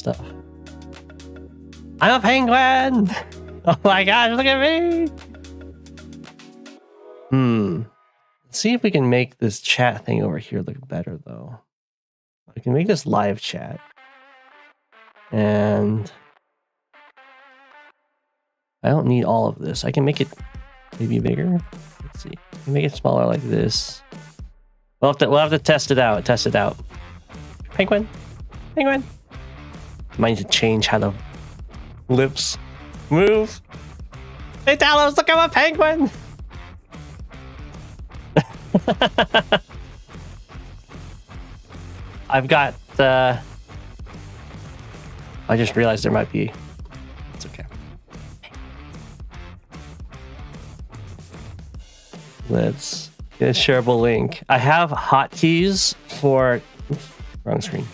stuff. I'm a penguin! Oh my gosh, look at me! Let's see if we can make this chat thing over here look better, though. We can make this live chat. And I don't need all of this. I can make it maybe bigger. Let's see. I can make it smaller like this. We'll have to test it out. Test it out. Penguin. Penguin. Might need to change how the lips move. Hey, Talos, look, I'm a penguin. I've got I just realized there might be. It's okay. Let's get a shareable link. I have hotkeys for. Oops, wrong screen.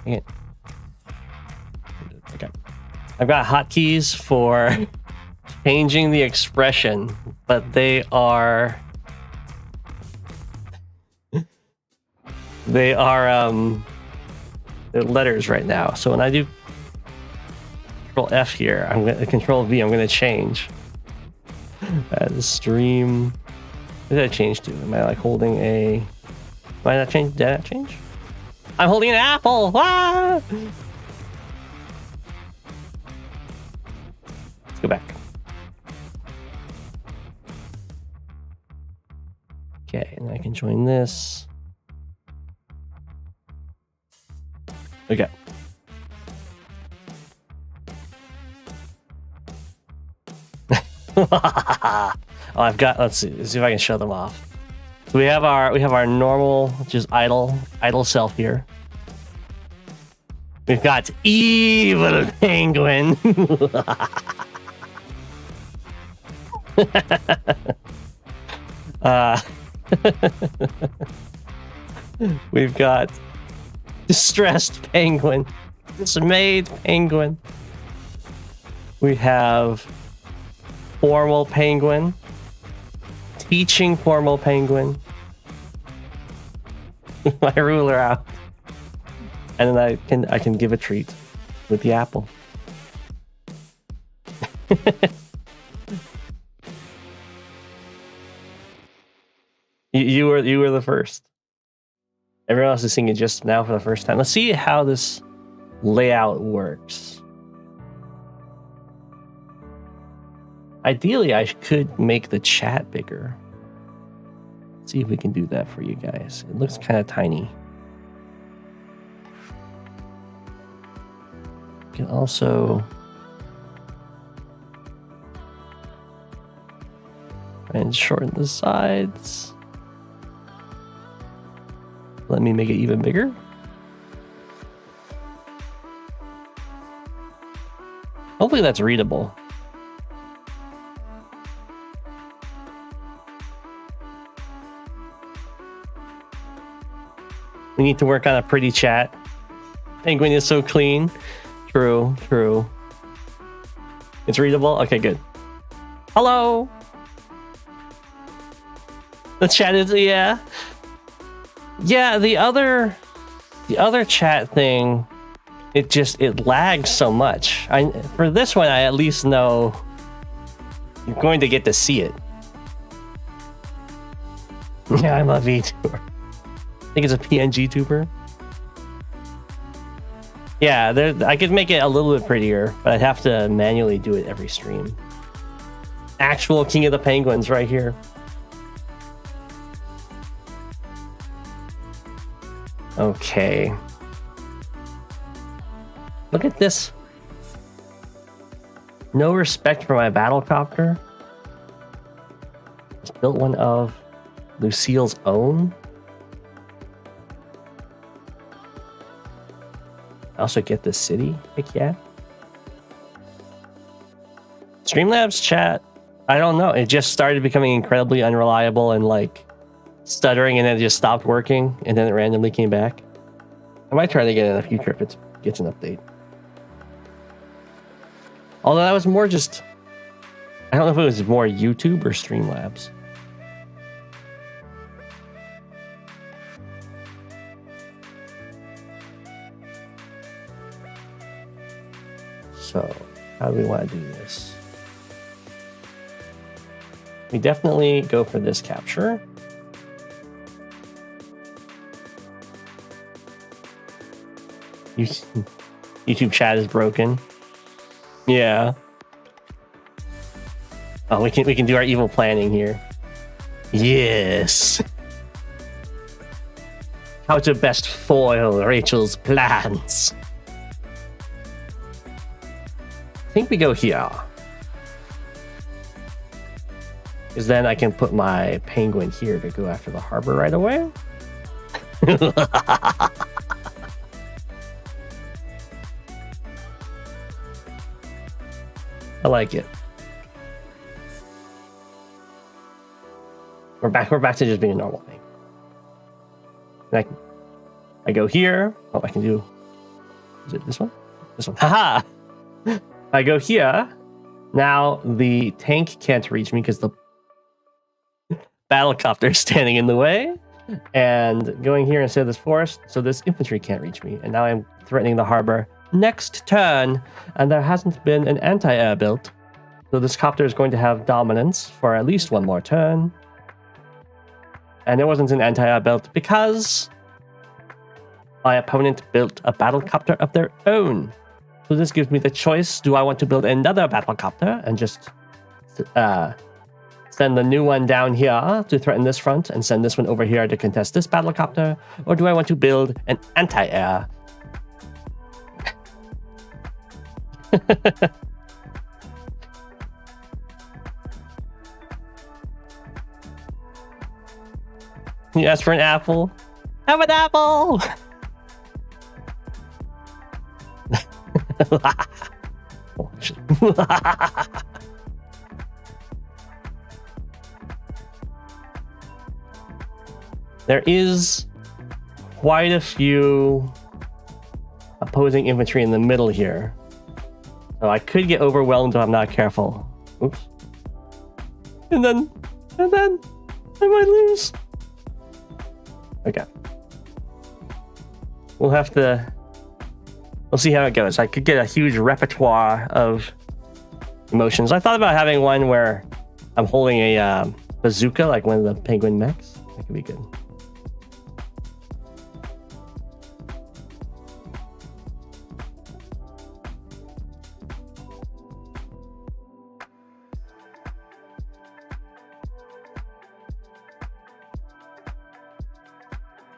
Dang it. Okay. I've got hotkeys for changing the expression, but they are. They're letters right now. So when I do Control F here, I'm gonna Control V. I'm gonna change. The stream. What did I change to? Am I like holding a? Am I not change? Did I not change? I'm holding an apple. Ah! Let's go back. Okay, and I can join this. Okay. Oh, I've got. Let's see if I can show them off. So we have our normal, just idle self here. We've got evil penguin. We've got distressed penguin, dismayed penguin. We have formal penguin, teaching formal penguin. My ruler out, and then I can give a treat with the apple. You were the first. Everyone else is seeing it just now for the first time. Let's see how this layout works. Ideally, I could make the chat bigger. Let's see if we can do that for you guys. It looks kind of tiny. You can also try and shorten the sides. Let me make it even bigger. Hopefully that's readable. We need to work on a pretty chat. Penguin is so clean. True, true. It's readable? Okay, good. Hello! The chat is, yeah. Yeah, the other chat thing, it lags so much. For this one, I at least know you're going to get to see it. Yeah, I'm a VTuber. I think it's a PNG tuber. Yeah, I could make it a little bit prettier, but I'd have to manually do it every stream. Actual King of the Penguins right here. Okay. Look at this. No respect for my battlecopter. Just built one of Lucille's own. I also get this city. Heck yeah. Streamlabs chat. I don't know. It just started becoming incredibly unreliable and like stuttering, and then it just stopped working, and then it randomly came back. I might try to get it in the future if it gets an update. Although that was more just, I don't know if it was more YouTube or Streamlabs. So, how do we want to do this? We definitely go for this capture. YouTube chat is broken. Yeah. Oh, we can do our evil planning here. Yes. How to best foil Rachel's plans. I think we go here. Because then I can put my penguin here to go after the harbor right away. I like it. We're back to just being a normal thing. And I go here. Oh, I can do... Is it this one? This one. Haha! I go here. Now the tank can't reach me because the battlecopter is standing in the way. And going here instead of this forest, so this infantry can't reach me. And now I'm threatening the harbor next turn. And there hasn't been an anti-air built. So this copter is going to have dominance for at least one more turn. And there wasn't an anti-air built because my opponent built a battlecopter of their own. So this gives me the choice. Do I want to build another battlecopter and just send the new one down here to threaten this front and send this one over here to contest this battlecopter? Or do I want to build an anti-air? You asked for an apple? Have an apple! There is quite a few opposing infantry in the middle here. So I could get overwhelmed if I'm not careful. Oops. And then I might lose. Okay. We'll see how it goes. I could get a huge repertoire of emotions. I thought about having one where I'm holding a bazooka, like one of the penguin mechs. That could be good.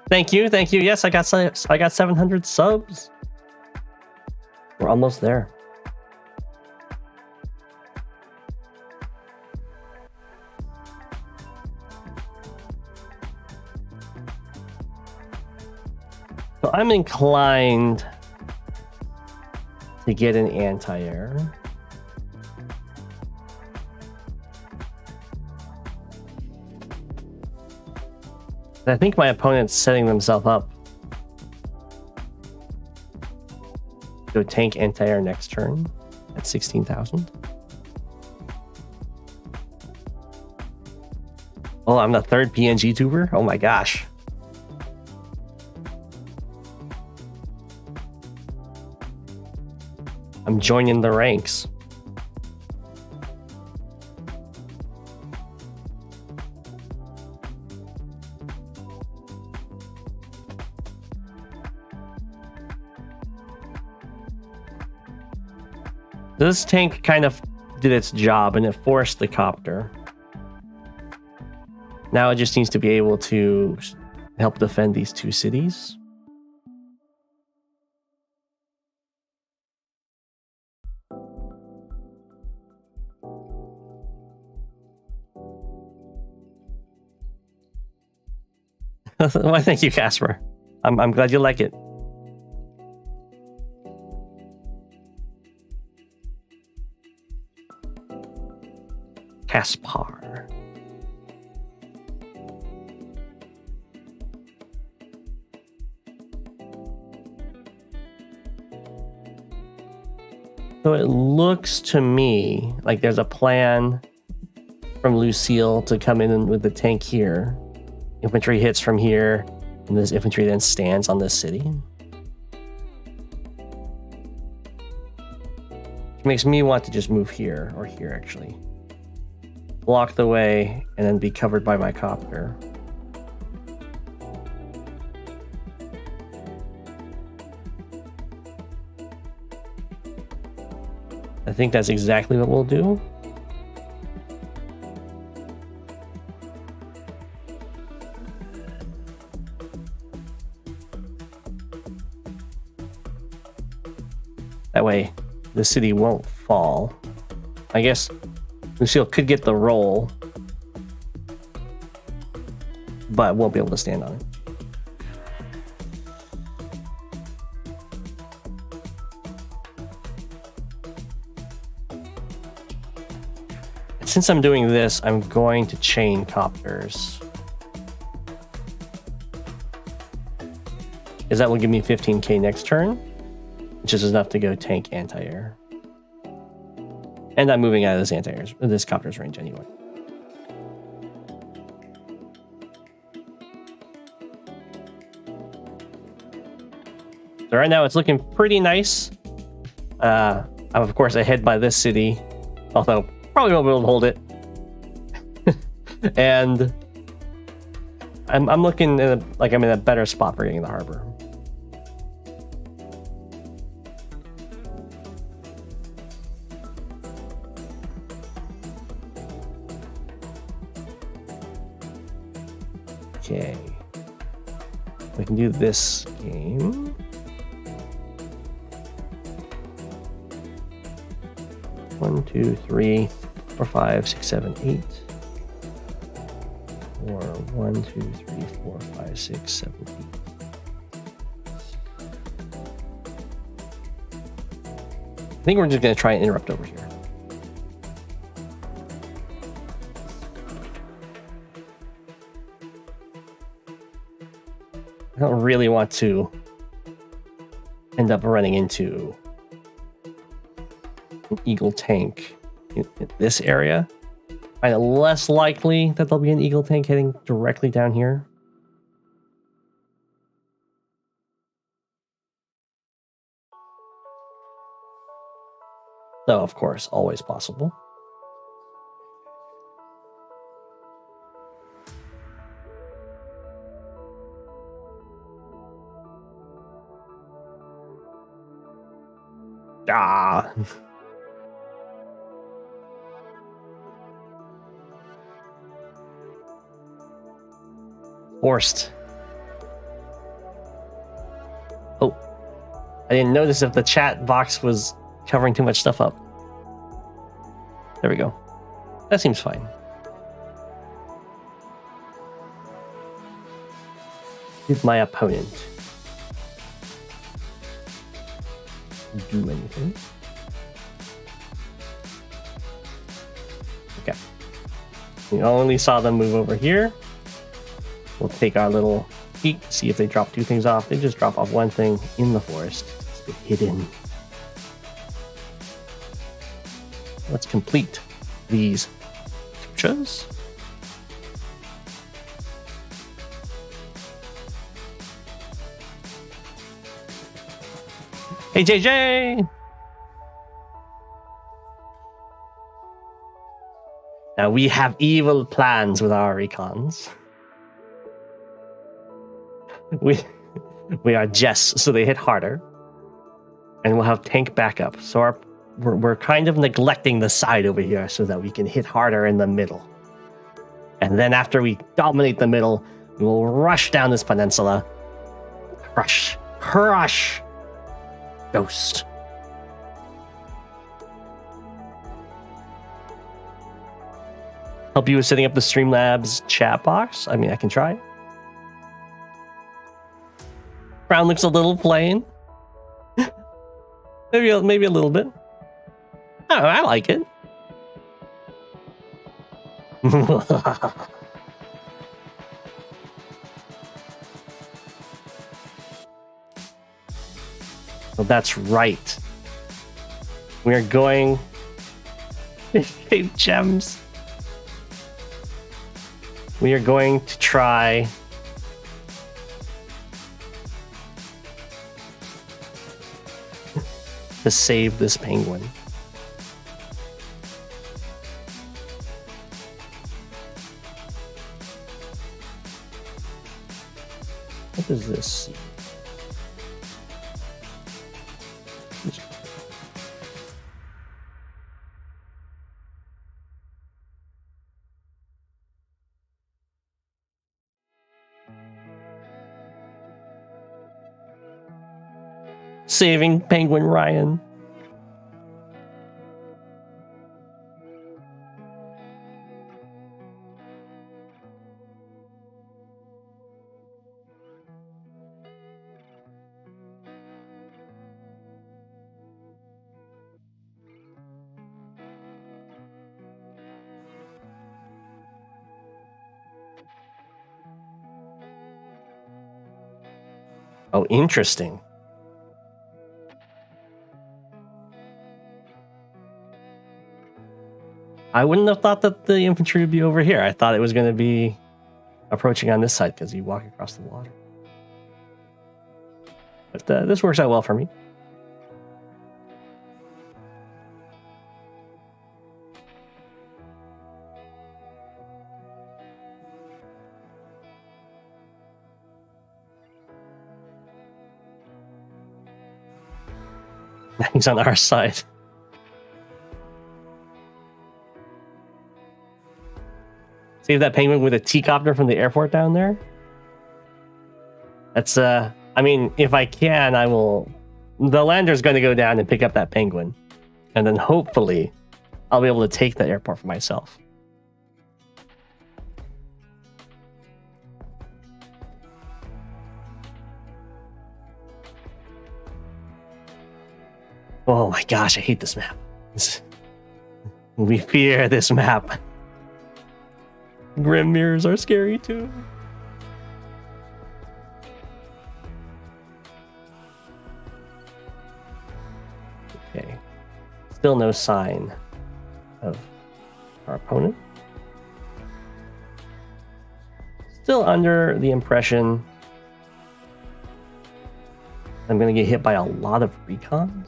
Thank you. Yes, I got 700 subs. We're almost there. So I'm inclined to get an anti-air. I think my opponent's setting themselves up. Go tank anti-air next turn at 16,000. Oh, I'm the third PNG tuber? Oh my gosh. I'm joining the ranks. This tank kind of did its job and it forced the copter. Now it just needs to be able to help defend these two cities. Well, thank you, Casper. I'm glad you like it. Caspar. So it looks to me like there's a plan from Lucille to come in with the tank here. Infantry hits from here, and this infantry then stands on this city. It makes me want to just move here, or here actually. Block the way, and then be covered by my copter. I think that's exactly what we'll do. That way, the city won't fall. I guess Lucille could get the roll, but won't be able to stand on it. Since I'm doing this, I'm going to chain copters, because that will give me 15k next turn, which is enough to go tank anti-air. And I'm moving out of this copter's range anyway. So right now it's looking pretty nice. I'm of course ahead by this city, although probably won't be able to hold it. And I'm looking like I'm in a better spot for getting the harbor. Okay, we can do this game. One, two, three, 4, 5, 6, 7, 8. Or 1, 2, 3, 4, 5, 6, 7, 8. I think we're just going to try and interrupt over here. I don't really want to end up running into an Eagle tank in this area. Kind of less likely that there'll be an Eagle tank heading directly down here. Though, of course, always possible. Ah. Forced. Oh, I didn't notice if the chat box was covering too much stuff up. There we go. That seems fine. Did my opponent do anything? Okay. We only saw them move over here. We'll take our little peek, see if they drop 2 things off. They just drop off 1 thing in the forest. It's hidden. Let's complete these captures. Hey, JJ! Now we have evil plans with our recons. We are Jess, so they hit harder. And we'll have tank backup. So we're kind of neglecting the side over here so that we can hit harder in the middle. And then after we dominate the middle, we will rush down this peninsula. Crush. Ghost. Help you with setting up the Streamlabs chat box? I mean, I can try. Ground looks a little plain. maybe a little bit. I don't know, I like it. Well, that's right. We are going... gems. We are going to try... to save this penguin. What is this? Saving Penguin Ryan. Oh, interesting. I wouldn't have thought that the infantry would be over here. I thought it was going to be approaching on this side because you walk across the water. But this works out well for me. He's on our side. Save that penguin with a T-copter from the airport down there. That's, I mean, if I can, I will... The lander's going to go down and pick up that penguin. And then hopefully, I'll be able to take the airport for myself. Oh my gosh, I hate this map. We fear this map. Grim mirrors are scary too. Okay. Still no sign of our opponent. Still under the impression I'm going to get hit by a lot of recons.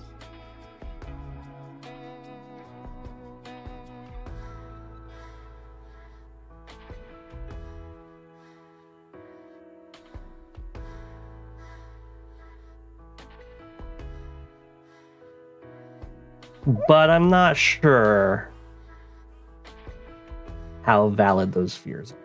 But I'm not sure how valid those fears are.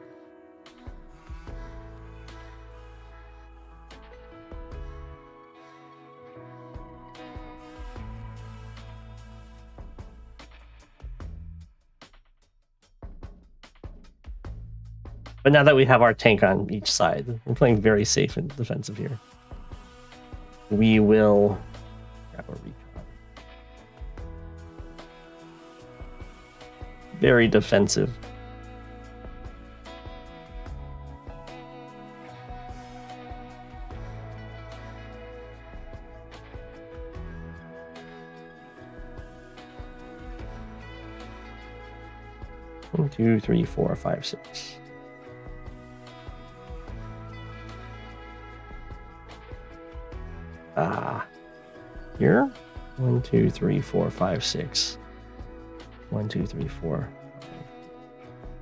But now that we have our tank on each side, we're playing very safe and defensive here. We will grab a recon. Very defensive. One, two, three, four, five, six. Here? 1, 2, 3, 4, 5, 6. 1, 2, 3, 4.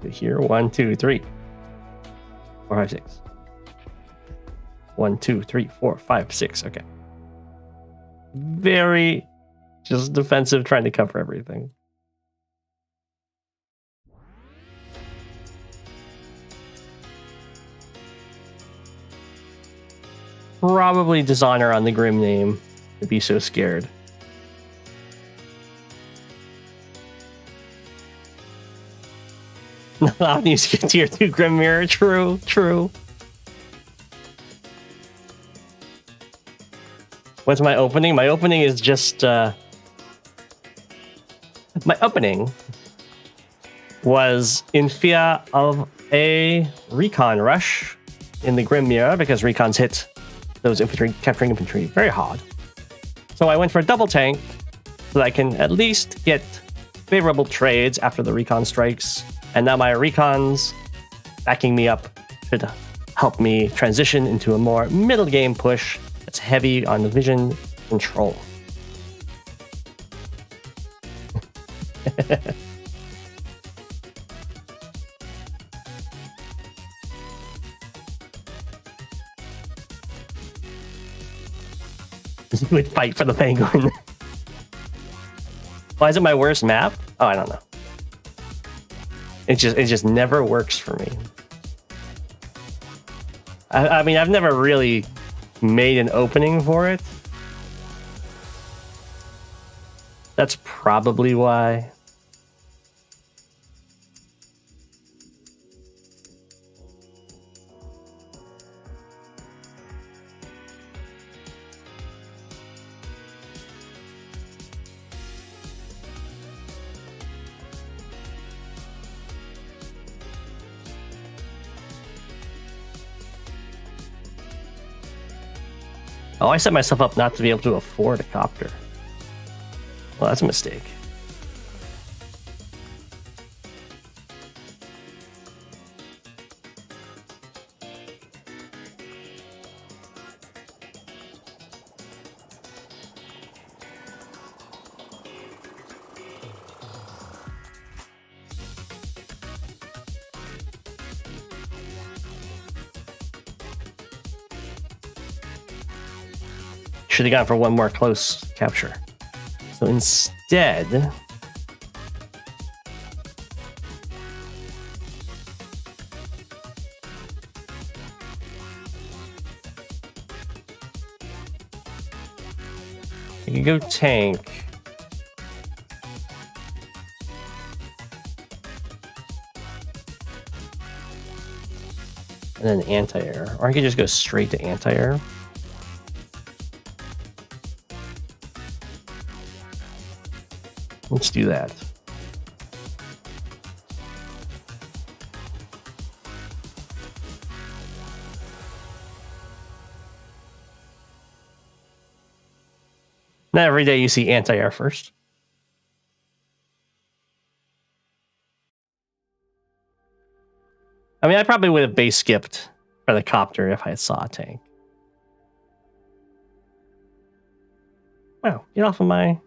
Here, 1, 2, 3. 4, 5, 6. 1, 2, 3, 4, 5, 6. Okay. Very just defensive, trying to cover everything. Probably dishonor on the Grim name to be so scared. Not need to get tier 2 Grim Mirror. True, true. What's my opening? My opening is just my opening was in fear of a recon rush in the Grim Mirror because recons hit those infantry, capturing infantry very hard. So I went for a double tank so that I can at least get favorable trades after the recon strikes. And now my recons backing me up should help me transition into a more middle game push that's heavy on the vision control. You would fight for the penguin. Why is it my worst map? Oh, I don't know. It just never works for me. I mean, I've never really made an opening for it. That's probably why. Oh, I set myself up not to be able to afford a copter. Well, that's a mistake. Should have gone for one more close capture. So instead, you can go tank. And then anti-air. Or I could just go straight to anti-air. Let's do that. Not every day you see anti-air first. I mean, I probably would have base skipped for the copter if I saw a tank. Wow, get off of my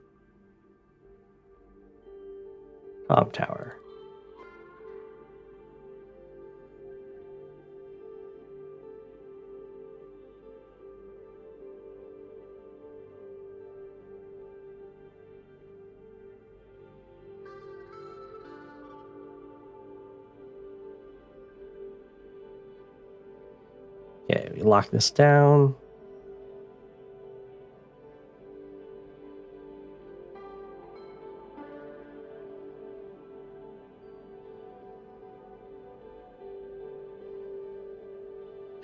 comm tower. Okay, we lock this down.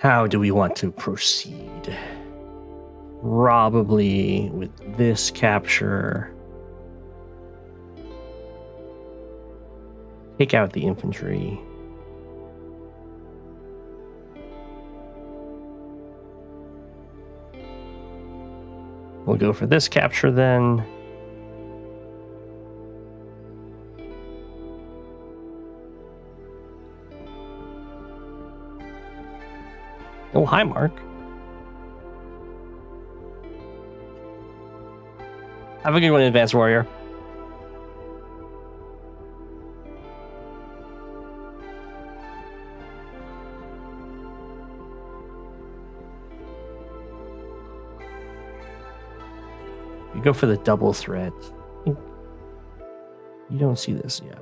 How do we want to proceed? Probably with this capture. Take out the infantry. We'll go for this capture then. Oh, hi, Mark. Have a good one, Advanced Warrior. You go for the double threat. You don't see this yet.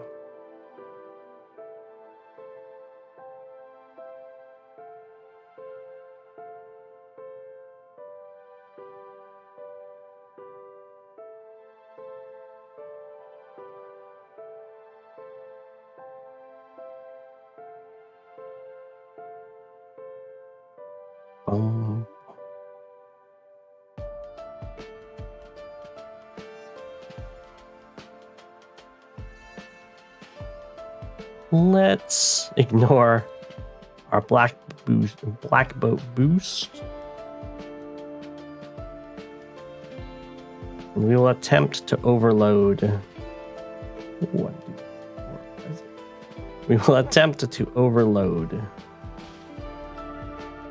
Let's ignore our black boat boost. And we will attempt to overload. We will attempt to overload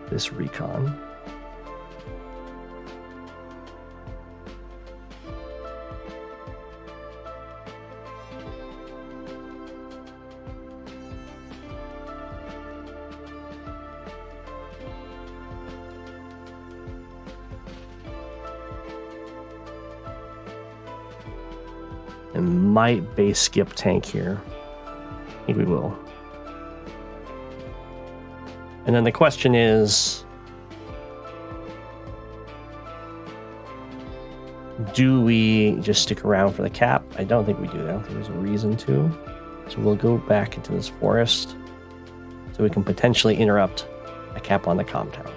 this recon. and might base skip tank here. I think we will. And then the question is, do we just stick around for the cap? I don't think we do. I don't think there's a reason to. So we'll go back into this forest so we can potentially interrupt a cap on the comm tower.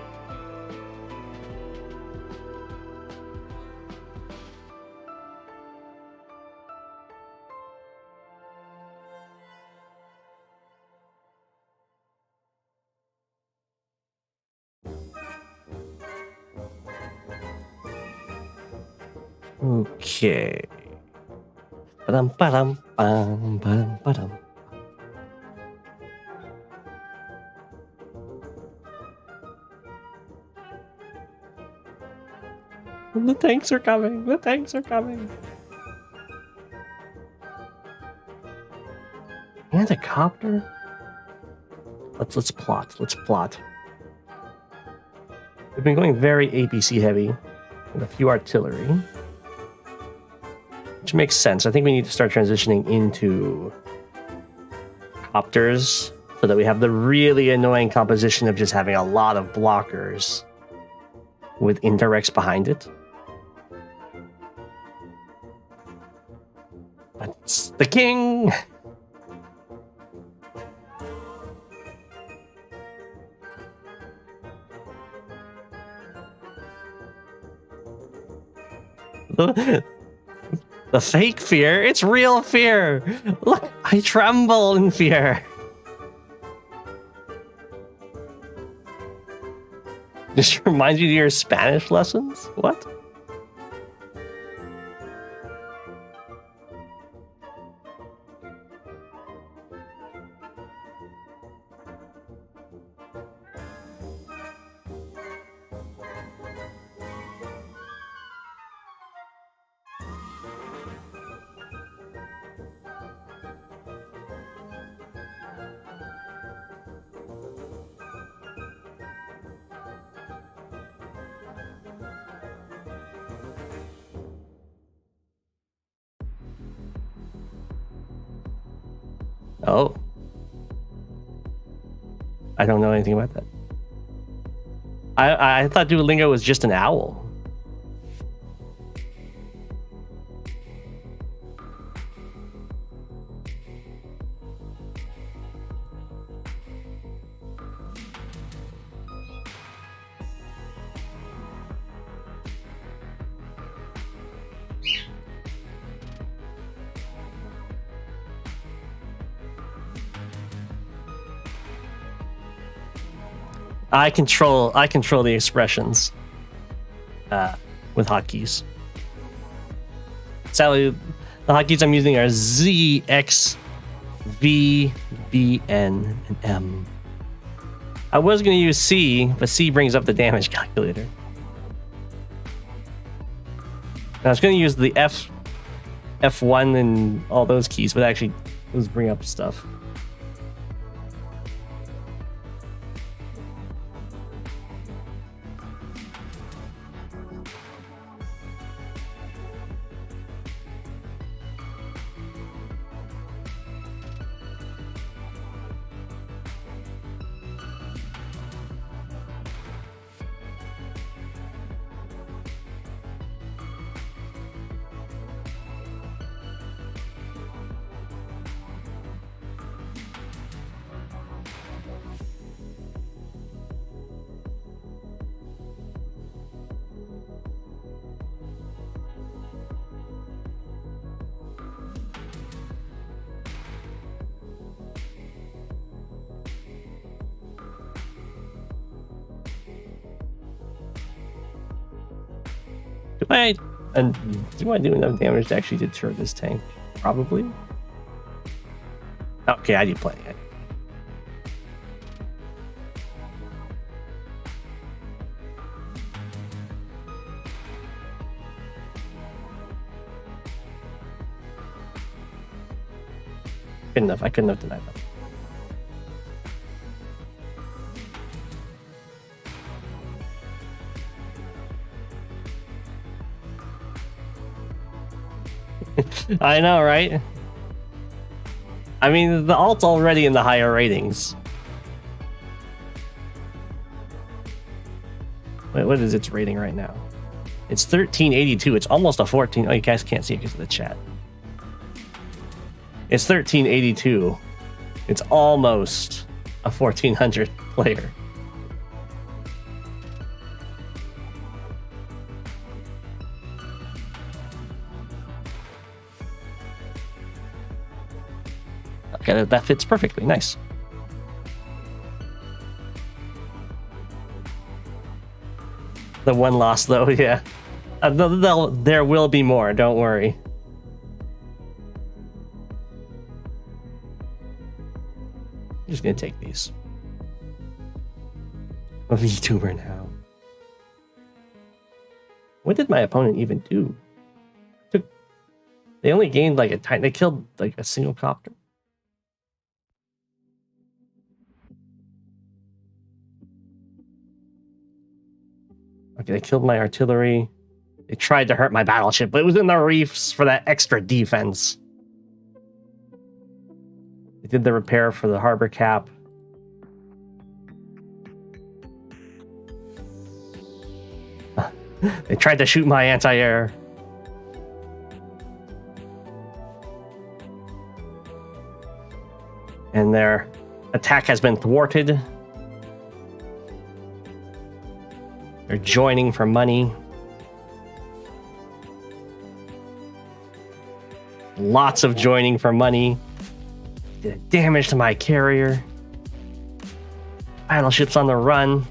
Okay. Ba-dum, ba-dum, bam, ba-dum, ba-dum. The tanks are coming. The tanks are coming. And a copter. Let's plot. Let's plot. We've been going very APC heavy with a few artillery, which makes sense. I think we need to start transitioning into copters so that we have the really annoying composition of just having a lot of blockers with indirects behind it. That's the king! The fake fear? It's real fear! Look, I tremble in fear! This reminds you of your Spanish lessons? What? Oh. I don't know anything about that. I thought Duolingo was just an owl. I control the expressions with hotkeys. Sadly, the hotkeys I'm using are Z, X, V, B, N, and M. I was going to use C, but C brings up the damage calculator. I was going to use the F1 and all those keys, but actually those bring up stuff. Do I do enough damage to actually deter this tank? Probably. Okay, I do plenty. I couldn't have denied that. I know, right? I mean, the alt's already in the higher ratings. Wait, what is its rating right now? It's 1382. It's almost a 14. Oh, you guys can't see it because of the chat. It's 1382. It's almost a 1400 player. Okay, that fits perfectly. Nice. The one loss, though, yeah. There will be more, don't worry. I'm just gonna take these. I'm a VTuber now. What did my opponent even do? They only gained like a tiny. They killed like a single copter. Okay, they killed my artillery. They tried to hurt my battleship, but it was in the reefs for that extra defense. They did the repair for the harbor cap. They tried to shoot my anti-air. And their attack has been thwarted. They're joining for money. Lots of joining for money. Did damage to my carrier. Battleships on the run.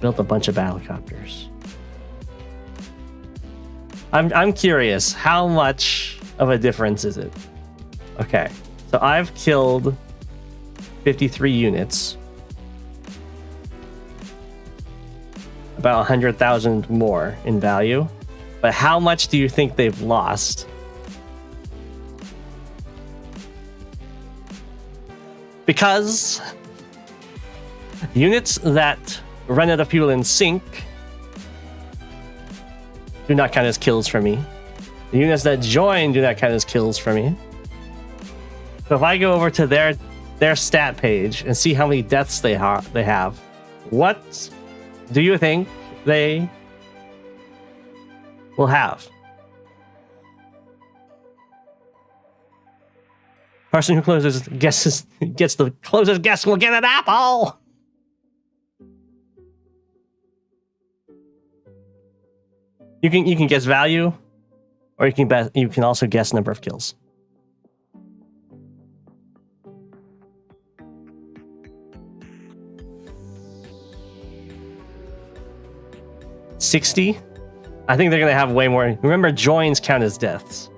Built a bunch of battlecopters. I'm curious, how much of a difference is it? Okay, so I've killed 53 units. About 100,000 more in value. But how much do you think they've lost? Because units that run out of fuel and sink do not count as kills for me. The units that join do not count as kills for me. So if I go over to their stat page and see how many deaths they have, what do you think they will have? Person who gets the closest guess will get an apple. You can guess value, or you can also guess number of kills. $60. I think they're gonna have way more. Remember, joins count as deaths.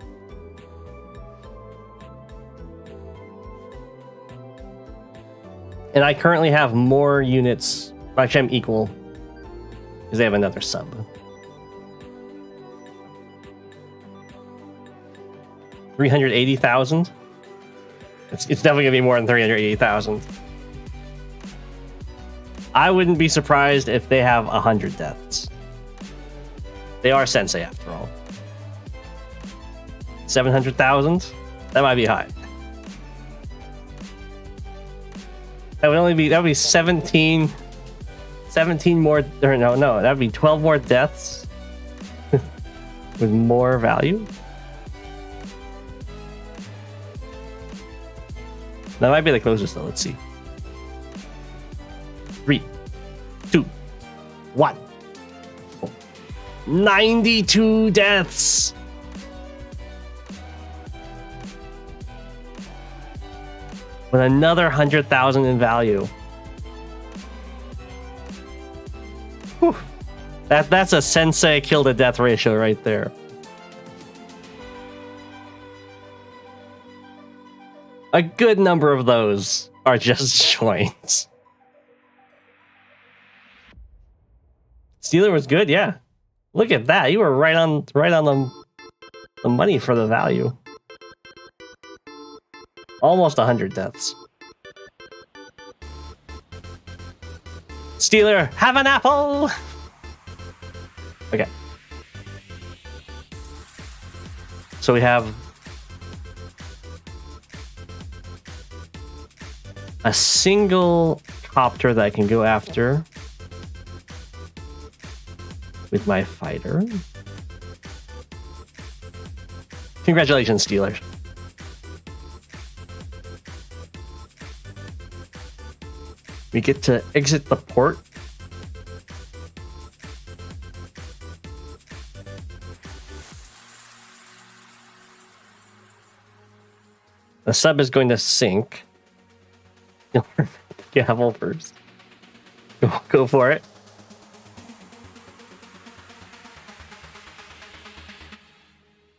And I currently have more units. Actually, I'm equal because they have another sub. $380,000. It's definitely gonna be more than 380,000. I wouldn't be surprised if they have 100 deaths. They are sensei after all. 700,000? That might be high. That would be 17 more, or no, that'd be 12 more deaths with more value. That might be the closest though. Let's see. 3, 2, 1. 92 deaths. With another 100,000 in value. Whew. That's a sensei kill to death ratio right there. A good number of those are just joins. Steeler was good, yeah. Look at that. You were right on the money for the value. Almost 100 deaths. Steeler, have an apple! Okay. So we have a single copter that I can go after with my fighter. Congratulations, Steelers. We get to exit the port. The sub is going to sink. Gavel first. Go for it.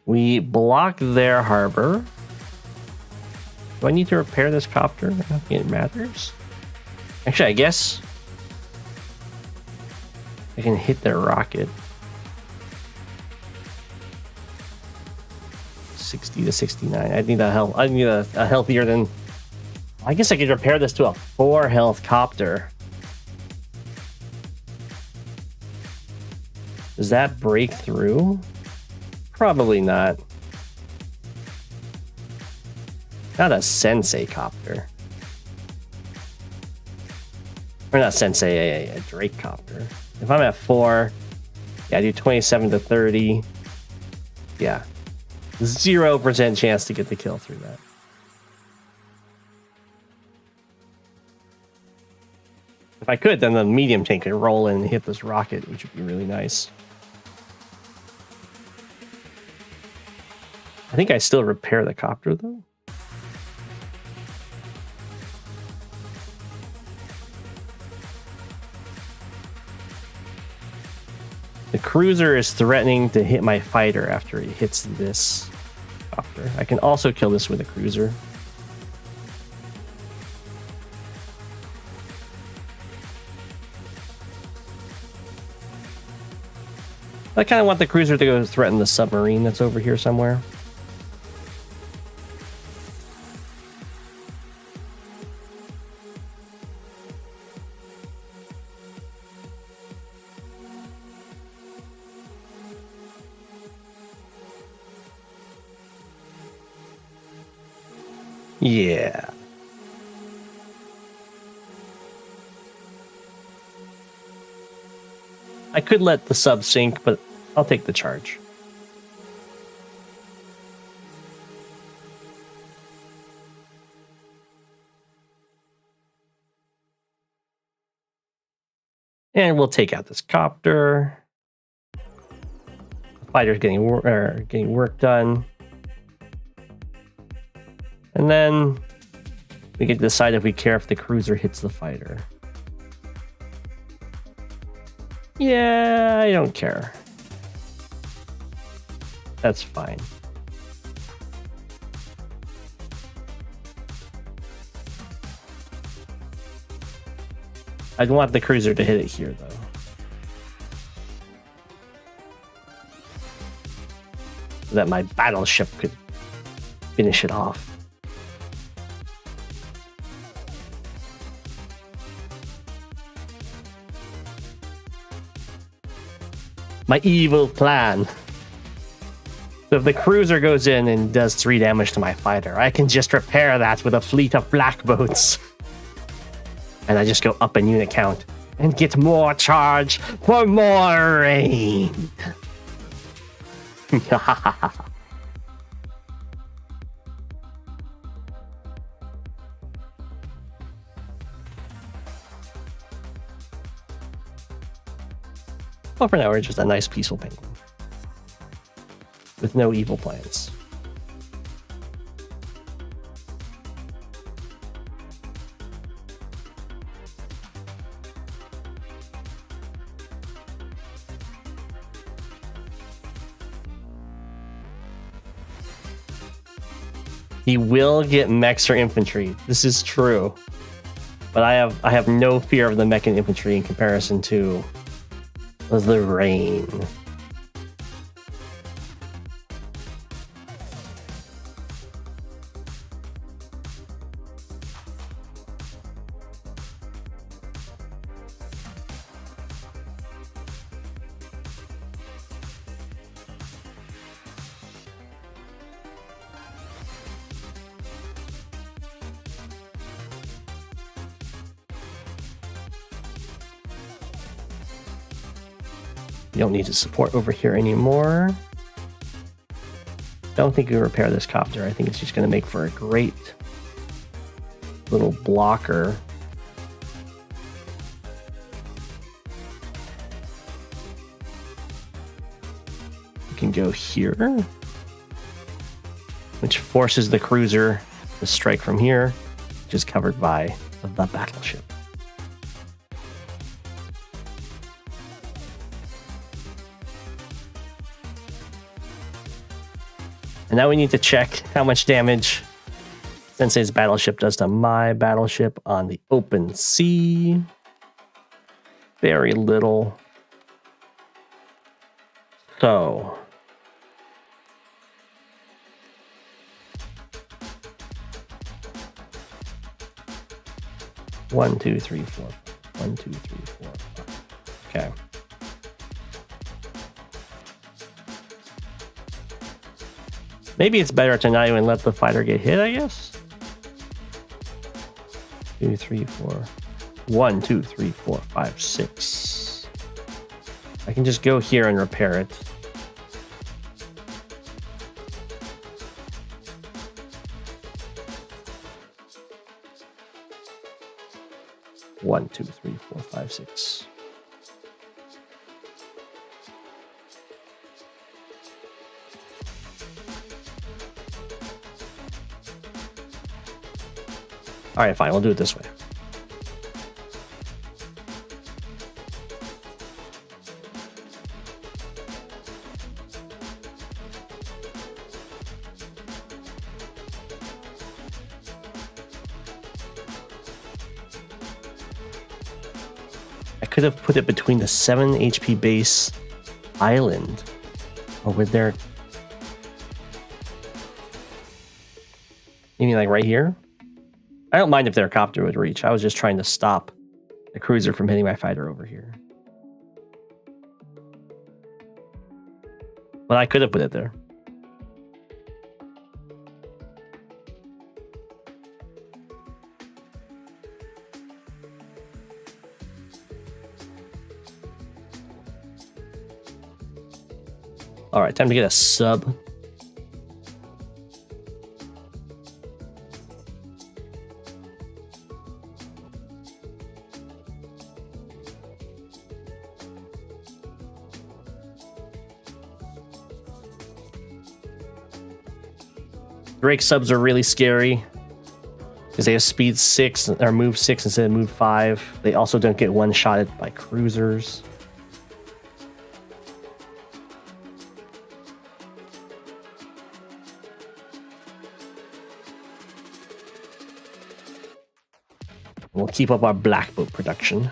We block their harbor. Do I need to repair this copter? I don't think it matters. Actually, I guess I can hit their rocket. 60 to 69. I need a health. I need a healthier than. I guess I could repair this to a 4 health copter. Does that break through? Probably not. Not a sensei copter. Or not sensei, a Drake copter. If I'm at 4, yeah, I do 27 to 30. Yeah. 0% chance to get the kill through that. If I could, then the medium tank could roll in and hit this rocket, which would be really nice. I think I still repair the copter, though. The cruiser is threatening to hit my fighter after he hits this copter. I can also kill this with a cruiser. I kind of want the cruiser to go threaten the submarine that's over here somewhere. Yeah. I could let the sub sink, but I'll take the charge. And we'll take out this copter. The fighter's getting work done. And then we get to decide if we care if the cruiser hits the fighter. Yeah, I don't care. That's fine. I'd want the cruiser to hit it here, though. So that my battleship could finish it off. My evil plan. So if the cruiser goes in and does 3 damage to my fighter, I can just repair that with a fleet of black boats. And I just go up in unit count and get more charge for more rain. Well, for now, we're just a nice, peaceful penguin. With no evil plans. He will get mechs or infantry. This is true. But I have no fear of the mech and infantry in comparison to the rain. You don't need to support over here anymore. Don't think we repair this copter. I think it's just going to make for a great little blocker. We can go here, which forces the cruiser to strike from here, which is covered by the battleship. And now we need to check how much damage Sensei's battleship does to my battleship on the open sea. Very little. So. One, two, three, four. 1, 2, 3, 4, 5. Okay. Maybe it's better to not even let the fighter get hit, I guess. 2, 3, 4. 1, 2, 3, 4, 5, 6. I can just go here and repair it. One, 2, 3, 4, 5, 6. All right, fine. We'll do it this way. I could have put it between the 7 HP base island over there. You mean like right here? I don't mind if their copter would reach. I was just trying to stop the cruiser from hitting my fighter over here. But I could have put it there. All right, time to get a sub. Drake subs are really scary because they have speed 6 or move 6 instead of move 5. They also don't get one-shotted by cruisers. We'll keep up our black boat production.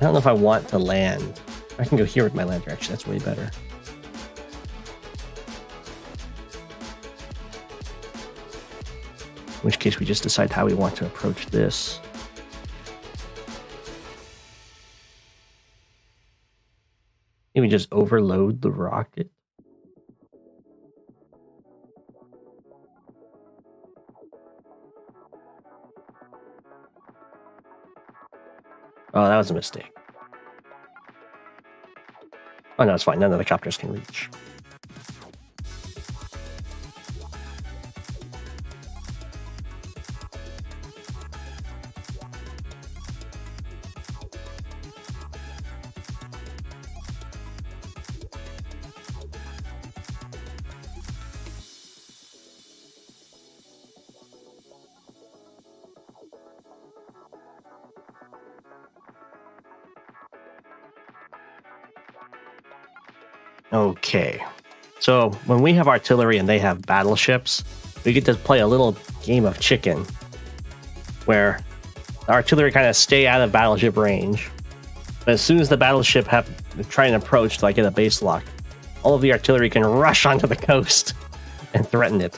I don't know if I want to land. I can go here with my lander, actually. That's way better. In which case, we just decide how we want to approach this. Maybe just overload the rocket. Oh, that was a mistake. Oh, no, it's fine. None of the copters can reach. Okay, so when we have artillery and they have battleships, we get to play a little game of chicken where the artillery kind of stay out of battleship range. But as soon as the battleship try and approach to like get a base lock, all of the artillery can rush onto the coast and threaten it.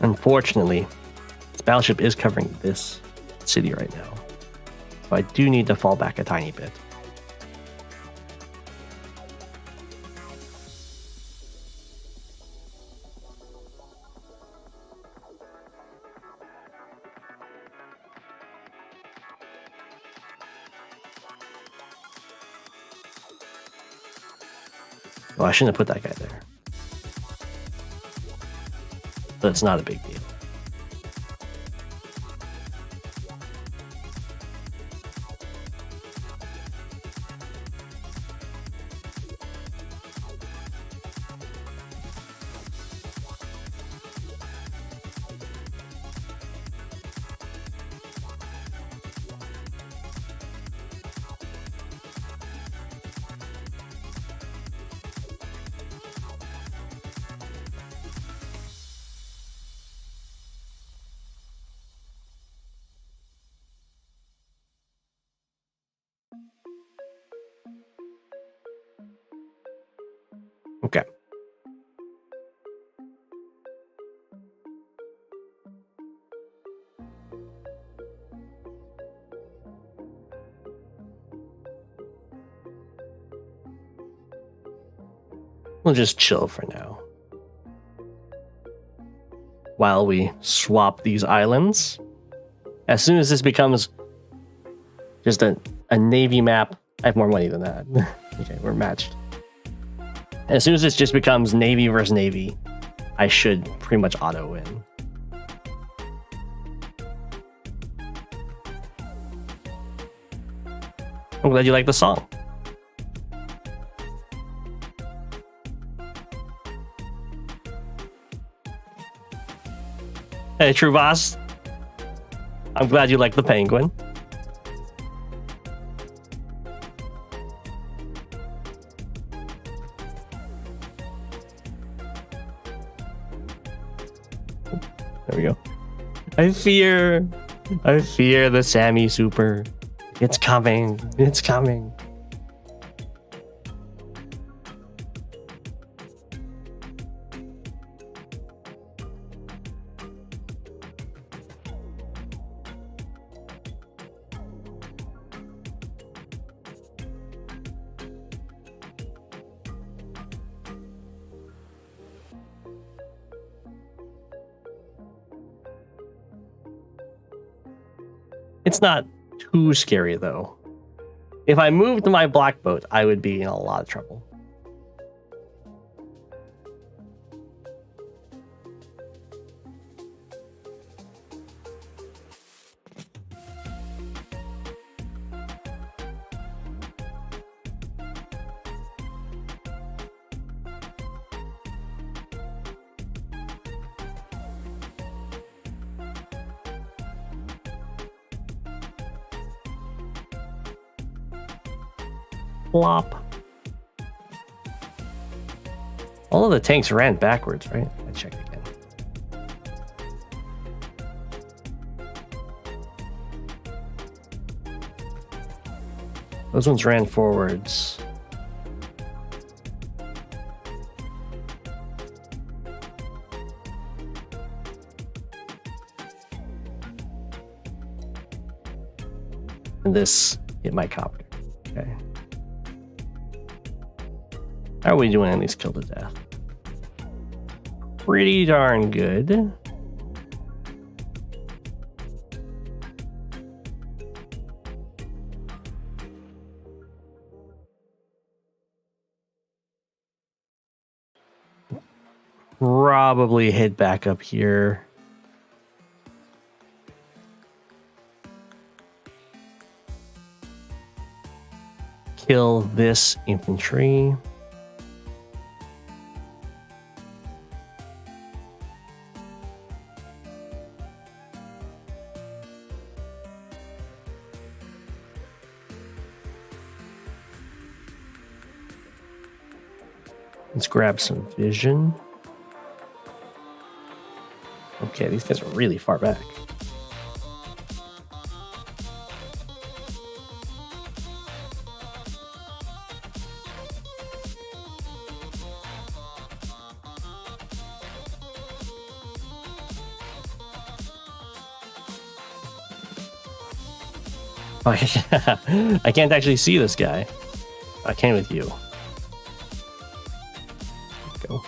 Unfortunately, this battleship is covering this city right now. So I do need to fall back a tiny bit. Well, I shouldn't have put that guy there. But it's not a big deal. Okay. We'll just chill for now. While we swap these islands. As soon as this becomes just a navy map, I have more money than that. Okay, we're matched. As soon as this just becomes navy versus navy, I should pretty much auto win. I'm glad you like the song. Hey, True Boss. I'm glad you like the penguin. There we go. I fear the Sammy super. It's coming. It's coming. It's not too scary, though. If I moved my black boat, I would be in a lot of trouble. Plop. All of the tanks ran backwards, right? I check again. Those ones ran forwards. And this hit my copter. Okay. How are we doing on these kill to death? Pretty darn good. Probably head back up here. Kill this infantry. Let's grab some vision. Okay, these guys are really far back. Oh, yeah. I can't actually see this guy. I can with you. Go.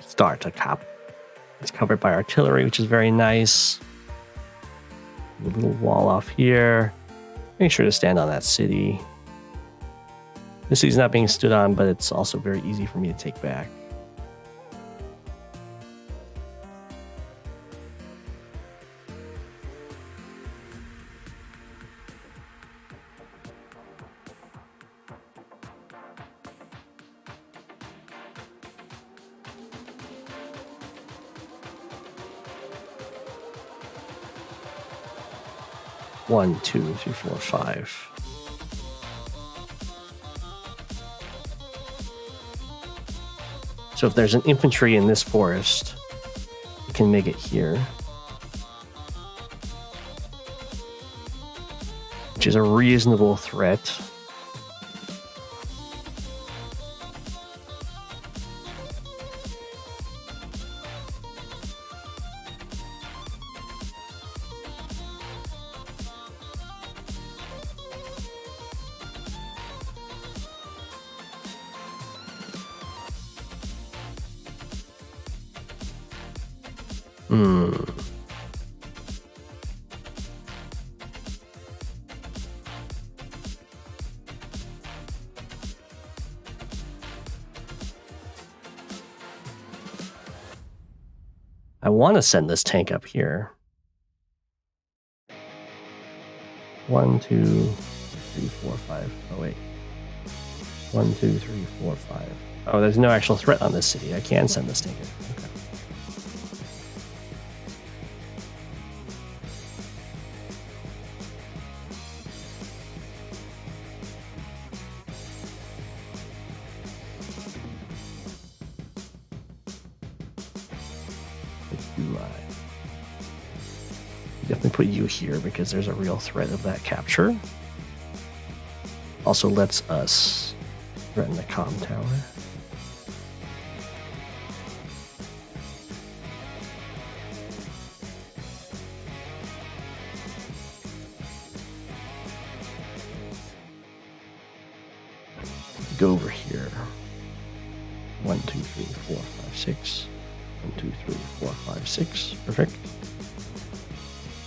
Start a cap. It's covered by artillery, which is very nice. A little wall off here. Make sure to stand on that city. This city's not being stood on, but it's also very easy for me to take back. One, two, three, four, five. So if there's an infantry in this forest, you can make it here. Which is a reasonable threat. I want to send this tank up here. 1, 2, 3, 4, 5. Oh, wait. 1, 2, 3, 4, 5. Oh, there's no actual threat on this city. I can send this tank in. Okay. Definitely put you here because there's a real threat of that capture. Also lets us threaten the comm tower. Go over here. 1, 2, 3, 4, 5, 6. 1, 2, 3, 4, 5, 6. Perfect.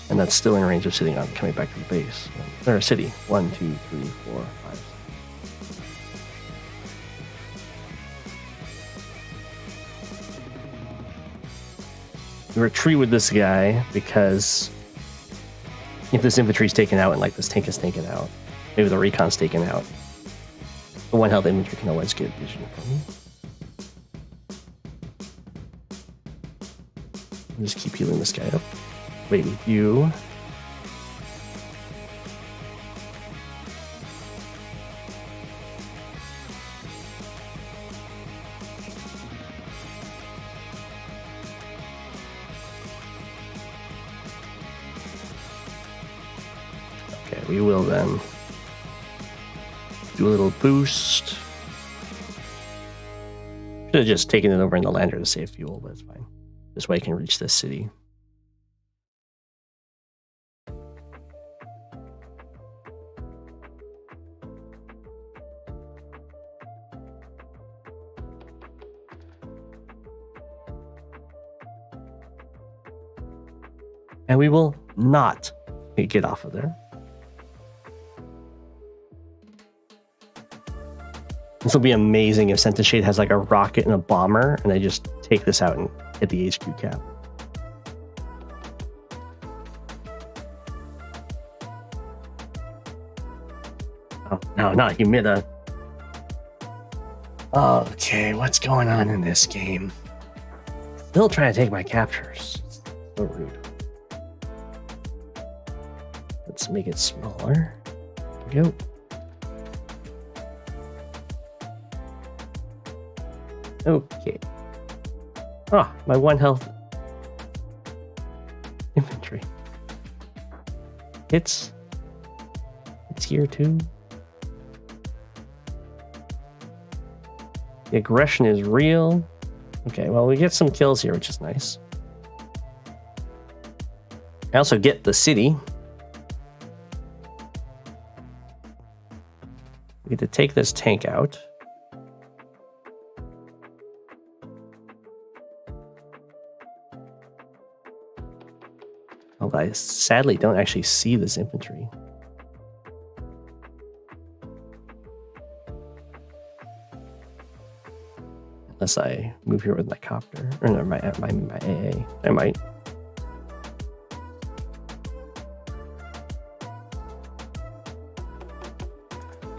And that's still in range of sitting on coming back to the base. Or city. 1, 2, 3, 4, 5. We retreat with this guy because if this infantry is taken out and like this tank is taken out, maybe the recon's taken out, the one health infantry can always get vision from me. I'll just keep healing this guy up. Wait with you. Okay, we will then do a little boost. Should have just taken it over in the lander to save fuel, but it's fine. This way I can reach this city. And we will not get off of there. This will be amazing if Senta Shade has like a rocket and a bomber, and they just take this out and hit the HQ cap. Oh, no, not Humida. Okay, what's going on in this game? Still trying to take my captures. So rude. Let's make it smaller. There we go. Okay. Oh, my 1 health infantry. It's here too. The aggression is real. Okay, well, we get some kills here, which is nice. I also get the city. We get to take this tank out. Oh, I sadly don't actually see this infantry. Unless I move here with my copter. Or no, my AA. I might.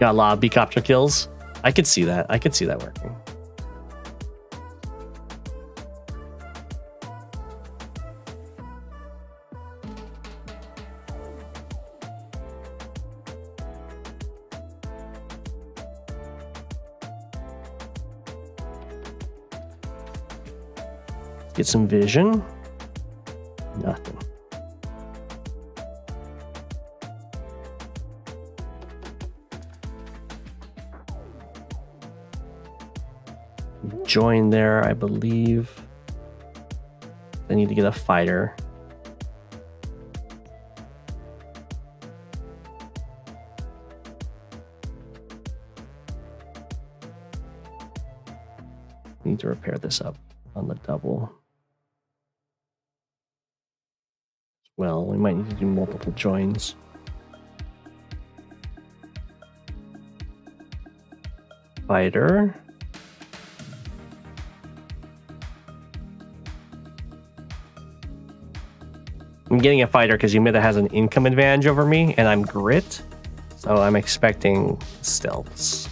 Got a lot of B-copter kills. I could see that. I could see that working. Get some vision. Nothing. Join there, I believe. I need to get a fighter. Need to repair this up on the double. Well, we might need to do multiple joins. Fighter. I'm getting a fighter because Yumida has an income advantage over me, and I'm grit, so I'm expecting stealths.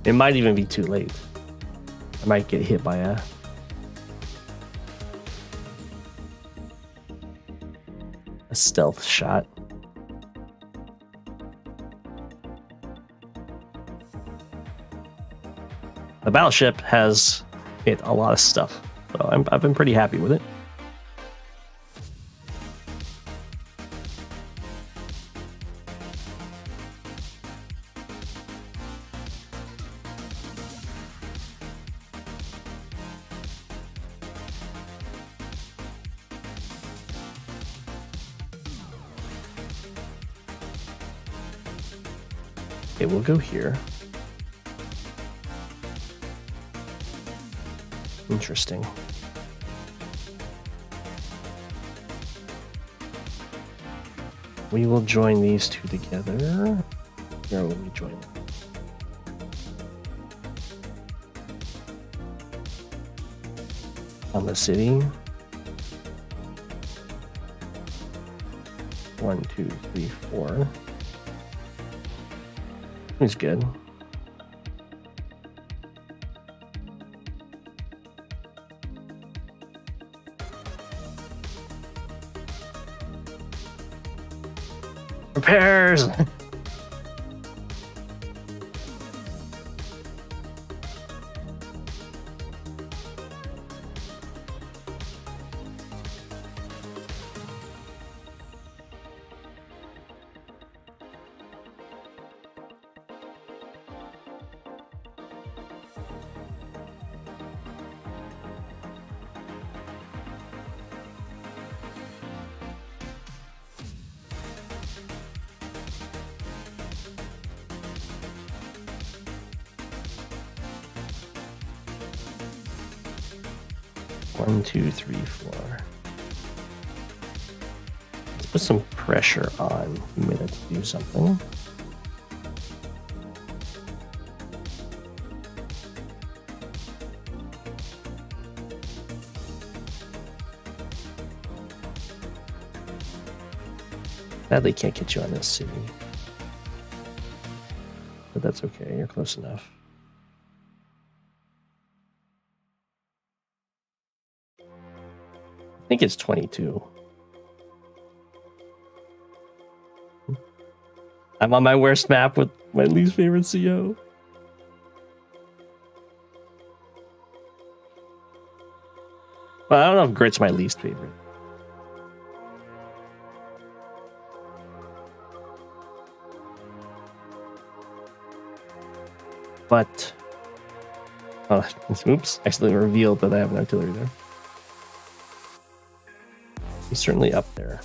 It might even be too late. I might get hit by a stealth shot. The battleship has hit a lot of stuff, so I've been pretty happy with it. Okay, we'll go here. Interesting. We will join these two together. Where will we join them? On the city. 1, 2, 3, 4. He's good. Repairs! One, two, three, 4. Let's put some pressure on Yumida to do something. Sadly, can't get you on this city. But that's okay, you're close enough. I think it's 22. I'm on my worst map with my least favorite CO. Well, I don't know if Grit's my least favorite. But, oh, oops, accidentally revealed that I have an artillery there. He's certainly up there.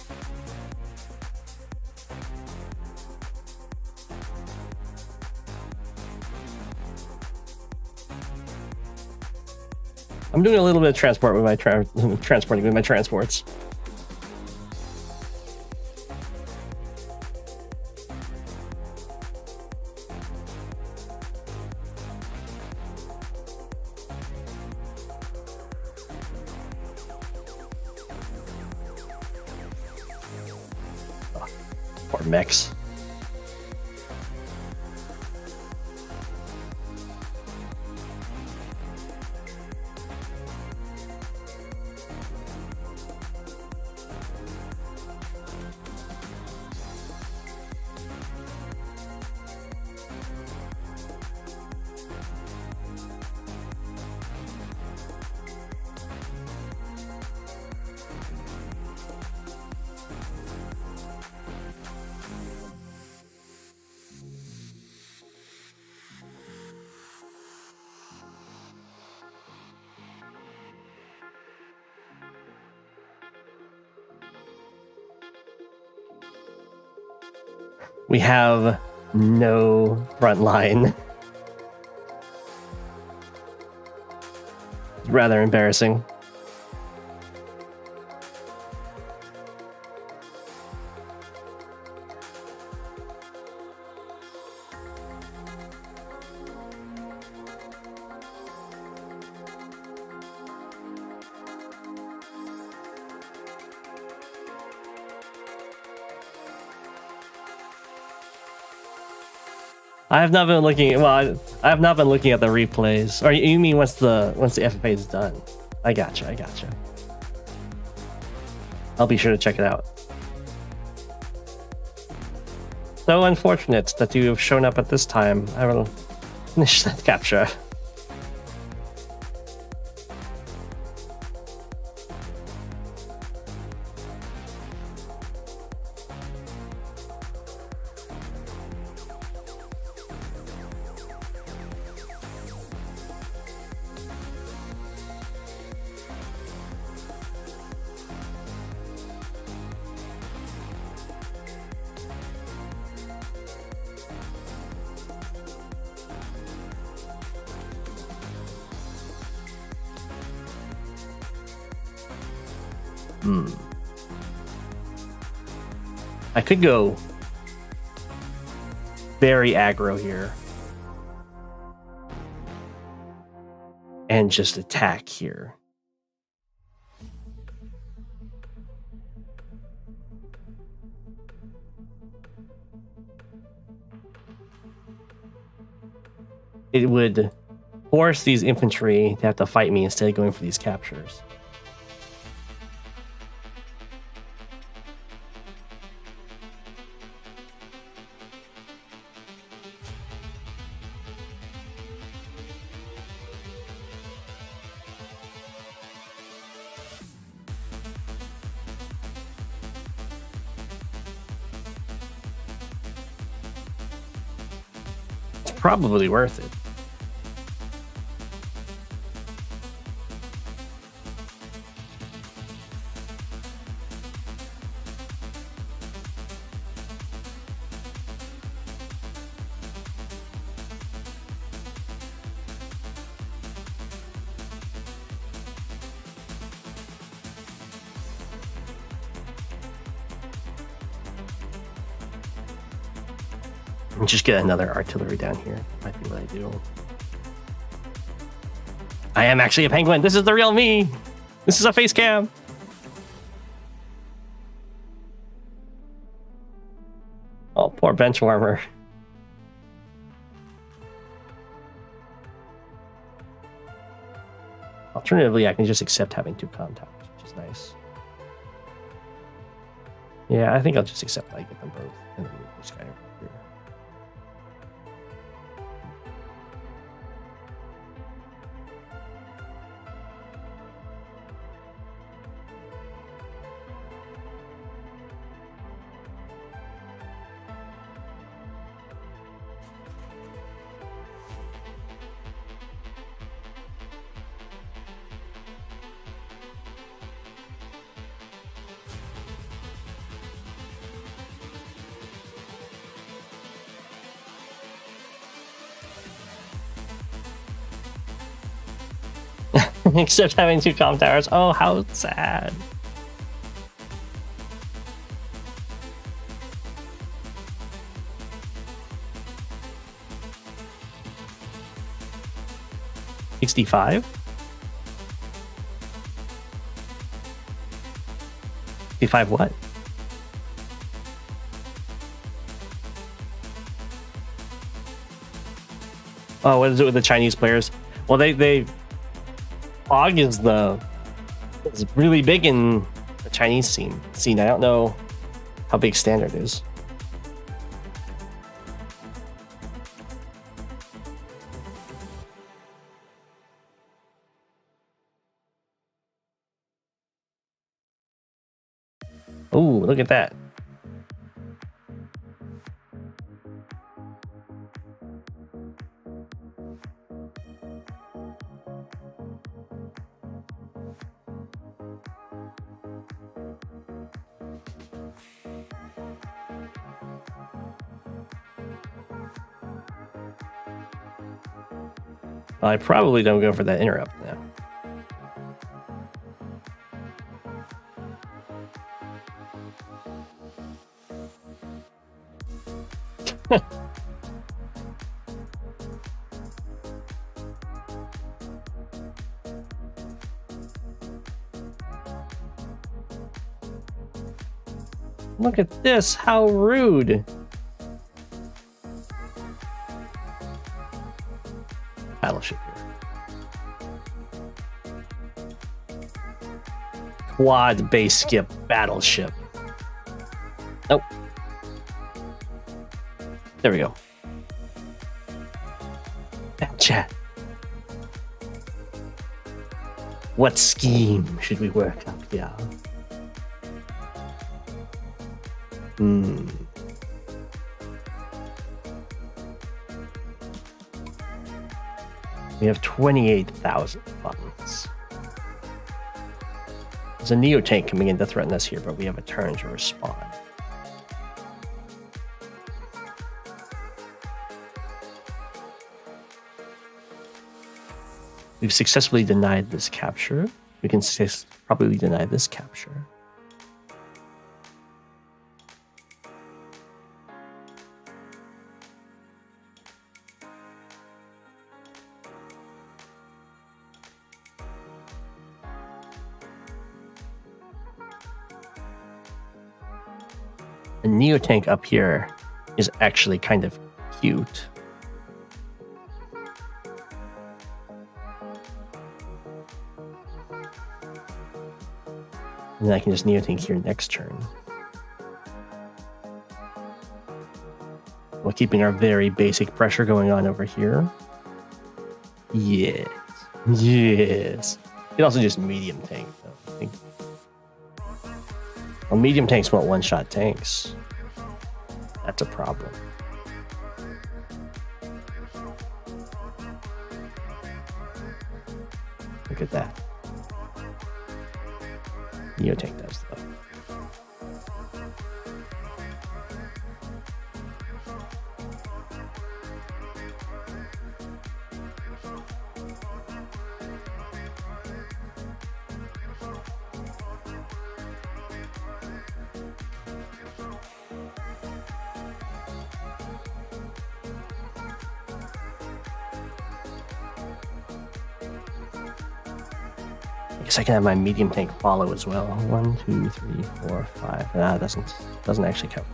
I'm doing a little bit of transport with my transporting with my transports. Oh, poor mechs. We have no front line. It's rather embarrassing. I have not been looking. Well, I have not been looking at the replays. Or you mean once the FFA is done? I gotcha. I gotcha. I'll be sure to check it out. So unfortunate that you have shown up at this time. I will finish that capture. I could go very aggro here and just attack here. It would force these infantry to have to fight me instead of going for these captures. Probably worth it. Just get another artillery down here. Might be what I do. I am actually a penguin. This is the real me. This is a face cam. Oh, poor bench warmer. Alternatively, I can just accept having 2 contacts, which is nice. Yeah, I think I'll just accept I get them both and then move this guy over here. Except having 2 comm towers. Oh, how sad. $65? 65 what? Oh, what is it with the Chinese players? Well, they Fog is really big in the Chinese scene. I don't know how big Standard is. Oh, look at that. I probably don't go for that interrupt now. Look at this, how rude. Battleship here. Quad base skip battleship. Nope. There we go. Chat. What scheme should we work up here? We have 28,000 funds. There's a Neo tank coming in to threaten us here, but we have a turn to respond. We've successfully denied this capture. We can probably deny this capture. A Neo tank up here is actually kind of cute. And then I can just Neo tank here next turn, while keeping our very basic pressure going on over here. Yes. Yes. You can also just medium tank, though, I think. Well, medium tanks won't one-shot tanks. That's a problem. Look at that. Neo tank does, though. I guess I can have my medium tank follow as well. 1, 2, 3, 4, 5. Nah, it doesn't actually count.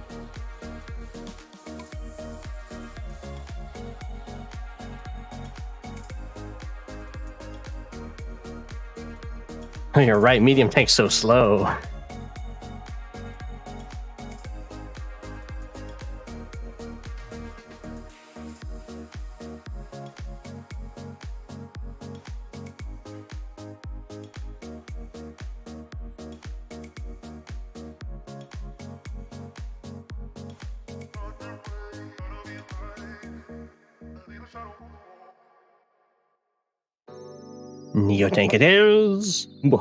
Oh, you're right. Medium tank's so slow. Neo tank it is. Okay.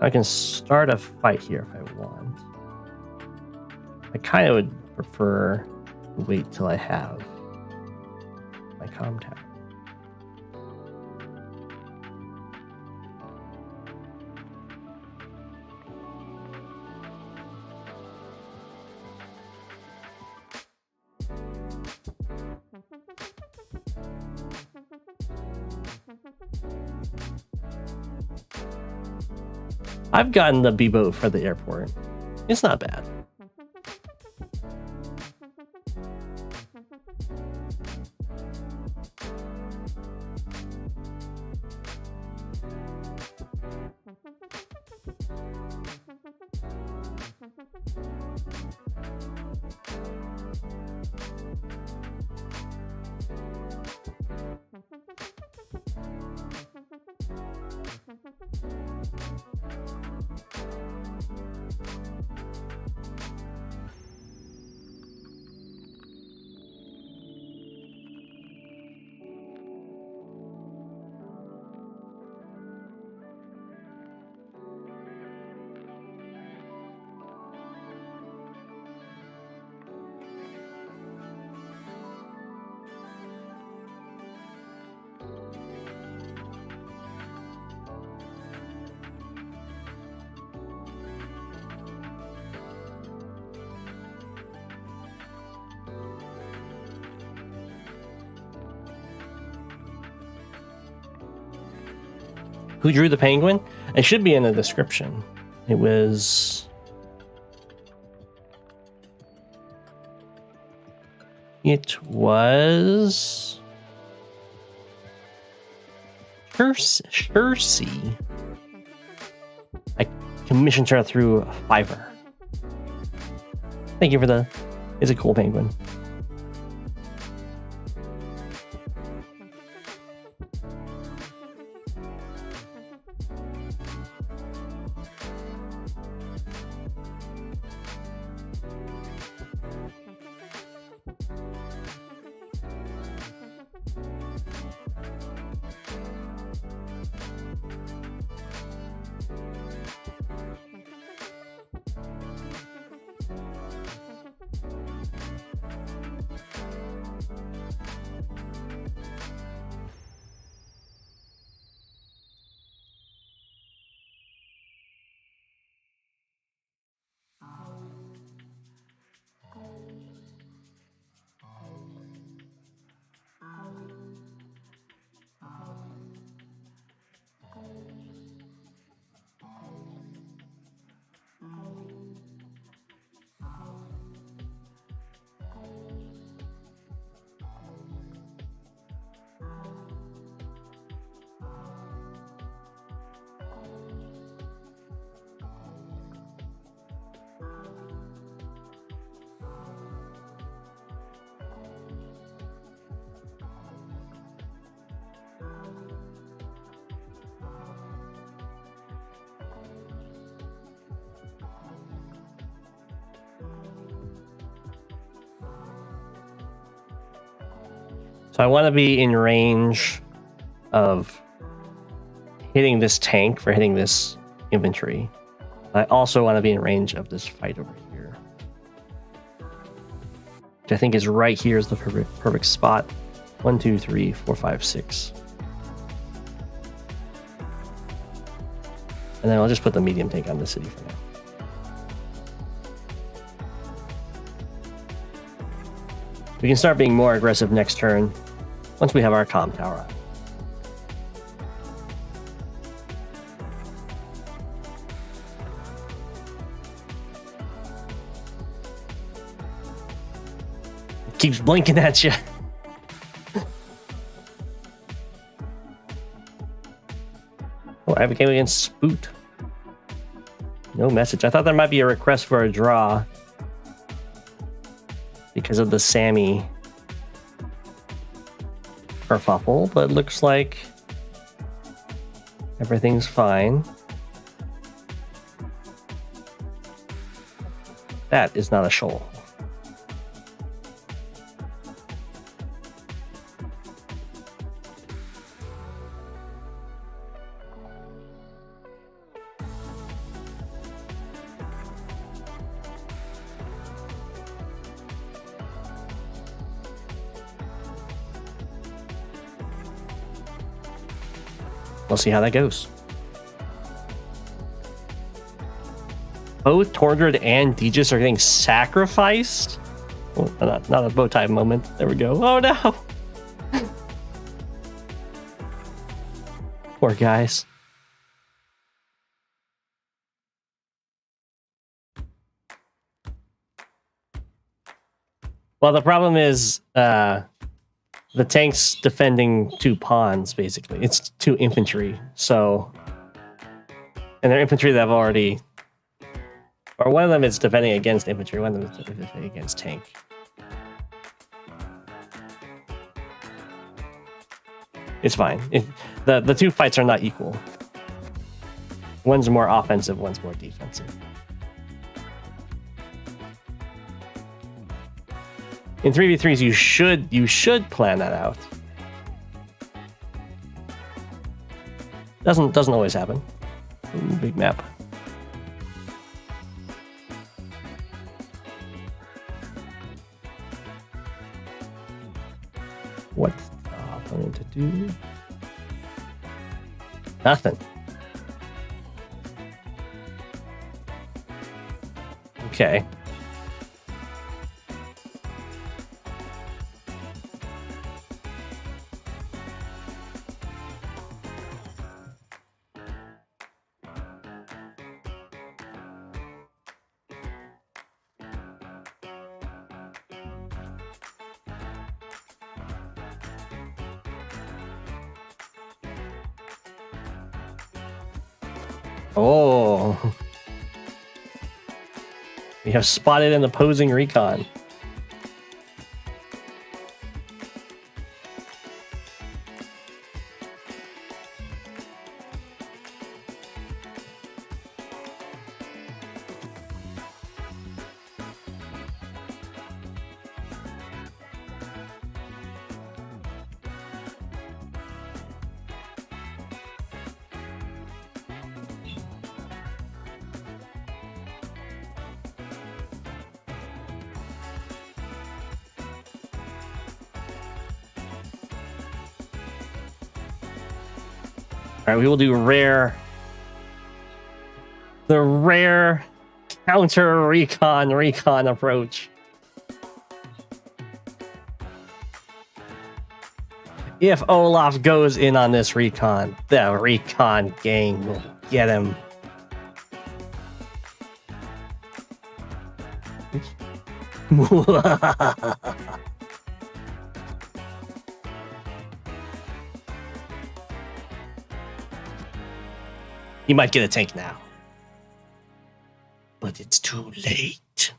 I can start a fight here if I want. I kind of would prefer to wait till I have my comm tower. I've gotten the B-boat for the airport. It's not bad. Who drew the penguin? It should be in the description. It was... Shercy. I commissioned her through Fiverr. Thank you for the... It's a cool penguin. So I want to be in range of hitting this tank for hitting this infantry. I also want to be in range of this fight over here, which I think is right here is the perfect spot. 1, 2, 3, 4, 5, 6. And then I'll just put the medium tank on the city for now. We can start being more aggressive next turn once we have our comm tower up. It keeps blinking at you. Oh, I have a game against Spoot. No message. I thought there might be a request for a draw because of the Sammy kerfuffle, but it looks like everything's fine. That is not a shoal. We'll see how that goes. Both Tortured and Deegis are getting sacrificed. Oh, not a bow tie moment. There we go. Oh no! Poor guys. Well, the problem is the tank's defending 2 pawns, basically. It's 2 infantry, so... And they're infantry that have already... Or one of them is defending against infantry, one of them is defending against tank. It's fine. The 2 fights are not equal. One's more offensive, one's more defensive. In 3v3s, you should plan that out. Doesn't always happen. Big map. What's the opponent to do? Nothing. Okay. Oh. We have spotted an opposing recon. All right, we will do the rare counter recon approach. If Olaf goes in on this recon, the recon gang will get him. He might get a tank now. But it's too late.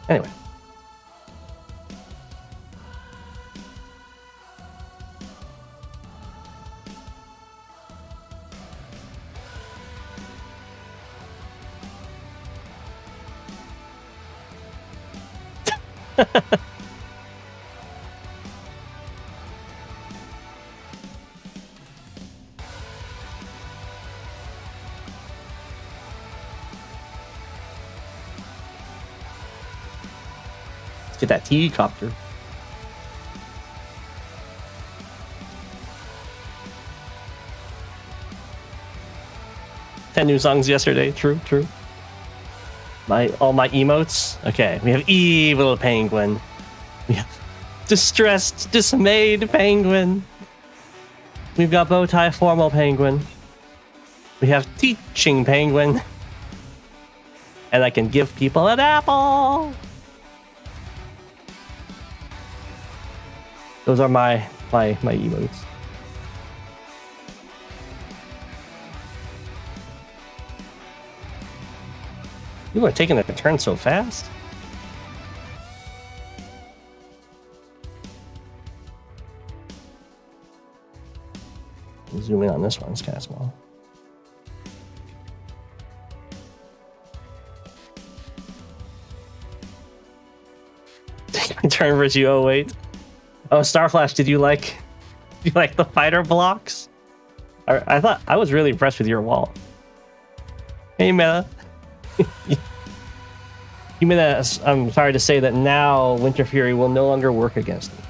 Anyway. Get that T-copter. Ten new songs yesterday. True. All my emotes. Okay, we have evil penguin. We have distressed, dismayed penguin. We've got bowtie formal penguin. We have teaching penguin. And I can give people an apple. Those are my emotes. You are taking a turn so fast. Zoom in on this one. It's kind of small. Take my turn versus you. Oh wait. Oh, Starflash, did you like the fighter blocks? I thought I was really impressed with your wall. Hey, Meta. Meta, I'm sorry to say that now Winter Fury will no longer work against me.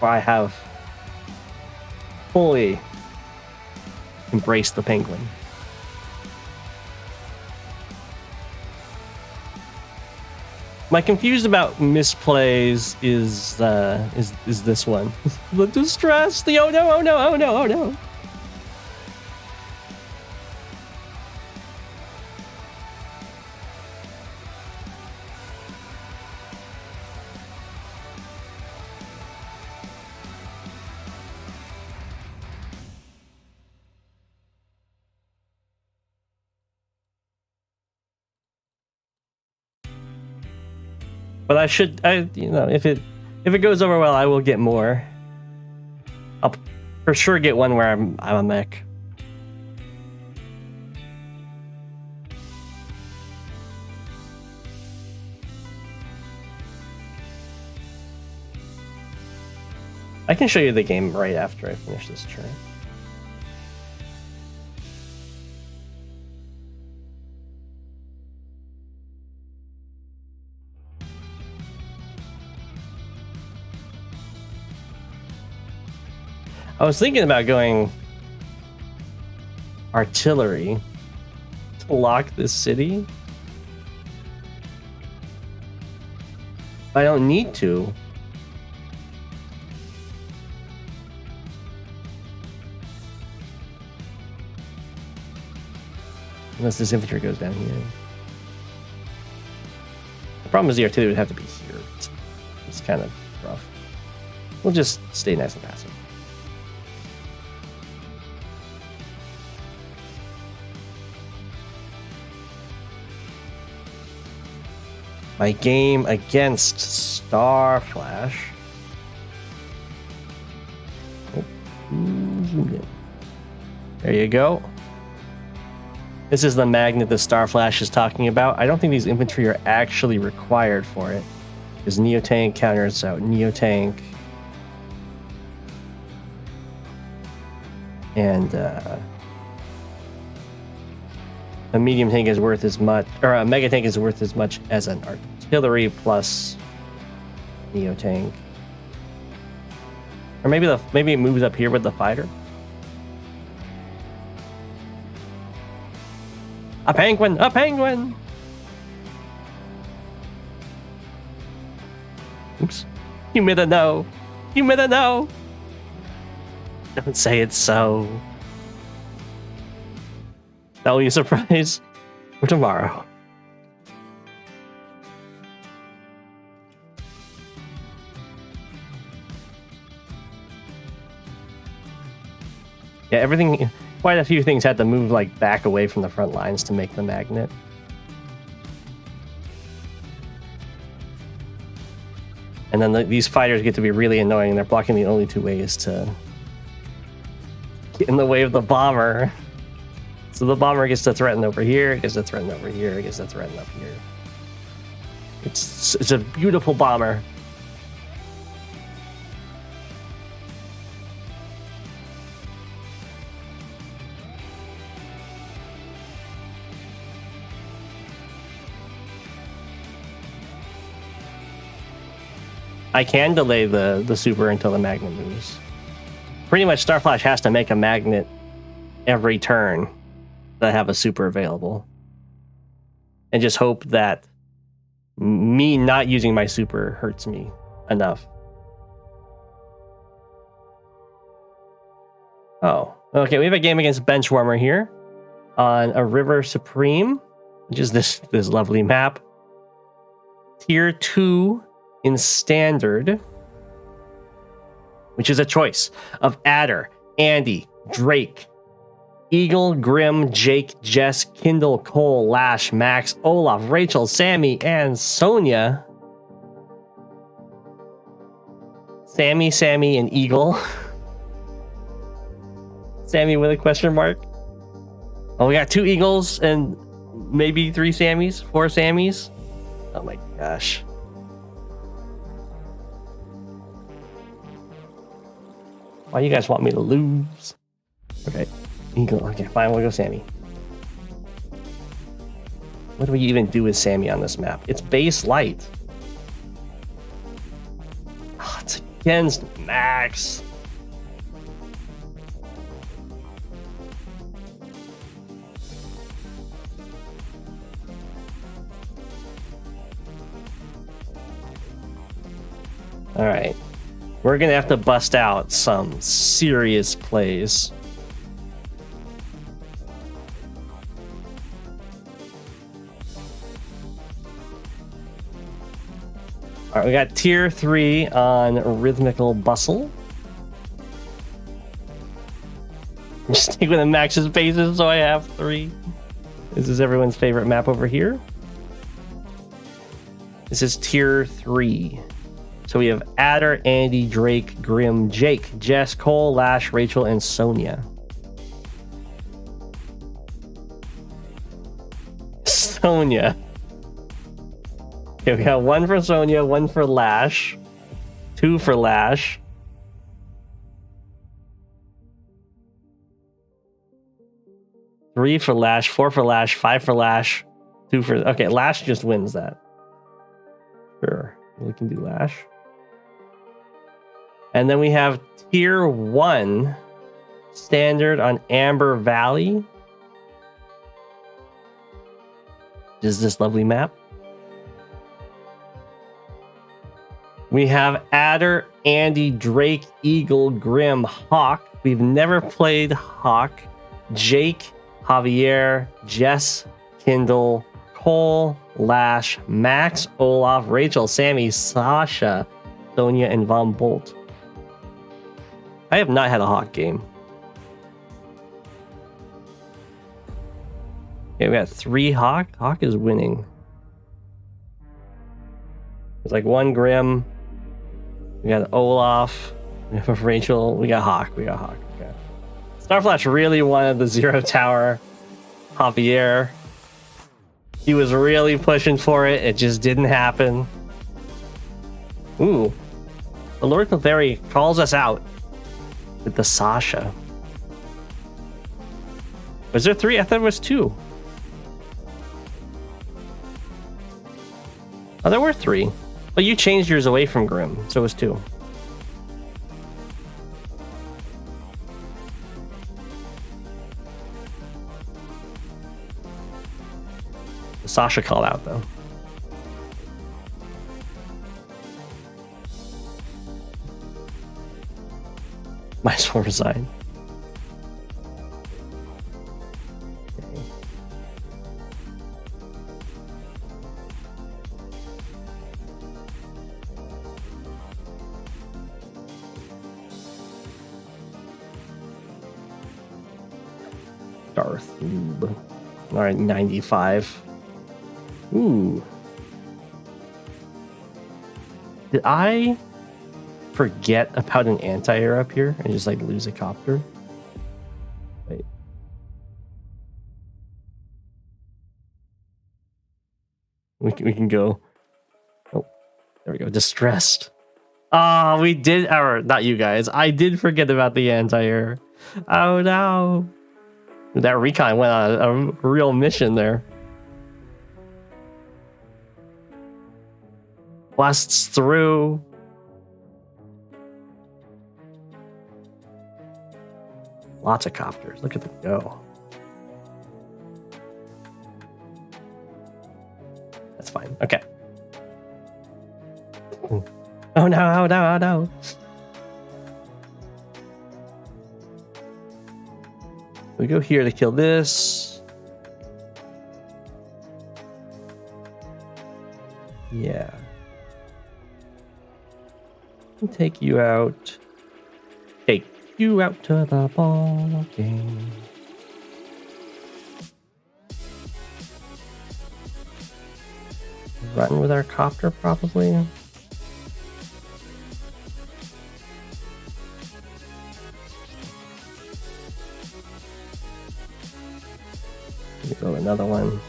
where I have fully embraced the penguin. My confused about misplays is this one. The distress, the oh no, oh no, oh no, oh no. But I should, you know, if it goes over well, I will get more. I'll for sure get one where I'm a mech. I can show you the game right after I finish this turn. I was thinking about going artillery to lock this city. I don't need to. Unless this infantry goes down here. The problem is the artillery would have to be here. It's kind of rough. We'll just stay nice and passive. My game against Starflash. There you go. This is the magnet that Starflash is talking about. I don't think these infantry are actually required for it. Because Neotank counters out Neotank. And a medium tank is worth as much, or a mega tank is worth as much as an artillery plus Neotank. Or maybe it moves up here with the fighter. A penguin! A penguin! Oops. You made a no. You made a no. Don't say it's so. That'll be a surprise for tomorrow. Yeah, everything, quite a few things had to move like back away from the front lines to make the magnet. And then these fighters get to be really annoying, and they're blocking the only two ways to get in the way of the bomber. So the bomber gets to threaten over here, gets to threaten over here, gets to threaten up here. It's a beautiful bomber. I can delay the super until the magnet moves. Pretty much Starflash has to make a magnet every turn that have a super available. And just hope that me not using my super hurts me enough. Oh, okay, we have a game against Benchwarmer here on a River Supreme, which is this lovely map. Tier 2 in Standard, which is a choice of Adder, Andy, Drake, Eagle, Grim, Jake, Jess, Kindle, Cole, Lash, Max, Olaf, Rachel, Sammy, and Sonia. Sammy, and Eagle. Sammy with a question mark. Oh, we got 2 Eagles and maybe 3 Sammys, 4 Sammys. Oh my gosh. Why you guys want me to lose? Okay. Eagle. Okay, fine, we'll go Sammy. What do we even do with Sammy on this map? It's base light. Oh, it's against Max. All right, we're gonna have to bust out some serious plays. All right, we got tier 3 on Rhythmical Bustle. Stick with the Max's bases, so I have 3. This is everyone's favorite map over here. This is tier 3. So we have Adder, Andy, Drake, Grim, Jake, Jess, Cole, Lash, Rachel, and Sonia. Sonia. Okay, we got 1 for Sonia, 1 for Lash, 2 for Lash. Three for Lash, 4 for Lash, 5 for Lash, 2 for... Okay, Lash just wins that. Sure, we can do Lash. And then we have tier 1 standard on Amber Valley. Is this lovely map? We have Adder, Andy, Drake, Eagle, Grim, Hawk. We've never played Hawk. Jake, Javier, Jess, Kindle, Cole, Lash, Max, Olaf, Rachel, Sammy, Sasha, Sonia, and Von Bolt. I have not had a Hawk game. Okay, we got 3 Hawk. Hawk is winning. There's like 1 Grim. We got Olaf. We have Rachel. We got Hawk. We got Hawk. Okay. Starflash really wanted the 0 tower. Javier. He was really pushing for it. It just didn't happen. Ooh. The Lord Clefairy calls us out with the Sasha. Was there 3? I thought it was 2. Oh, there were 3. Well, you changed yours away from Grim, so it was 2. The Sasha called out, though. Might as well resign. Okay. Darth Noob. Alright, 95. Ooh. Did I forget about an anti-air up here and just like lose a copter? Wait. We can go. Oh, there we go. Distressed. Ah, we did, or not you guys. I did forget about the anti-air. Oh no. That recon went on a real mission there. Blasts through. Lots of copters. Look at them go. That's fine. Okay. Oh no, oh no, oh no. We go here to kill this. Yeah. I'll take you out. Take you out to the ball game. Run with our copter, probably. Go another one.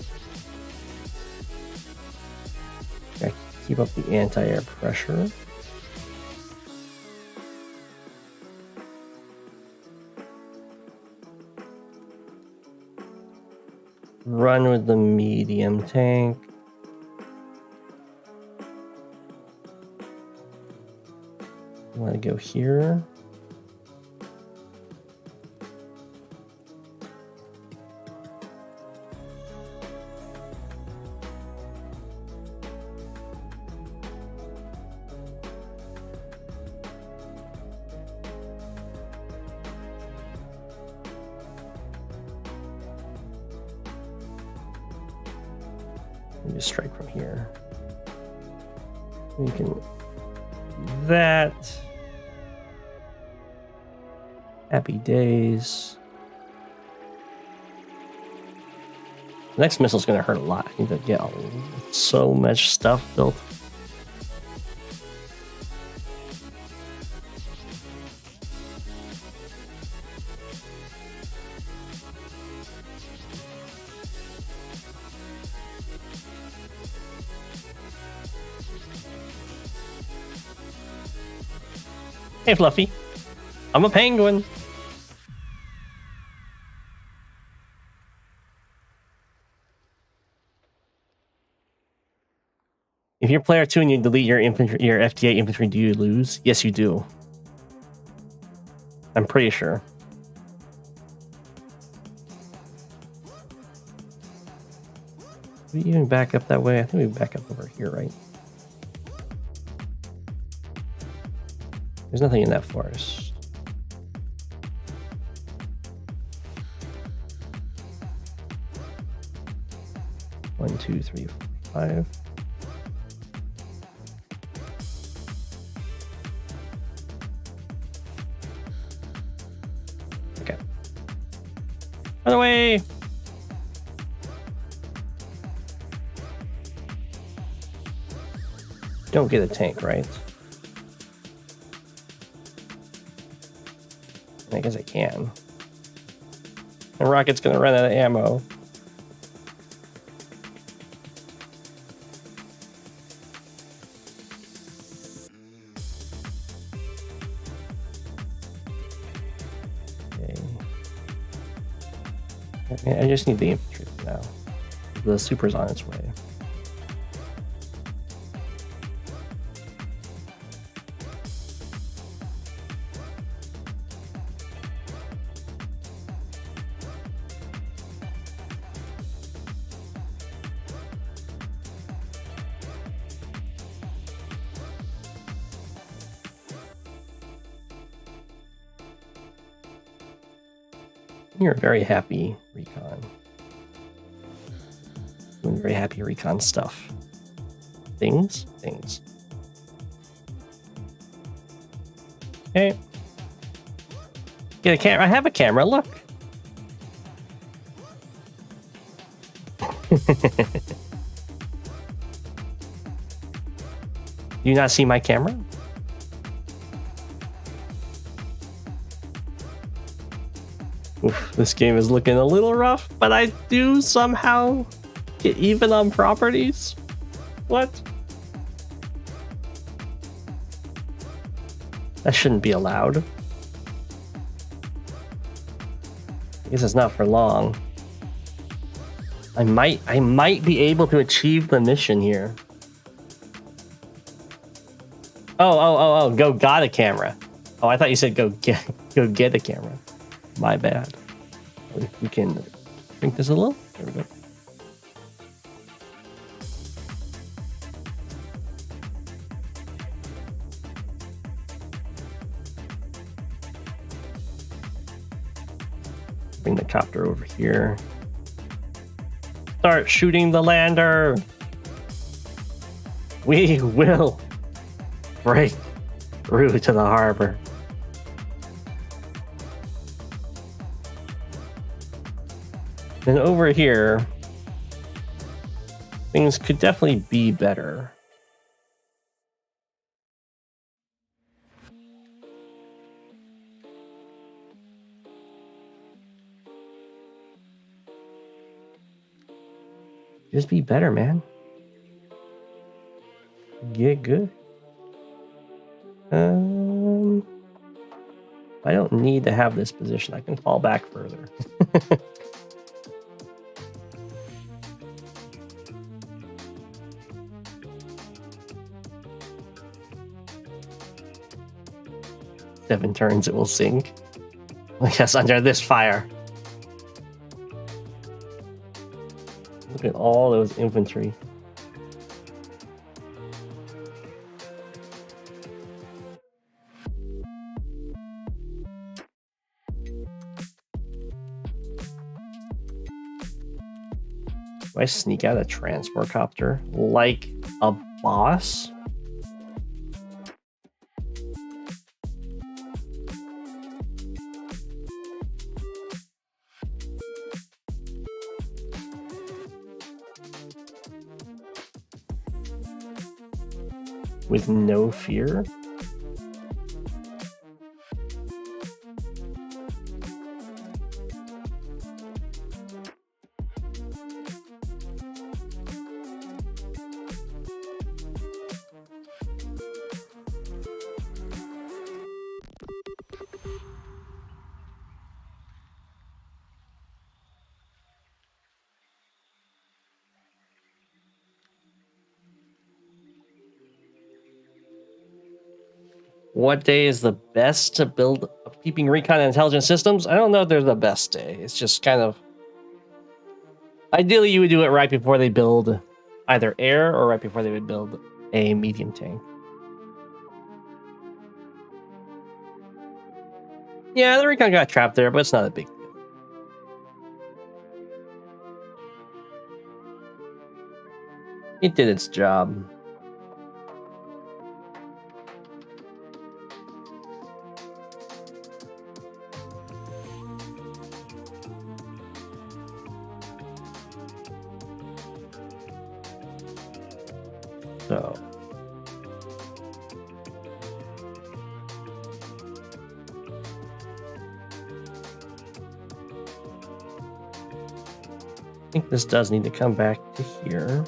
Gotta keep up the anti-air pressure. Run with the medium tank. I want to go here. Let me just strike from here. We can do that. Happy days. The next missile's going to hurt a lot. I need to get so much stuff built. Hey, Fluffy. I'm a penguin. If you're player 2 and you delete your infantry, your FTA infantry, do you lose? Yes, you do. I'm pretty sure. Do we even back up that way? I think we back up over here, right? There's nothing in that forest. One, two, three, 5. Okay. Other way. Don't get a tank, right? I guess I can. The rocket's gonna run out of ammo. Okay. I just need the infantry now. The super's on its way. You're very happy, recon. Doing very happy recon stuff. Things. Okay. Get a camera. I have a camera. Look. Do you not see my camera? Oof, this game is looking a little rough, but I do somehow get even on properties. What? That shouldn't be allowed. I guess it's not for long. I might be able to achieve the mission here. Oh, go got a camera. Oh, I thought you said go get a camera. My bad. We can shrink this a little. There we go. Bring the copter over here. Start shooting the lander. We will break through to the harbor. Then over here, things could definitely be better. Just be better, man. Get good. I don't need to have this position. I can fall back further. 7 turns it will sink. I guess under this fire. Look at all those infantry. Do I sneak out a transport copter like a boss? With no fear? What day is the best to build keeping recon and intelligence systems? I don't know if there's the best day. It's just kind of... Ideally, you would do it right before they build either air or right before they would build a medium tank. Yeah, the recon got trapped there, but it's not a big deal. It did its job. So I think this does need to come back to here.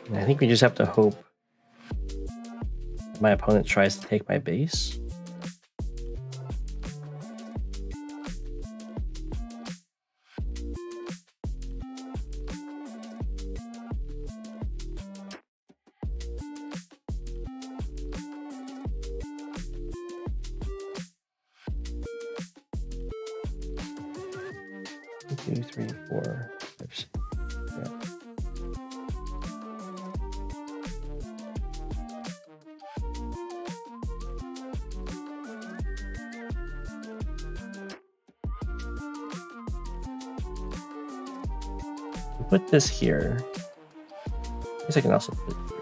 And I think we just have to hope my opponent tries to take my base. Two, three, four, five, six. Yeah. Put this here. I guess I can also put it here.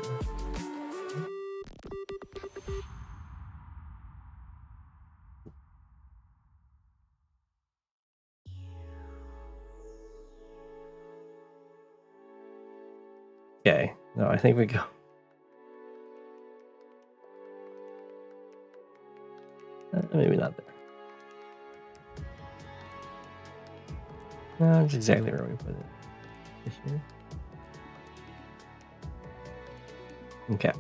Okay, no, I think we go. Maybe not there. No, that's exactly where we put it. Here. Okay.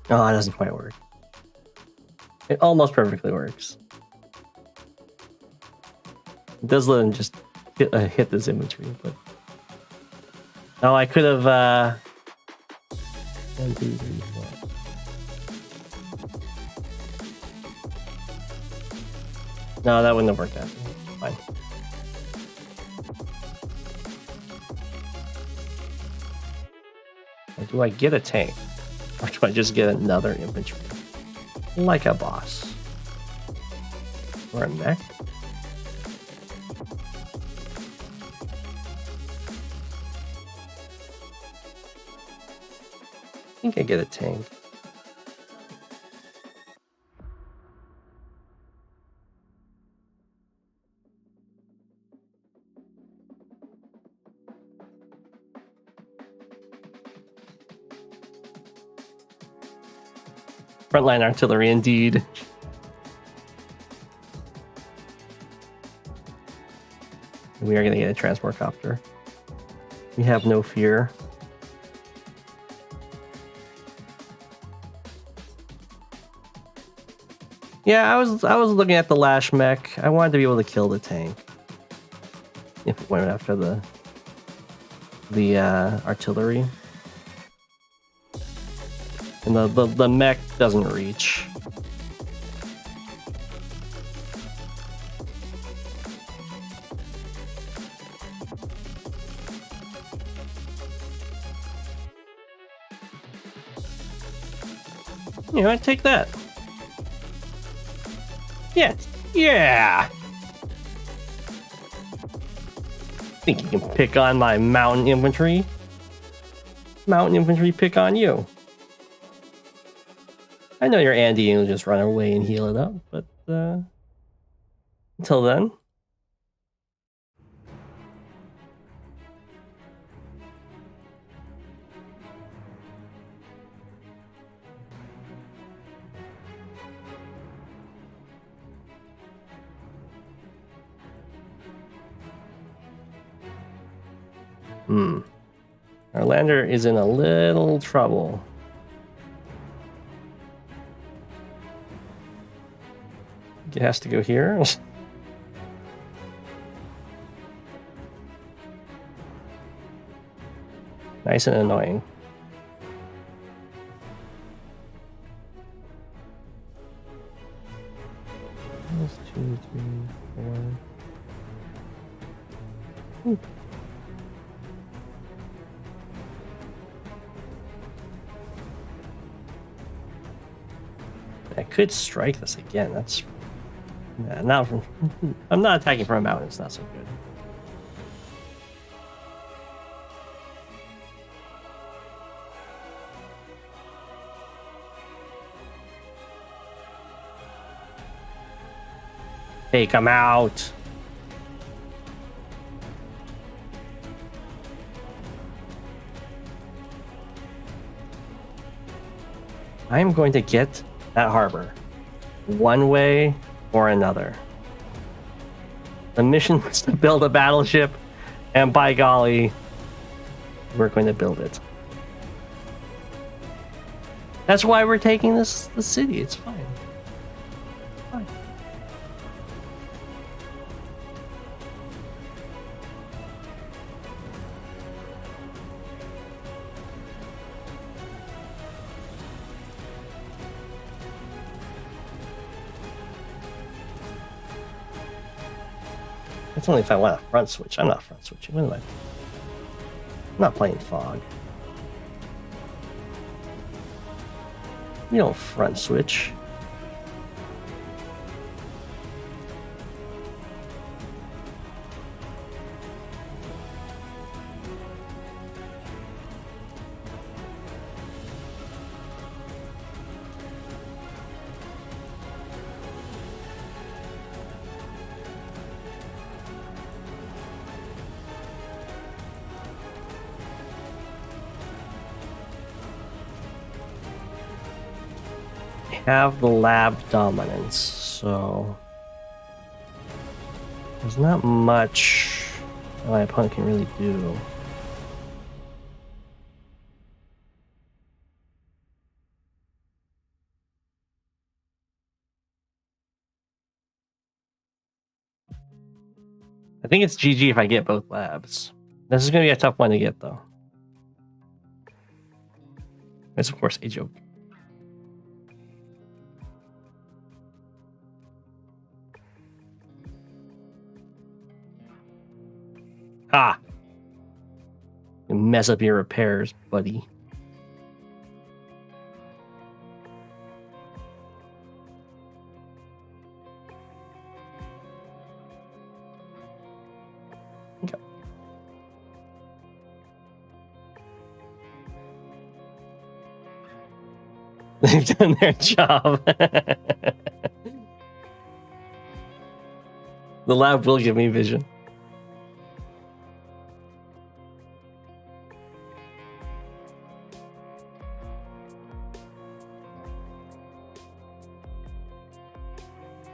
Oh, it doesn't quite work. It almost perfectly works. It does let him just hit this imagery, but oh, I could have 1, 2, 3, 4. No, that wouldn't have worked out. Fine. Or do I get a tank? Or do I just get another infantry? Like a boss. Or a mech? I think I get a tank. Frontline artillery, indeed. We are going to get a transport copter. We have no fear. Yeah, I was looking at the Lash mech. I wanted to be able to kill the tank. If it went after the artillery. And the mech doesn't reach. You know what? Take that. Yeah. Yeah. Think you can pick on my mountain infantry? Mountain infantry pick on you. I know you're Andy and you'll just run away and heal it up, but until then. Our lander is in a little trouble. It has to go here. Nice and annoying. That's 2, 3, 4. Ooh. I could strike this again. That's not from. I'm not attacking from a mountain. It's not so good. Hey, come out! I am going to get that harbor, one way or another. The mission was to build a battleship, and by golly, we're going to build it. That's why we're taking the city. It's fine. Fine. It's only if I want a front switch. I'm not front switching. What am I? I'm not playing Fog. You don't front switch. Have the lab dominance, so there's not much my opponent can really do. I think it's GG if I get both labs. This is going to be a tough one to get, though. It's, of course, a joke. Ah! You mess up your repairs, buddy. Okay. They've done their job. The lab will give me vision.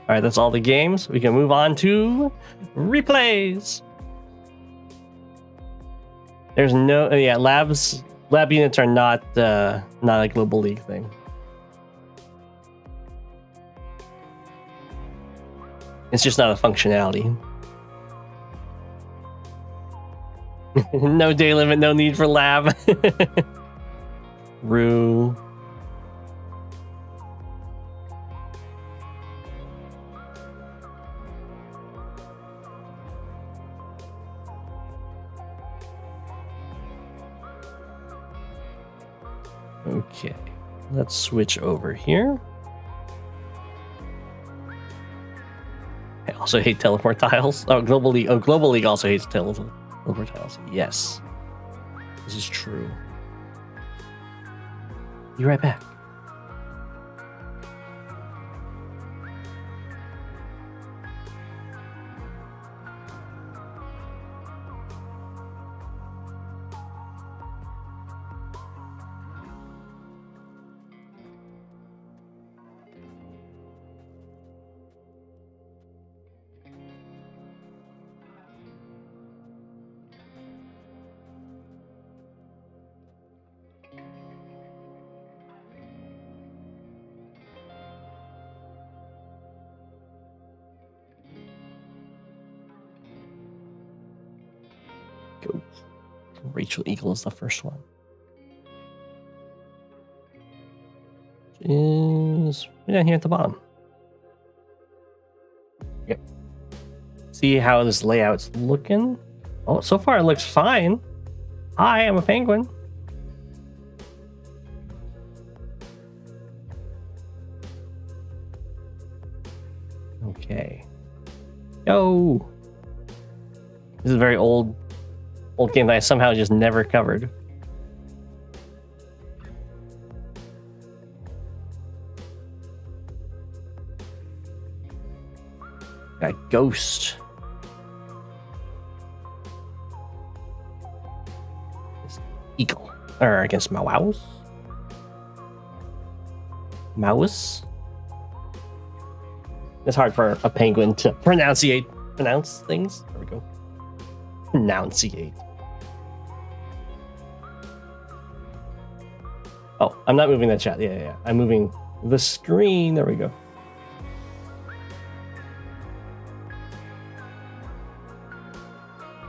All right, that's all the games. We can move on to replays. There's no, yeah, lab units are not a global league thing. It's just not a functionality. No day limit, no need for lab. Rue. Okay, let's switch over here. I also hate teleport tiles. Oh, Global League. Oh, Global League also hates teleport tiles. Yes, this is true. Be right back. Go. Rachel Eagle is the first one. Is way down here at the bottom. Yep. See how this layout's looking? Oh, so far it looks fine. Hi, I'm a penguin. Okay. Yo. This is a very old game that I somehow just never covered. Got Ghost. Eagle. Or against Mauwus. Mauwus. It's hard for a penguin to pronounce things. There we go. Pronunciate. Oh, I'm not moving that chat. Yeah. I'm moving the screen. There we go.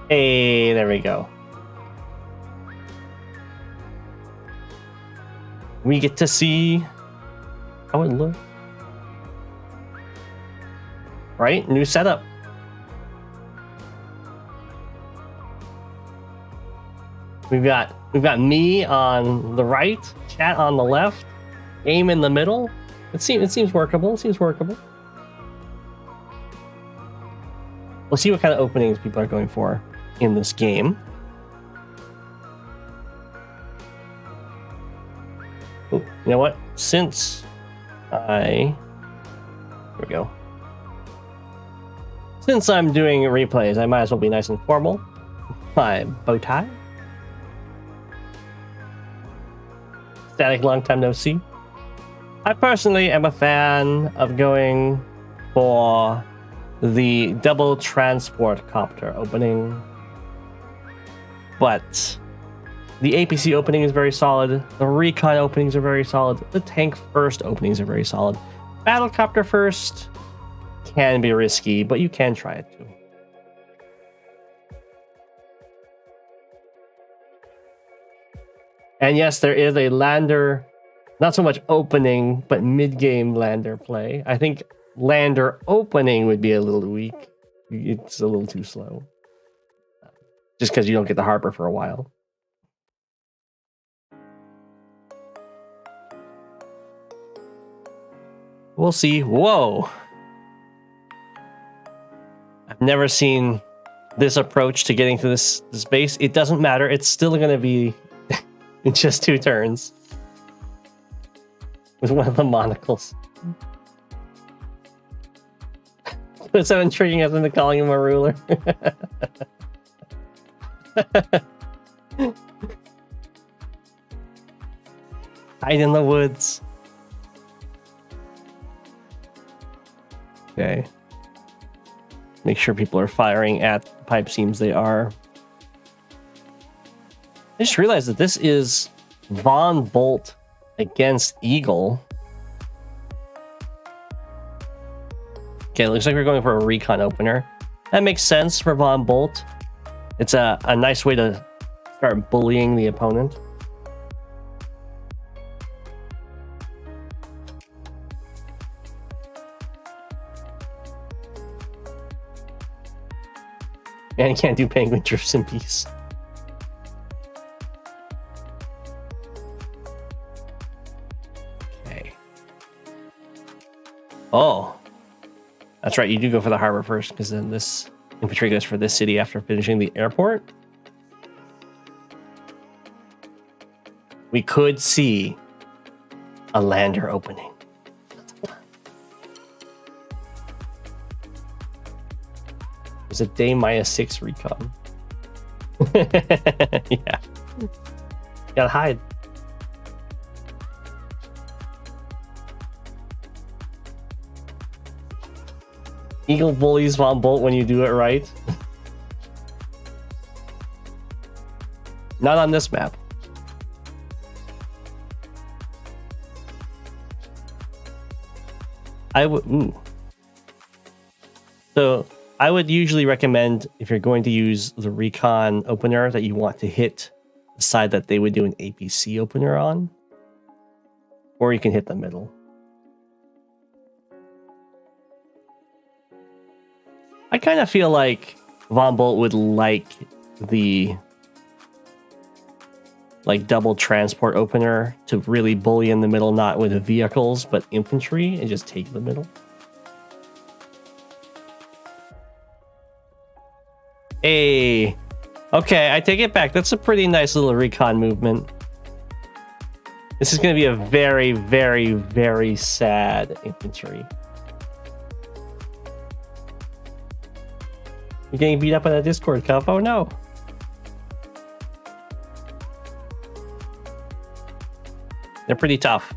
Hey, there we go. We get to see how it looks. Right? New setup. We've got me on the right, chat on the left, aim in the middle. It seems workable. It seems workable. We'll see what kind of openings people are going for in this game. Oh, you know what? Since here we go. Since I'm doing replays, I might as well be nice and formal. My bow tie. Static, long time no see. I personally am a fan of going for the double transport copter opening, but the APC opening is very solid. The recon openings are very solid. The tank first openings are very solid. Battlecopter first can be risky, but you can try it too. And yes, there is a lander, not so much opening, but mid-game lander play. I think lander opening would be a little weak. It's a little too slow. Just because you don't get the harbor for a while. We'll see. Whoa! I've never seen this approach to getting to this base. It doesn't matter. It's still going to be in just 2 turns. With one of the monocles. Go7 tricking us into calling him a ruler. Hide in the woods. Okay. Make sure people are firing at the pipe seams they are. I just realized that this is Von Bolt against Eagle. Okay, it looks like we're going for a recon opener. That makes sense for Von Bolt. It's a nice way to start bullying the opponent. And you can't do penguin drifts in peace. Okay. Oh. That's right, you do go for the harbor first, because then this infantry goes for this city after finishing the airport. We could see a lander opening. It's a day -6 recon. Yeah. Gotta hide. Eagle bullies Von Bolt when you do it right. Not on this map. I would. So I would usually recommend, if you're going to use the recon opener, that you want to hit the side that they would do an APC opener on, or you can hit the middle. I kind of feel like Von Bolt would like the double transport opener to really bully in the middle, not with vehicles, but infantry, and just take the middle. Hey, okay, I take it back. That's a pretty nice little recon movement. This is going to be a very, very, very sad infantry. You're getting beat up on a Discord, Cuff. Oh no. They're pretty tough.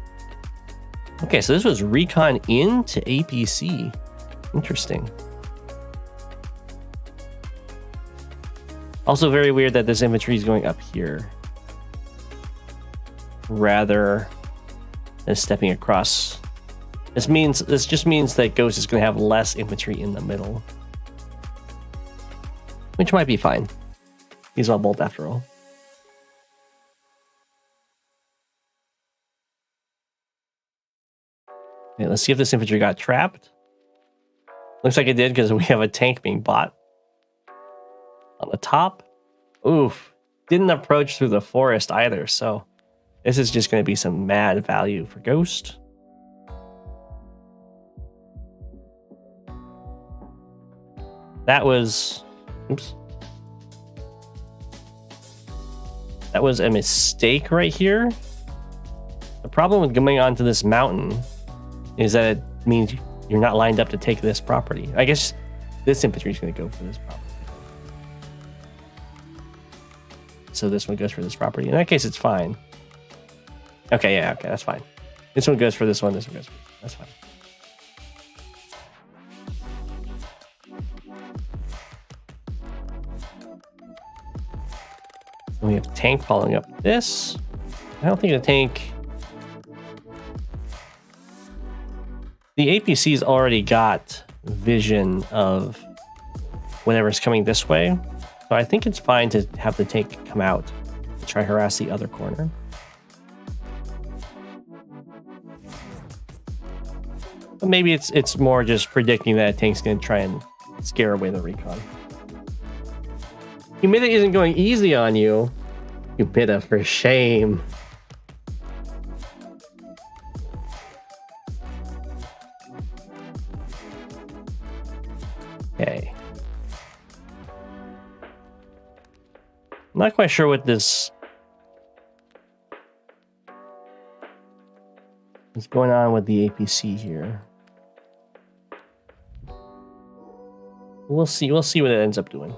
Okay, so this was recon into APC. Interesting. Also very weird that this infantry is going up here rather than stepping across. This just means that Ghost is going to have less infantry in the middle, which might be fine. He's on Bolt after all. Okay, let's see if this infantry got trapped. Looks like it did, because we have a tank being bought. On the top. Oof. Didn't approach through the forest either, so this is just going to be some mad value for Ghost. That was... Oops. That was a mistake right here. The problem with going onto this mountain is that it means you're not lined up to take this property. I guess this infantry is going to go for this property. So this one goes for this property. In that case, it's fine. Okay, yeah, okay, that's fine. This one goes for this one, this one goes for this. That's fine. And we have tank following up this. I don't think the tank... The APC's already got vision of whatever's coming this way. So I think it's fine to have the tank come out to try harass the other corner. But maybe it's more just predicting that a tank's going to try and scare away the recon. Humida isn't going easy on you. Humida, for shame. Okay. I'm not quite sure what this is going on with the APC here. We'll see what it ends up doing.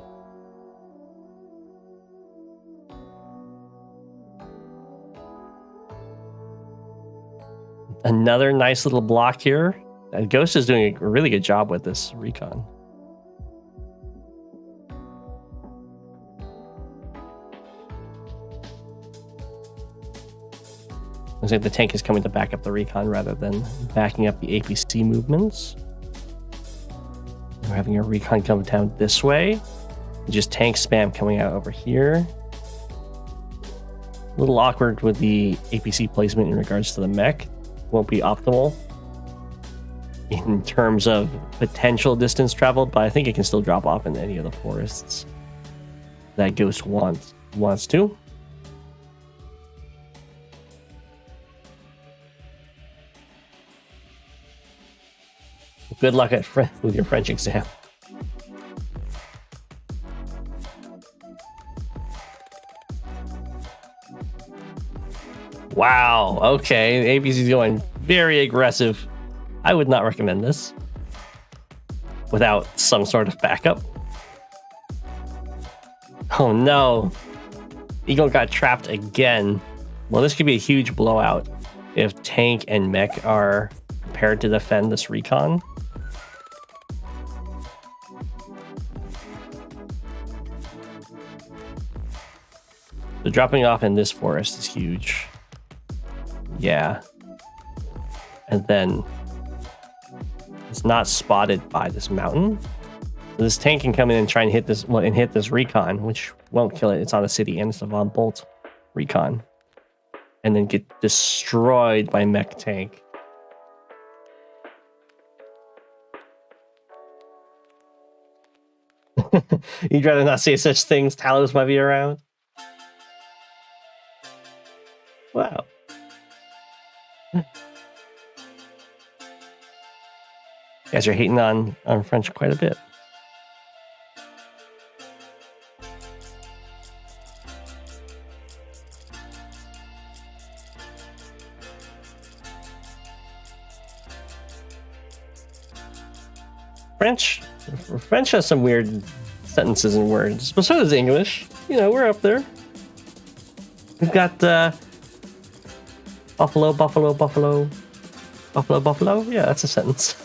Another nice little block here. And Ghost is doing a really good job with this recon. Looks like the tank is coming to back up the recon rather than backing up the APC movements. We're having a recon come down this way. Just tank spam coming out over here. A little awkward with the APC placement in regards to the mech. Won't be optimal in terms of potential distance traveled, but I think it can still drop off in any of the forests that Ghost wants to. Good luck with your French exam. Wow, okay, APC's going very aggressive. I would not recommend this without some sort of backup. Oh no, Eagle got trapped again. Well, this could be a huge blowout if tank and mech are prepared to defend this recon. So dropping off in this forest is huge. Yeah. And then it's not spotted by this mountain. So this tank can come in and try and hit this, well, and hit this recon, which won't kill it. It's on a city and it's a Von Bolt recon. And then get destroyed by mech tank. You'd rather not say such things. Talos might be around. Wow. You guys are hating on French quite a bit. French has some weird sentences and words, but so does English. You know, we're up there. We've got buffalo, buffalo, buffalo, buffalo, buffalo. Yeah, that's a sentence.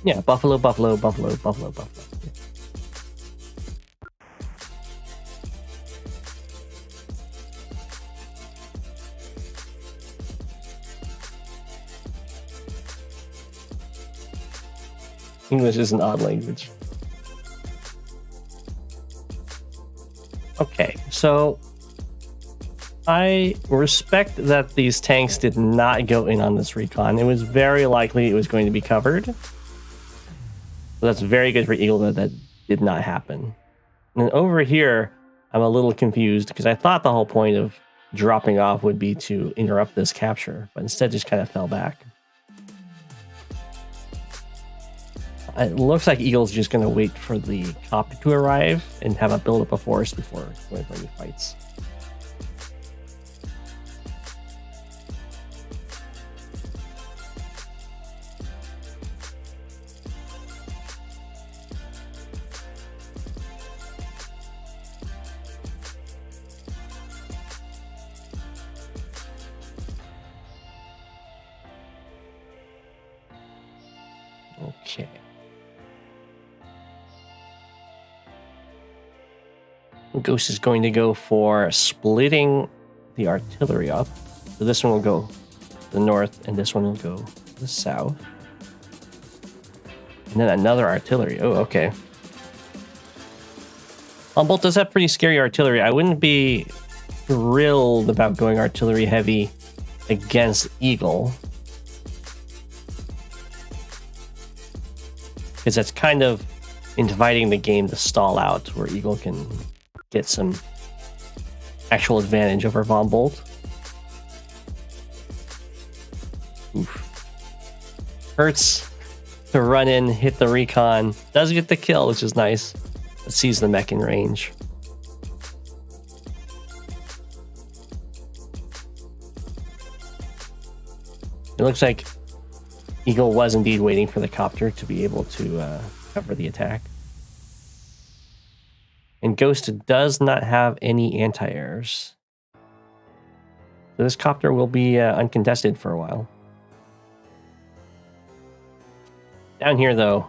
Yeah, buffalo, buffalo, buffalo, buffalo, buffalo. English is an odd language. Okay, so I respect that these tanks did not go in on this recon. It was very likely it was going to be covered. So that's very good for Eagle that did not happen. And over here, I'm a little confused because I thought the whole point of dropping off would be to interrupt this capture, but instead just kind of fell back. It looks like Eagle's just going to wait for the copter to arrive and have a build up a force before going for any fights. Okay. Ghost is going to go for splitting the artillery up. So this one will go to the north, and this one will go to the south. And then another artillery. Oh, okay. Bolt does have pretty scary artillery. I wouldn't be thrilled about going artillery heavy against Eagle, because that's kind of inviting the game to stall out, where Eagle can get some actual advantage over Von Bolt. Oof. Hurts to run in, hit the recon. Does get the kill, which is nice. It sees the mech in range. It looks like Eagle was indeed waiting for the copter to be able to cover the attack. And Ghost does not have any anti-airs. So this copter will be uncontested for a while. Down here, though,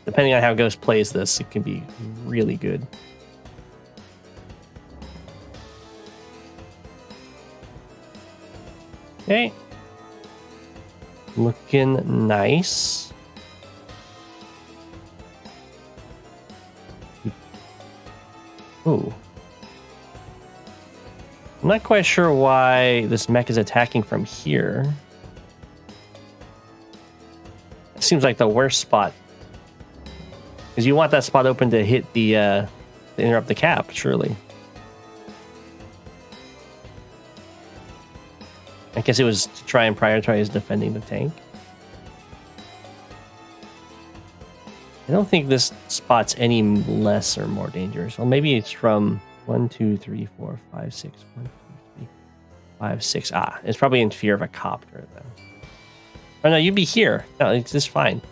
Depending on how Ghost plays this, it can be really good. Okay. Looking nice. Ooh. I'm not quite sure why this mech is attacking from here. It seems like the worst spot. Because you want that spot open to hit the to interrupt the cap, surely. I guess it was to try and prioritize defending the tank. I don't think this spot's any less or more dangerous. Well, maybe it's from 1, 2, 3, 4, 5, 6. 1, 2, 3, 5, 6. Ah, it's probably in fear of a copter, though. Oh, no, you'd be here. No, it's just fine.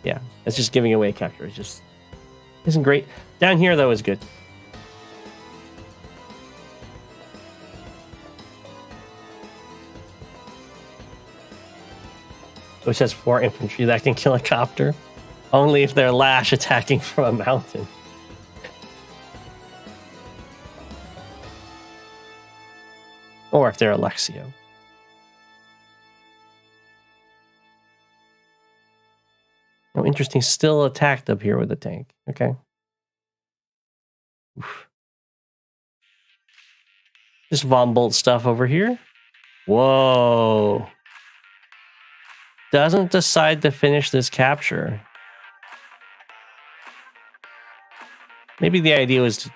Yeah, it's just giving away a capture. It just isn't great. Down here, though, is good. Which has 4 infantry that can kill a copter. Only if they're Lash attacking from a mountain. Or if they're Alexio. Oh, interesting. Still attacked up here with the tank. Okay. Oof. Just Von Bolt stuff over here. Whoa. Doesn't decide to finish this capture. Maybe the idea was to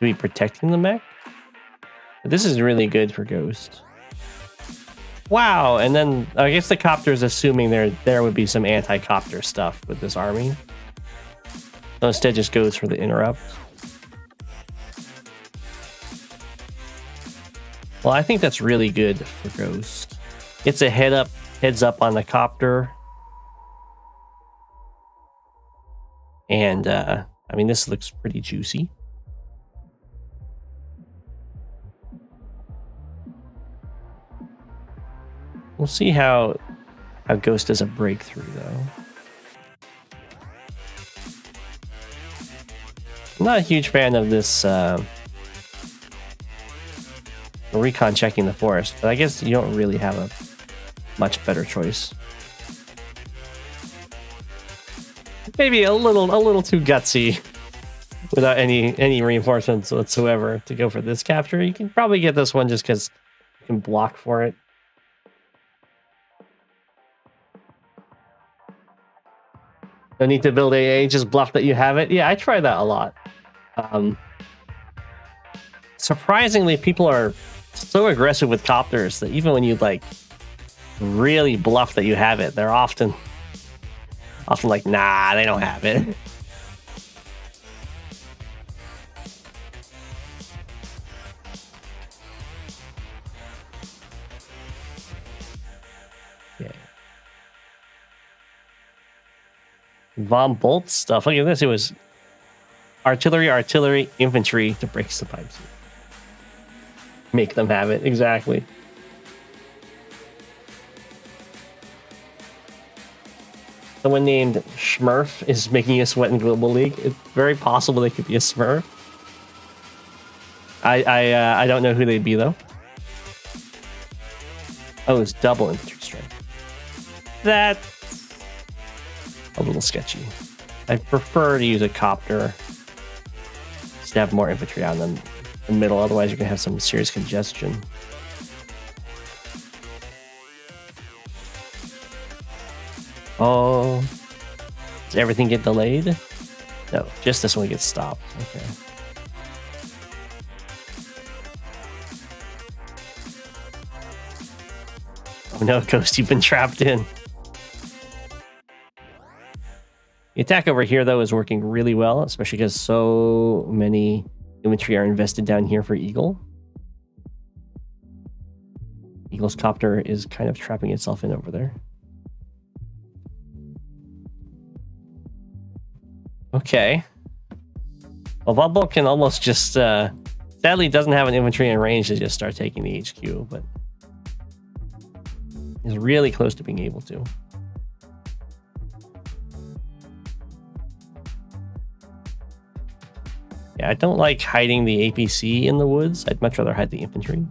be protecting the mech. But this is really good for Ghost. Wow, and then I guess the copter is assuming there would be some anti-copter stuff with this army. So instead just goes for the interrupt. Well, I think that's really good for Ghost. Gets a heads up on the copter. And I mean, this looks pretty juicy. We'll see how Ghost does a breakthrough, though. I'm not a huge fan of this recon checking the forest, but I guess you don't really have a much better choice. Maybe a little too gutsy without any reinforcements whatsoever to go for this capture. You can probably get this one just because you can block for it. No need to build AA, just bluff that you have it. Yeah, I try that a lot. Surprisingly, people are so aggressive with copters that even when you like really bluff that you have it, they're often like, nah, they don't have it. Okay. Von Bolt stuff. Look at this. It was artillery, infantry to break the pipes. Make them have it. Exactly. Someone named Smurf is making a sweat in Global League. It's very possible they could be a Smurf. I don't know who they'd be, though. Oh, it's double infantry strength. That's a little sketchy. I prefer to use a copter just to have more infantry out in the middle. Otherwise, you're going to have some serious congestion. Oh, does everything get delayed? No, just this one gets stopped. Okay. Oh no, Ghost, you've been trapped in. The attack over here, though, is working really well, especially because so many infantry are invested down here for Eagle. Eagle's copter is kind of trapping itself in over there. Okay. Well, Von Bolt can almost just, sadly doesn't have an infantry in range to just start taking the HQ, but is really close to being able to. Yeah, I don't like hiding the APC in the woods. I'd much rather hide the infantry.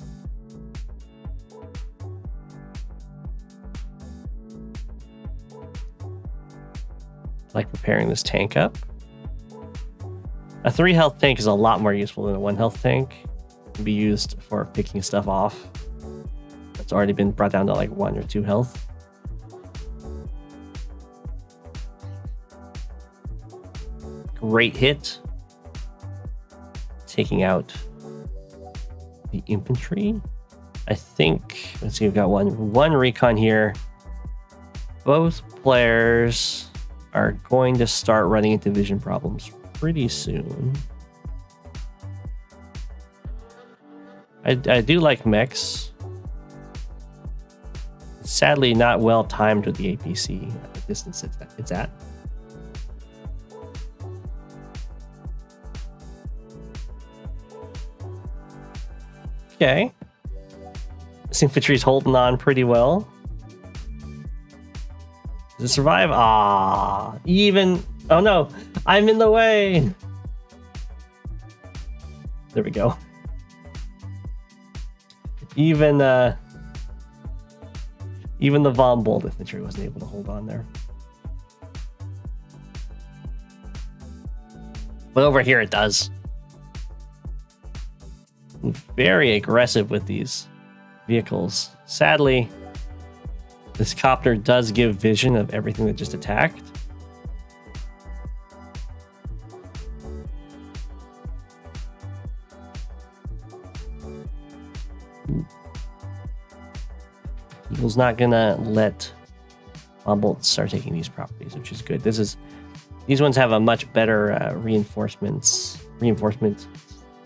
I like preparing this tank up. A 3 health tank is a lot more useful than a 1 health tank. It can be used for picking stuff off that's already been brought down to like 1 or 2 health. Great hit. Taking out the infantry. I think, let's see, we've got one recon here. Both players are going to start running into vision problems pretty soon. I do like mechs. Sadly, not well timed with the APC at the distance it's at. Okay. This infantry's holding on pretty well. Does it survive? Ah, even. Oh no, I'm in the way. There we go. Even the Von Bolt infantry wasn't able to hold on there. But over here it does. Very aggressive with these vehicles. Sadly, this copter does give vision of everything that just attacked. Eagle's not gonna let Bolt start taking these properties, which is good. These ones have a much better reinforcement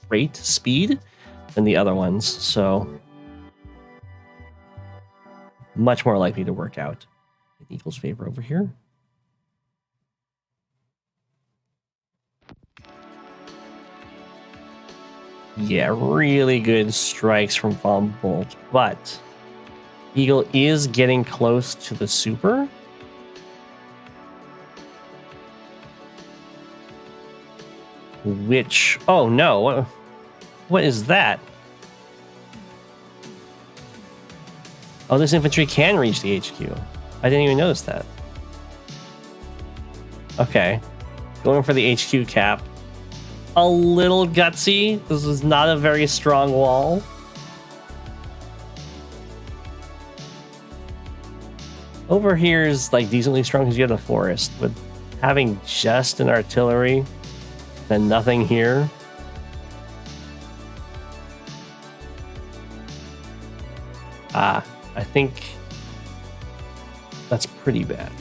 rate speed than the other ones, so much more likely to work out in Eagle's favor over here. Yeah, really good strikes from Von Bolt, but Eagle is getting close to the super. Which, oh no, what is that? Oh, this infantry can reach the HQ. I didn't even notice that. Okay. Going for the HQ cap. A little gutsy. This is not a very strong wall. Over here is like decently strong because you have the forest, but having just an artillery and nothing here. I think that's pretty bad.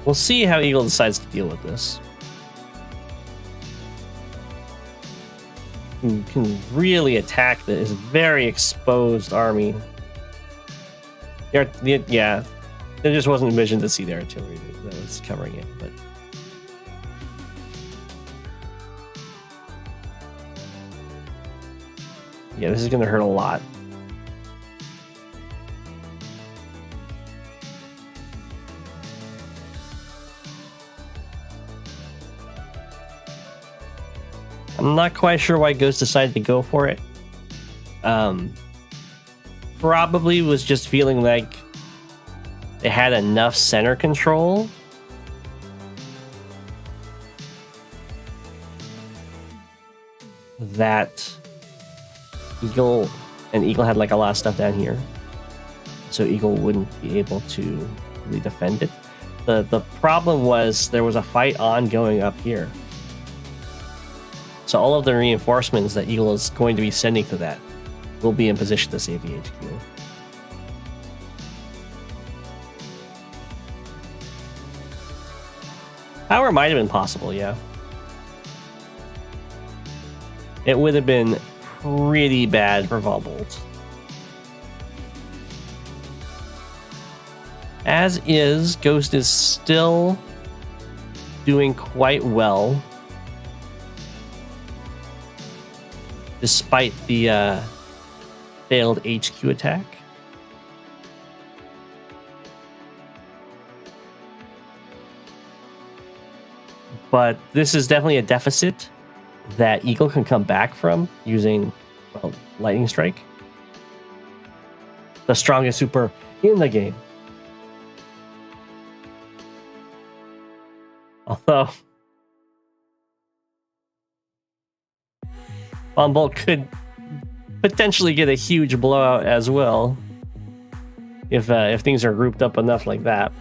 We'll see how Eagle decides to deal with this. You can really attack this very exposed army. Yeah, there just wasn't vision to see the artillery that was covering it, but. Yeah, this is going to hurt a lot. I'm not quite sure why Ghost decided to go for it. Probably was just feeling like they had enough center control. That Eagle had like a lot of stuff down here, so Eagle wouldn't be able to really defend it. The problem was there was a fight ongoing up here, so all of the reinforcements that Eagle is going to be sending to that will be in position to save the HQ. Power might have been possible, yeah. It would have been pretty bad for Von Bolt. As is, Ghost is still doing quite well, despite the failed HQ attack. But this is definitely a deficit that Eagle can come back from using, well, Lightning Strike. The strongest super in the game. Although Bolt could potentially get a huge blowout as well if things are grouped up enough like that.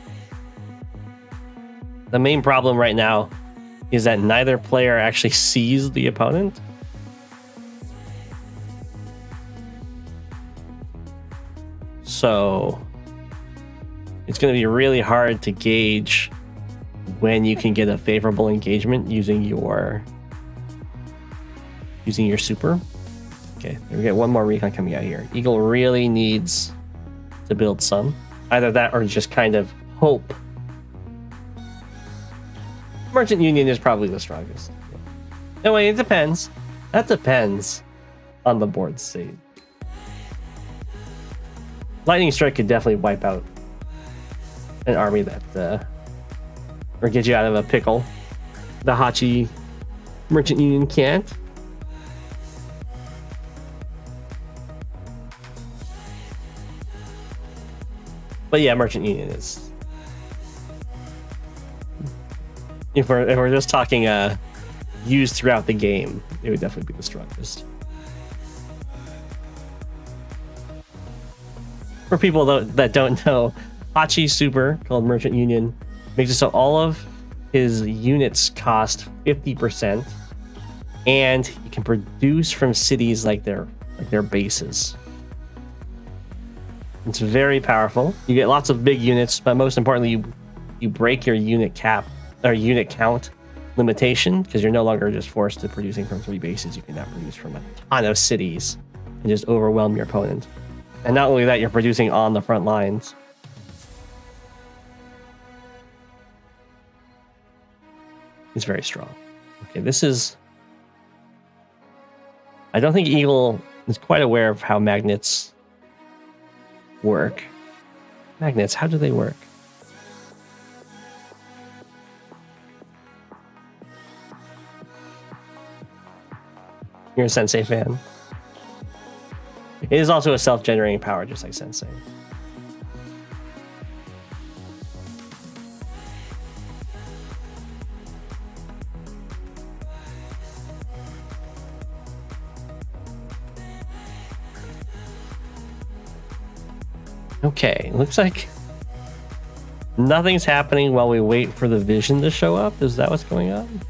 The main problem right now is that neither player actually sees the opponent. So it's going to be really hard to gauge when you can get a favorable engagement using your super. Okay, we get one more recon coming out here. Eagle really needs to build some. Either that or just kind of hope. Merchant Union is probably the strongest. No way, it depends. That depends on the board state. Lightning Strike could definitely wipe out an army that or get you out of a pickle. The Hachi Merchant Union can't. But yeah, Merchant Union is. If we're just talking used throughout the game, it would definitely be the strongest. For people that don't know, Hachi's super, called Merchant Union, makes it so all of his units cost 50%, and he can produce from cities like their bases. It's very powerful. You get lots of big units, but most importantly, you break your unit cap or unit count limitation, because you're no longer just forced to producing from 3 bases. You can now produce from a ton of cities and just overwhelm your opponent. And not only that, you're producing on the front lines. It's very strong. Okay, this is... I don't think Eagle is quite aware of how magnets work. Magnets, how do they work? You're a Sensei fan. It is also a self-generating power, just like Sensei. Okay, looks like nothing's happening while we wait for the vision to show up. Is that what's going on?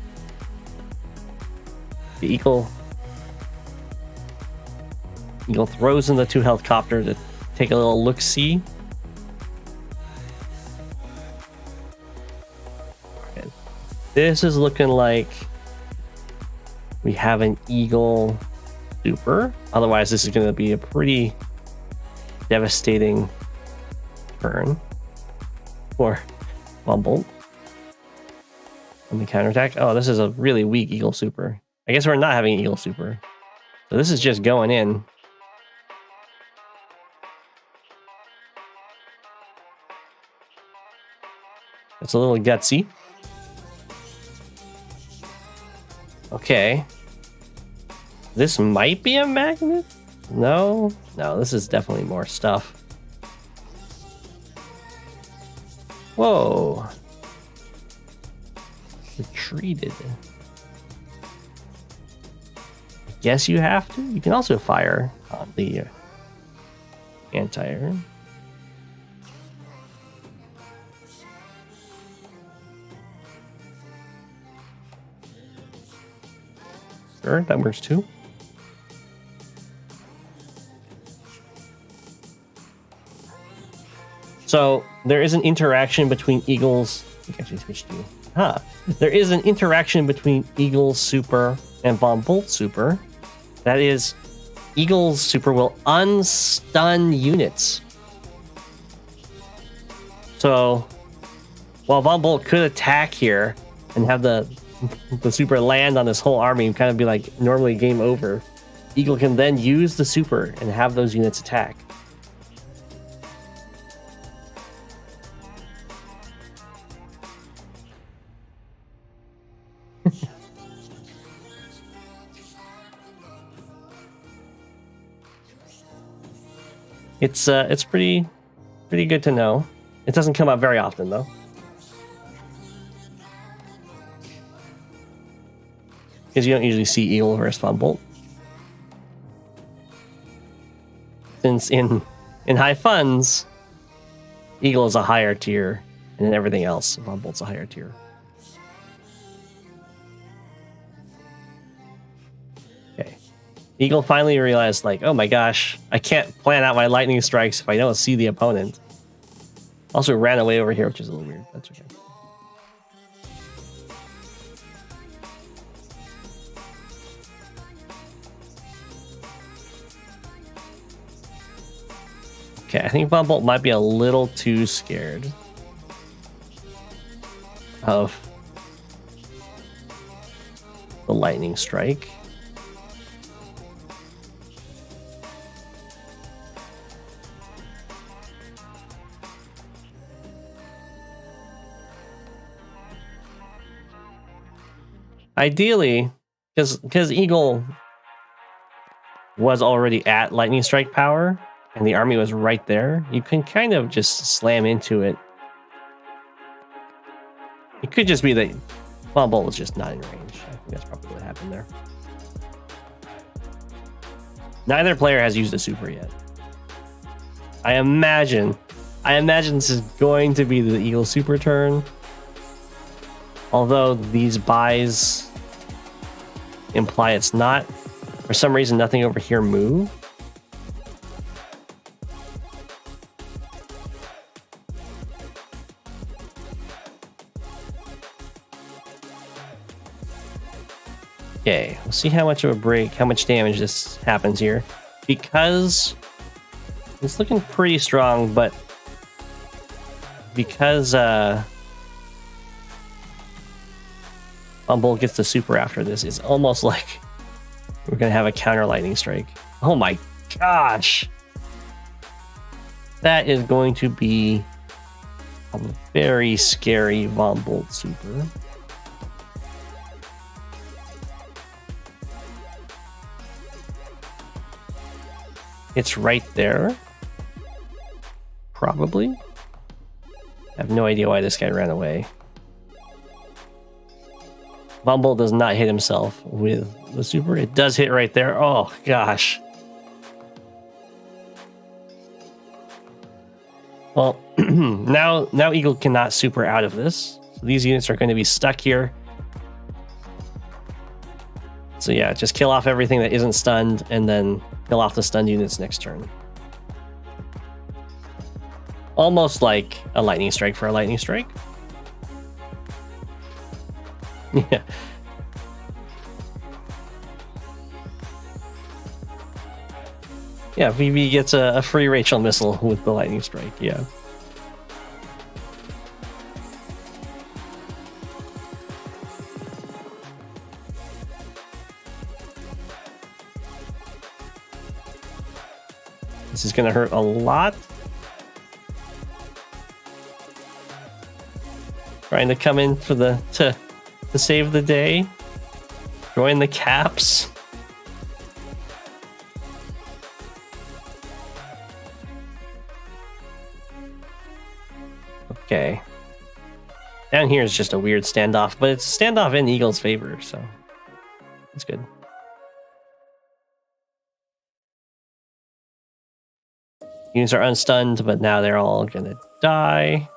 The Eagle throws in the 2 helicopter to take a little look-see. Okay. This is looking like we have an Eagle super. Otherwise, this is going to be a pretty devastating turn for Bolt on the counterattack. Oh, this is a really weak Eagle super. I guess we're not having Eagle super. So this is just going in. It's a little gutsy. Okay. This might be a magnet? No, this is definitely more stuff. Whoa. Retreated. I guess you have to. You can also fire on the anti-air. Sure, that works too. So there is an interaction between Eagles. I actually switched to. There is an interaction between Eagle's super and Bolt super. That is, Eagle's super will unstun units. So while Bolt could attack here and have the super land on this whole army and kind of be like normally game over, Eagle can then use the super and have those units attack. It's pretty good to know. It doesn't come up very often though. Because you don't usually see Eagle versus Von Bolt. Since in high funds, Eagle is a higher tier, and then everything else, Von Bolt's a higher tier. Okay. Eagle finally realized, like, oh my gosh, I can't plan out my lightning strikes if I don't see the opponent. Also ran away over here, which is a little weird. That's okay. Okay, I think Von Bolt might be a little too scared of the lightning strike. Ideally, because Eagle was already at lightning strike power and the army was right there, you can kind of just slam into it. It could just be that Von Bolt was just not in range. I think that's probably what happened there. Neither player has used a super yet. I imagine this is going to be the Eagle super turn. Although these buys imply it's not. For some reason, nothing over here moved. Okay, we'll see how much of a break, how much damage this happens here. Because it's looking pretty strong, but because Von Bolt gets the super after this, it's almost like we're gonna have a counter lightning strike. Oh my gosh! That is going to be a very scary Von Bolt super. It's right there. Probably. I have no idea why this guy ran away. Von Bolt does not hit himself with the super. It does hit right there. Oh gosh. Well, now Eagle cannot super out of this. So these units are going to be stuck here. So yeah, just kill off everything that isn't stunned and then kill off the stunned units next turn. Almost like a lightning strike for a lightning strike. Yeah. Yeah, VV gets a free Rachel missile with the lightning strike, yeah. This is going to hurt a lot. Trying to come in for the to save the day. Join the caps. Okay. Down here is just a weird standoff, but it's a standoff in Eagle's favor, so it's good. Units are unstunned, but now they're all gonna die.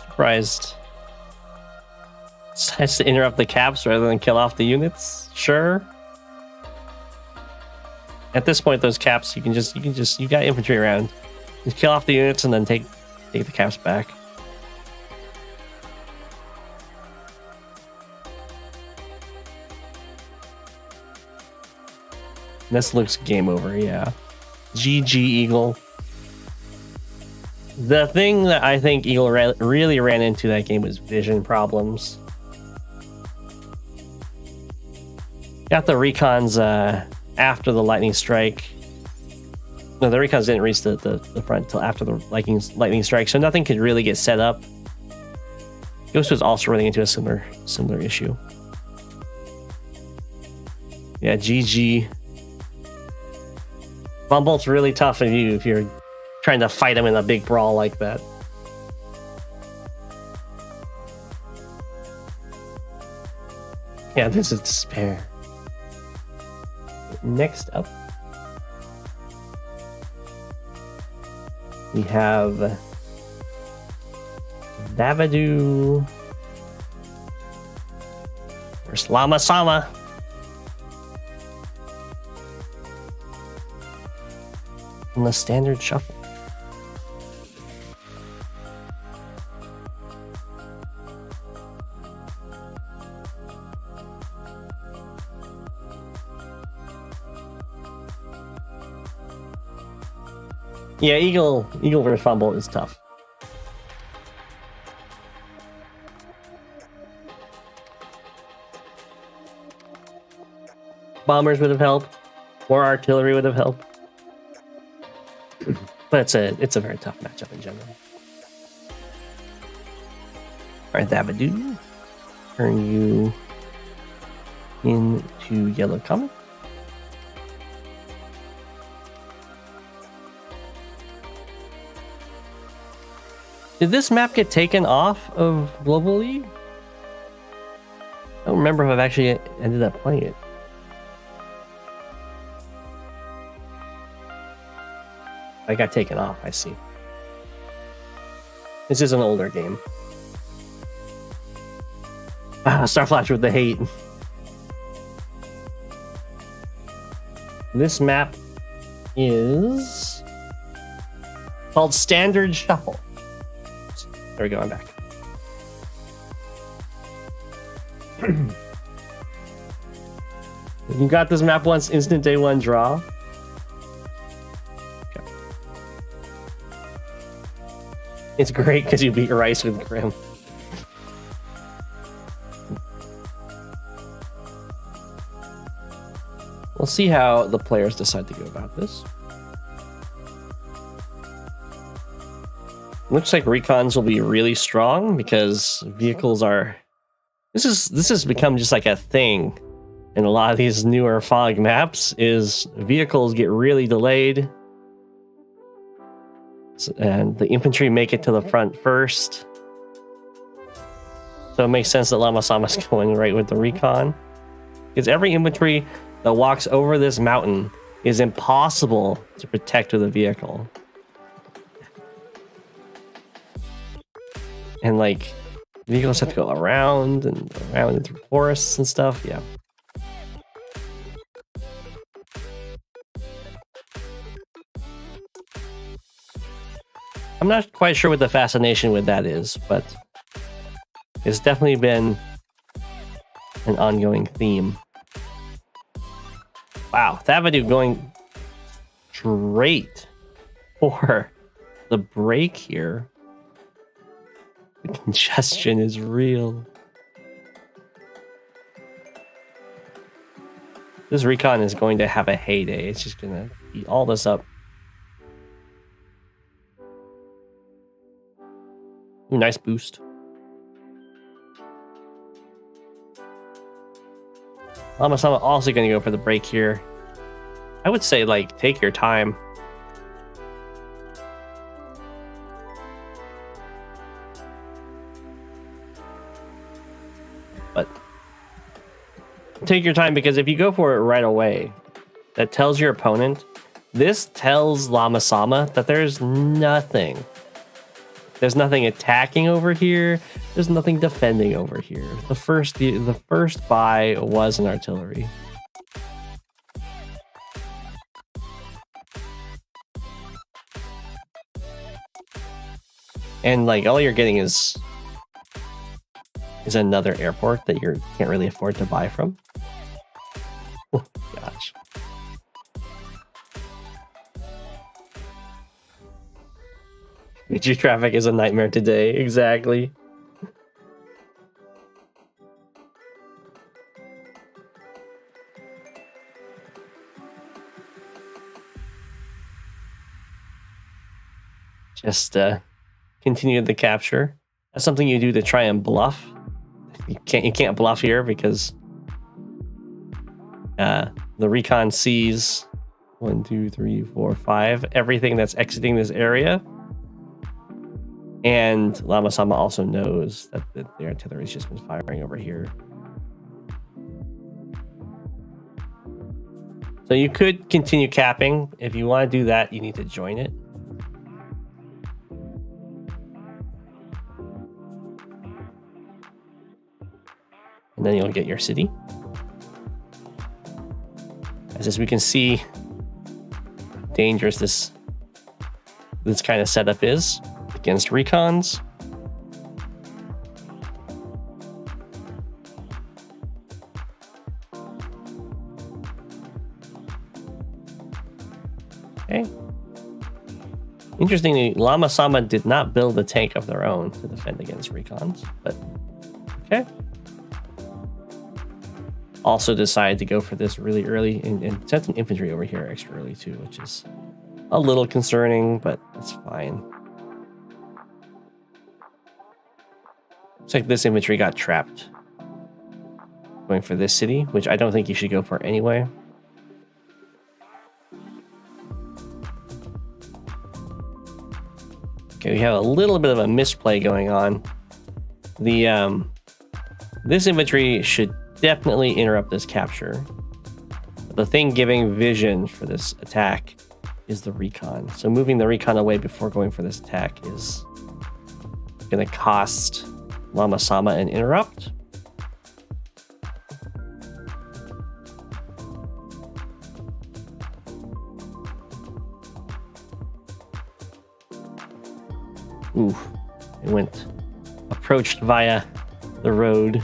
Surprised. Decides to interrupt the caps rather than kill off the units. Sure. At this point, those caps, you got infantry around. Just kill off the units and then take the caps back. This looks game over, yeah. GG Eagle. The thing that I think Eagle really ran into that game was vision problems. Got the recons after the lightning strike. No, the recons didn't reach the front till after the lightning strike, so nothing could really get set up. Ghost was also running into a similar issue. Yeah, GG. Bumble's really tough on you if you're trying to fight him in a big brawl like that. Yeah, this is despair. Next up, we have Thavidu versus LlamaSama. In the standard shuffle. Yeah, Eagle versus Fumble is tough. Bombers would have helped. More artillery would have helped. But it's a very tough matchup in general. Alright, Thavidu. Turn you into yellow comet. Did this map get taken off of Global League? I don't remember if I've actually ended up playing it. I got taken off, I see. This is an older game. Starflash with the hate. This map is called Standard Shuffle. There we go, I'm back. You got this map once, instant day one draw. Okay. It's great because you beat Rice with Grim. We'll see how the players decide to go about this. Looks like recons will be really strong because vehicles are... This has become just like a thing in a lot of these newer fog maps, is vehicles get really delayed. And the infantry make it to the front first. So it makes sense that LlamaSama's going right with the recon. Because every infantry that walks over this mountain is impossible to protect with a vehicle. And like, vehicles have to go around and through forests and stuff. Yeah. I'm not quite sure what the fascination with that is, but it's definitely been an ongoing theme. Wow, Thavidu going straight for the break here. The congestion is real. This recon is going to have a heyday. It's just gonna eat all this up. Ooh, nice boost. LlamaSama also going to go for the break here. I would say, like, take your time. But take your time, because if you go for it right away, that tells your opponent. This tells LlamaSama that there's nothing. There's nothing attacking over here. There's nothing defending over here. The first buy was an artillery. And like all you're getting is another airport that you can't really afford to buy from. Oh, gosh. Your traffic is a nightmare today. Exactly. just continue the capture. That's something you do to try and bluff. You can't bluff here because the recon sees 1, 2, 3, 4, 5 everything that's exiting this area, and LlamaSama also knows that the artillery's just been firing over here. So you could continue capping. If you want to do that, you need to join it. And then you'll get your city. As we can see, dangerous this kind of setup is against recons. Okay. Interestingly, LlamaSama did not build a tank of their own to defend against recons, but okay. Also decided to go for this really early and sent an infantry over here extra early too, which is a little concerning, but it's fine. Looks like this infantry got trapped going for this city, which I don't think you should go for anyway. Okay, we have a little bit of a misplay going on. This infantry should definitely interrupt this capture. The thing giving vision for this attack is the recon. So moving the recon away before going for this attack is going to cost LlamaSama an interrupt. Ooh, it approached via the road.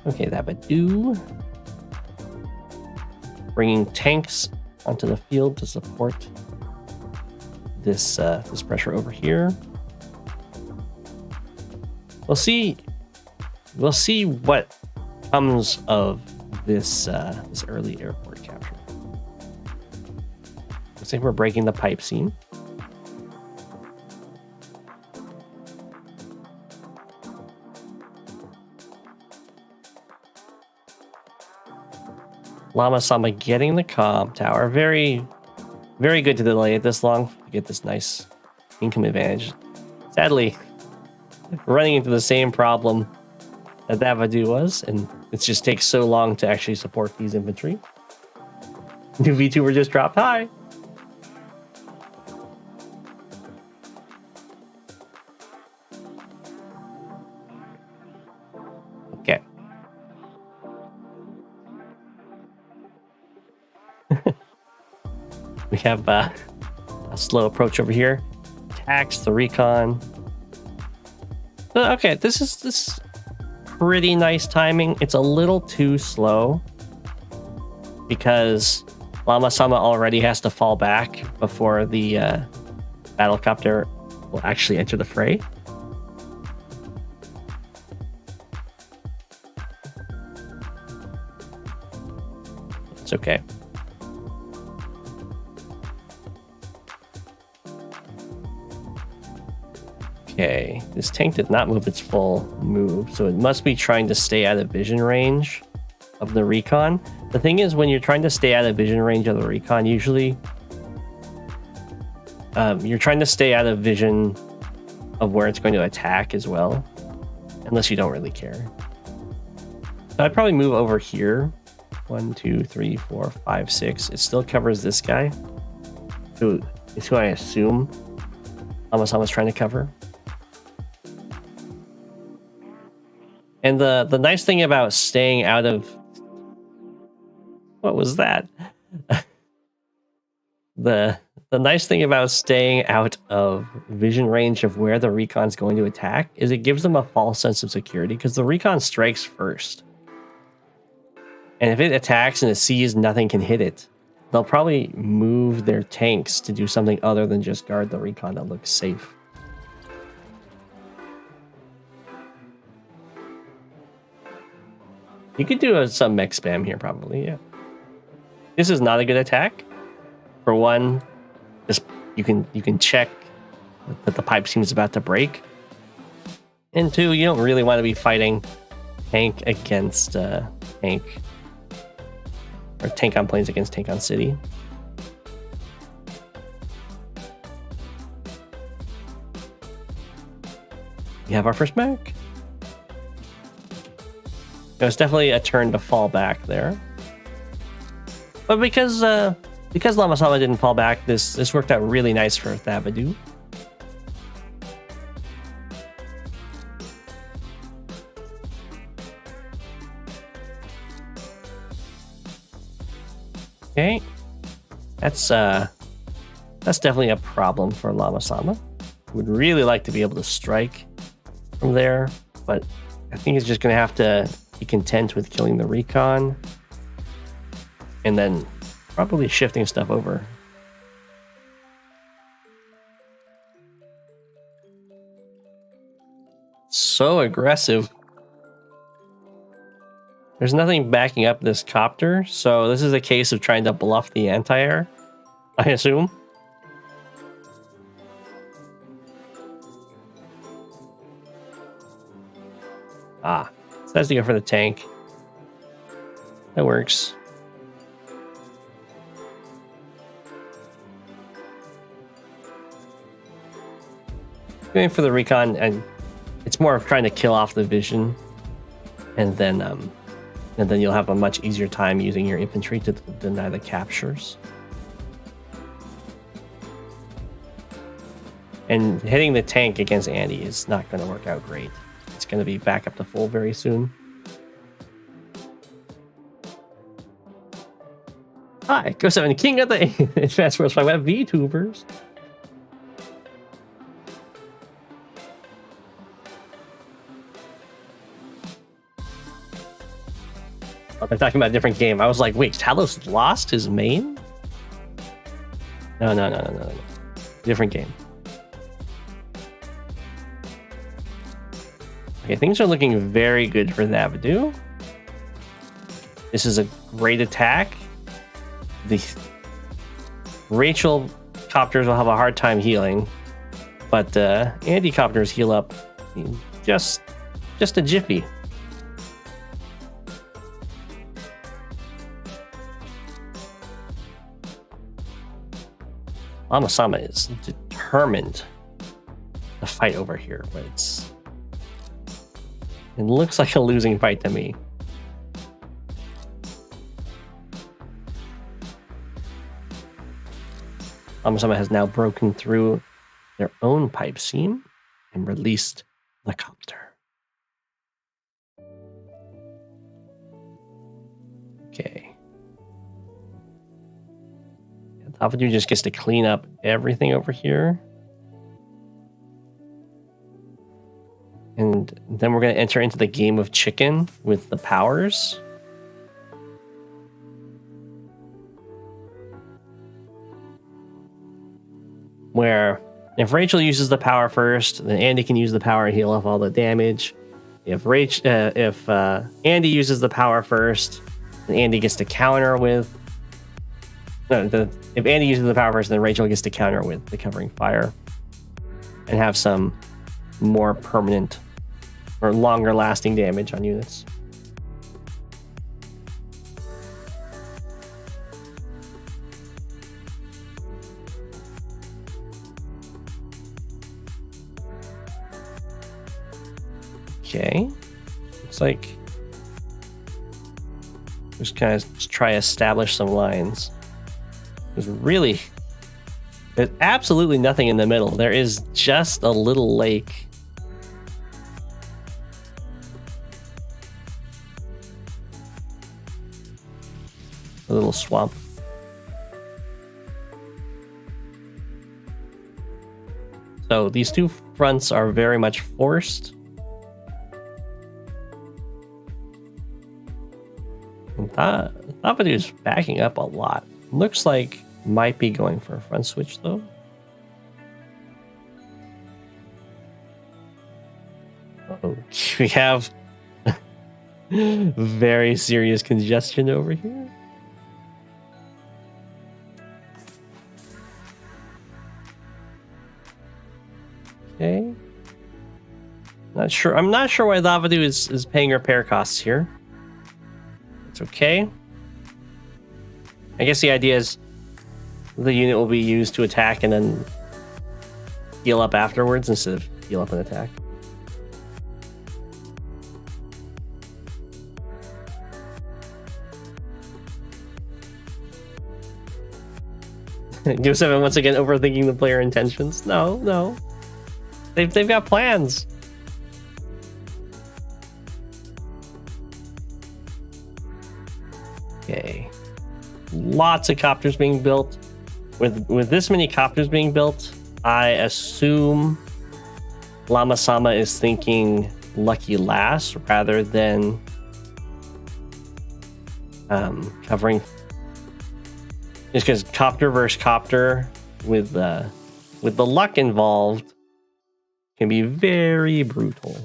Okay, that would do. Bringing tanks onto the field to support this this pressure over here. We'll see what comes of this this early airport capture. Looks like we're breaking the pipe seam. LlamaSama getting the comm tower. Very, very good to delay it this long to get this nice income advantage. Sadly, running into the same problem that Thavidu was, and it just takes so long to actually support these infantry. New V2 just dropped. Hi. Okay. We have a slow approach over here. Attacks the recon. Okay, this is pretty nice timing. It's a little too slow because LlamaSama already has to fall back before the battlecopter will actually enter the fray. It's okay. Okay, this tank did not move its full move, so it must be trying to stay out of vision range of the recon. The thing is, when you're trying to stay out of vision range of the recon, usually you're trying to stay out of vision of where it's going to attack as well, unless you don't really care. So I'd probably move over here. 1, 2, 3, 4, 5, 6. It still covers this guy, who is who I assume LlamaSama's trying to cover. And the nice thing about staying out of... What was that? The nice thing about staying out of vision range of where the recon's going to attack is it gives them a false sense of security, because the recon strikes first. And if it attacks and it sees nothing can hit it, they'll probably move their tanks to do something other than just guard the recon that looks safe. You could do some mech spam here, probably, yeah. This is not a good attack. For one, just you can check that the pipe seems about to break. And two, you don't really want to be fighting tank against tank. Or tank on planes against tank on city. We have our first mech. It's definitely a turn to fall back there. But because LlamaSama didn't fall back, this worked out really nice for Thavidu. Okay, that's definitely a problem for LlamaSama. Would really like to be able to strike from there, but I think he's just going to have to be content with killing the recon and then probably shifting stuff over. So aggressive. There's nothing backing up this copter, so this is a case of trying to bluff the anti-air, I assume. Ah, so that's to go for the tank. That works. Going for the recon, and it's more of trying to kill off the vision, and then you'll have a much easier time using your infantry to deny the captures. And hitting the tank against Andy is not going to work out great. It's going to be back up to full very soon. Hi, Go7, king of the Advanced World Wide Web VTubers. Oh, they're talking about a different game. I was like, wait, Talos lost his main? No. Different game. Okay, things are looking very good for Thavidu. This is a great attack. The Rachel copters will have a hard time healing, but Andy copters heal up in just a jiffy. LlamaSama is determined to fight over here, but it looks like a losing fight to me. LlamaSama has now broken through their own pipe seam and released the copter. Okay. Thavidu just gets to clean up everything over here. And then we're going to enter into the game of chicken with the powers. Where if Rachel uses the power first, then Andy can use the power and heal off all the damage. If Andy uses the power first, then Andy gets to counter with... if Andy uses the power first, then Rachel gets to counter with the covering fire and have some more permanent or longer lasting damage on units. Okay, looks like just kind of try to establish some lines. There's absolutely nothing in the middle. There is just a little lake. A little swamp. So these two fronts are very much forced. And Thavidu is backing up a lot. Looks like might be going for a front switch though. Oh, we have very serious congestion over here. Okay. Not sure. I'm not sure why Thavidu is paying repair costs here. It's okay. I guess the idea is the unit will be used to attack and then heal up afterwards instead of heal up and attack. Go7 once again overthinking the player intentions. No. They've got plans. Okay. Lots of copters being built. With this many copters being built, I assume LlamaSama is thinking Lucky Lass rather than covering. Just because copter versus copter with the luck involved can be very brutal.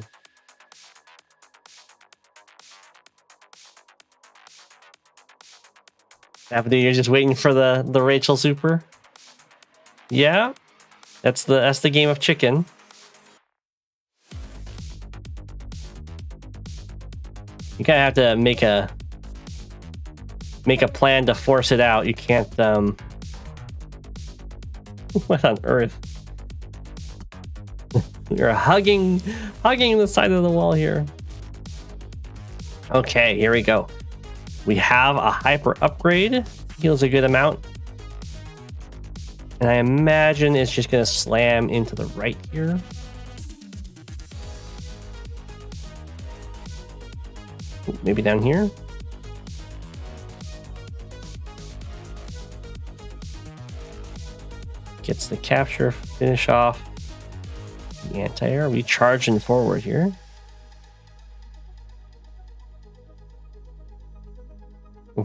Thavidu, you're just waiting for the Rachel super. Yeah, that's the game of chicken. You kind of have to make a plan to force it out. You can't what on earth? You're hugging the side of the wall here. Okay, here we go. We have a hyper upgrade. Heals a good amount. And I imagine it's just gonna slam into the right here. Ooh, maybe down here. Gets the capture, finish off the anti-air. We charging forward here.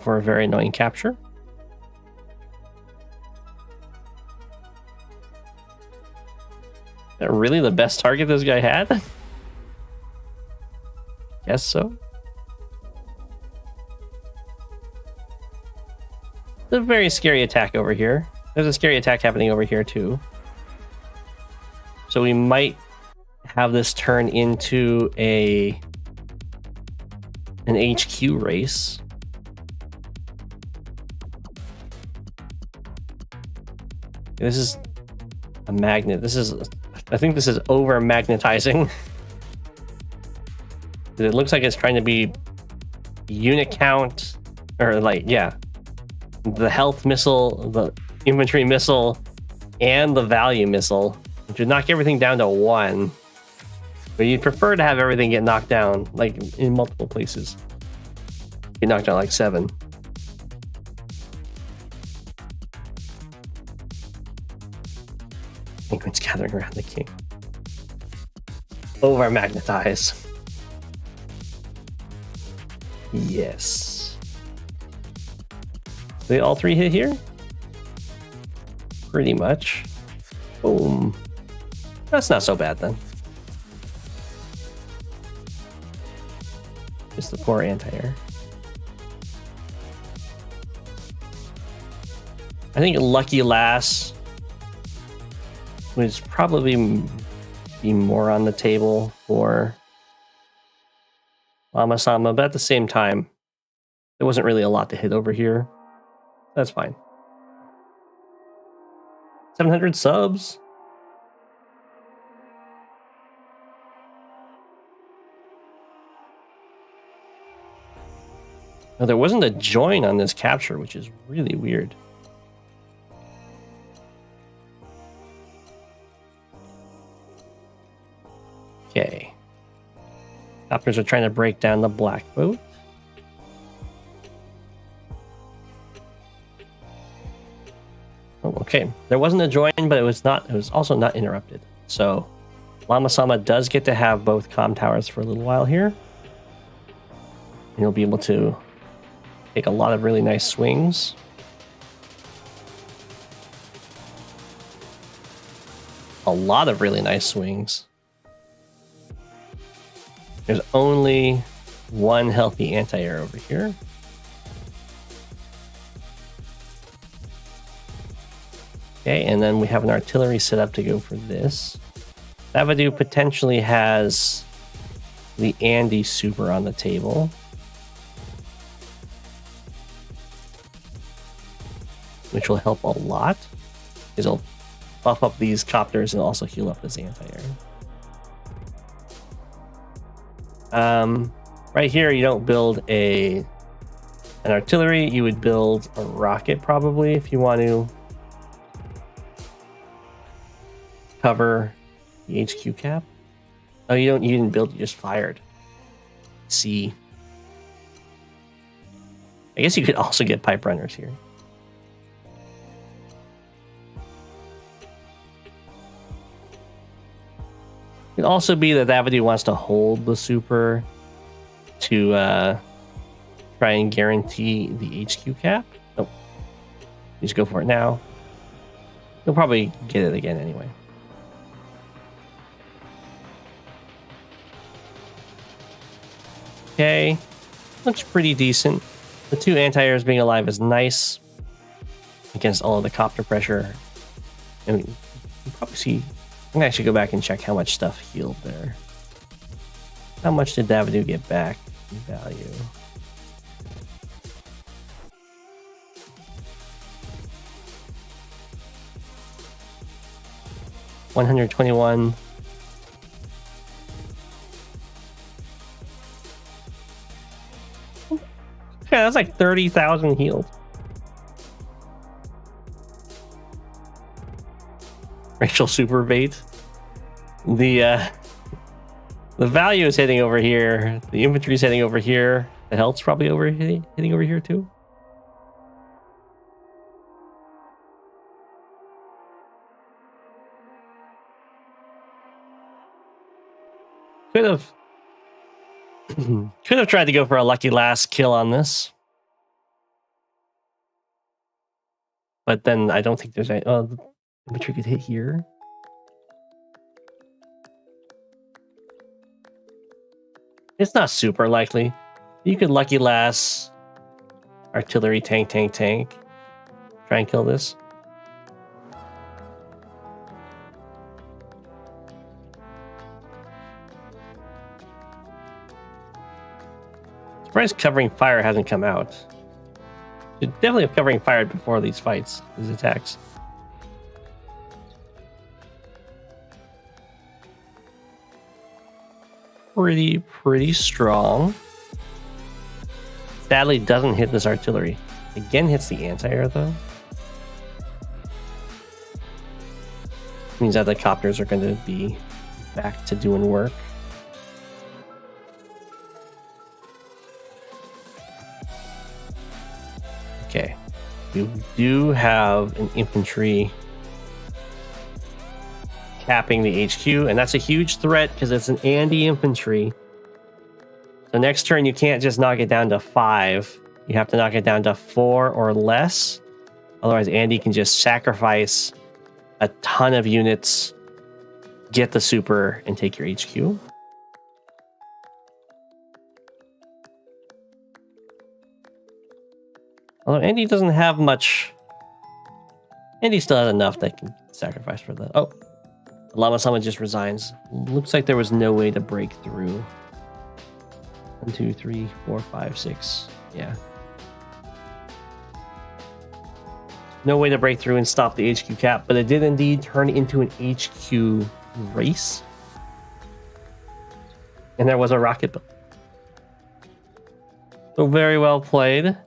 For a very annoying capture. Is that really the best target this guy had? Guess so. It's a very scary attack over here. There's a scary attack happening over here too. So we might have this turn into an HQ race. This is a magnet. I think this is over magnetizing. It looks like it's trying to be unit count, or like, yeah, the health missile, the infantry missile, and the value missile, which would knock everything down to 1. But you'd prefer to have everything get knocked down, like in multiple places. Get knocked down like 7. Penguins gathering around the king. Over magnetize. Yes. They all 3 hit here? Pretty much. Boom. That's not so bad then. Just the poor anti-air. I think Lucky Lass would probably be more on the table for LlamaSama, but at the same time, there wasn't really a lot to hit over here. That's fine. 700 subs. Now, there wasn't a join on this capture, which is really weird. Okay. Copters are trying to break down the black boat. Oh, okay. There wasn't a join, but it was also not interrupted. So LlamaSama does get to have both comm towers for a little while here. And you'll be able to take a lot of really nice swings. A lot of really nice swings. There's only one healthy anti-air over here. Okay, and then we have an artillery set up to go for this. Thavidu potentially has the Andy super on the table, which will help a lot, because it'll buff up these copters and also heal up this anti-air. Right here, you don't build an artillery. You would build a rocket probably if you want to cover the HQ cap. Oh, you didn't build, you just fired. See. I guess you could also get pipe runners here. It could also be that Thavidu wants to hold the super to try and guarantee the HQ cap. Nope. You just go for it now. He'll probably get it again anyway. Okay. Looks pretty decent. The 2 anti-airs being alive is nice against all of the copter pressure. I mean, you probably see. I'm gonna actually go back and check how much stuff healed there. How much did Thavidu get back in value? $121. Yeah, that's like 30,000 healed. Rachel super bait. The value is heading over here. The infantry is heading over here. The health's probably hitting over here too. Could have tried to go for a lucky last kill on this. But then I don't think there's any... Oh, the infantry could hit here. It's not super likely. You could lucky last artillery, tank. Try and kill this. Surprised covering fire hasn't come out. Should definitely have covering fire before these fights, these attacks. Pretty strong. Sadly, doesn't hit this artillery. Again, hits the anti-air though. Means that the copters are going to be back to doing work. Okay, you do have an infantry capping the HQ, and that's a huge threat because it's an Andy infantry. So next turn, you can't just knock it down to 5. You have to knock it down to 4 or less. Otherwise, Andy can just sacrifice a ton of units, get the super, and take your HQ. Although Andy doesn't have much. Andy still has enough that can sacrifice for the... Oh, LlamaSama just resigns. Looks like there was no way to break through. 1, 2, 3, 4, 5, 6. Yeah. No way to break through and stop the HQ cap, but it did indeed turn into an HQ race. And there was a rocket build. So very well played.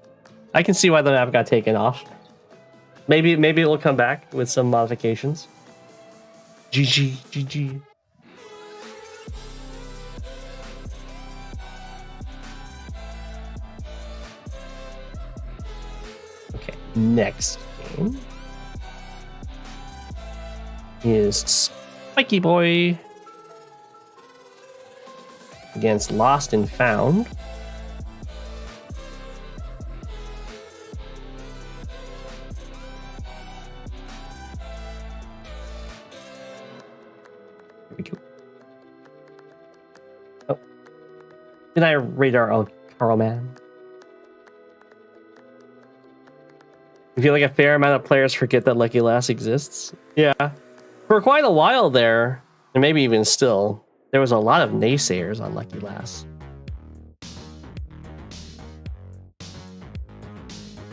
I can see why the map got taken off. Maybe it will come back with some modifications. GG. Okay, next game is Spiky Boy against Lost and Found. Oh. Did I radar Carl Man? I feel like a fair amount of players forget that Lucky Lass exists. Yeah. For quite a while there, And maybe even still, there was a lot of naysayers on Lucky Lass.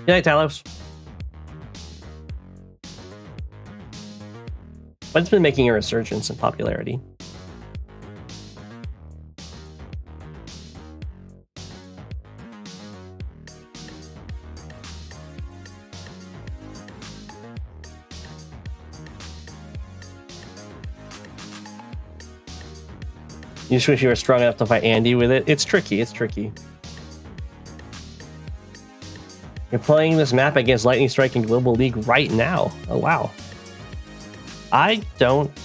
Good night, Talos. But it's been making a resurgence in popularity. You just wish you were strong enough to fight Andy with it. It's tricky. It's tricky. You're playing this map against Lightning Strike in Global League right now. Oh, wow. I don't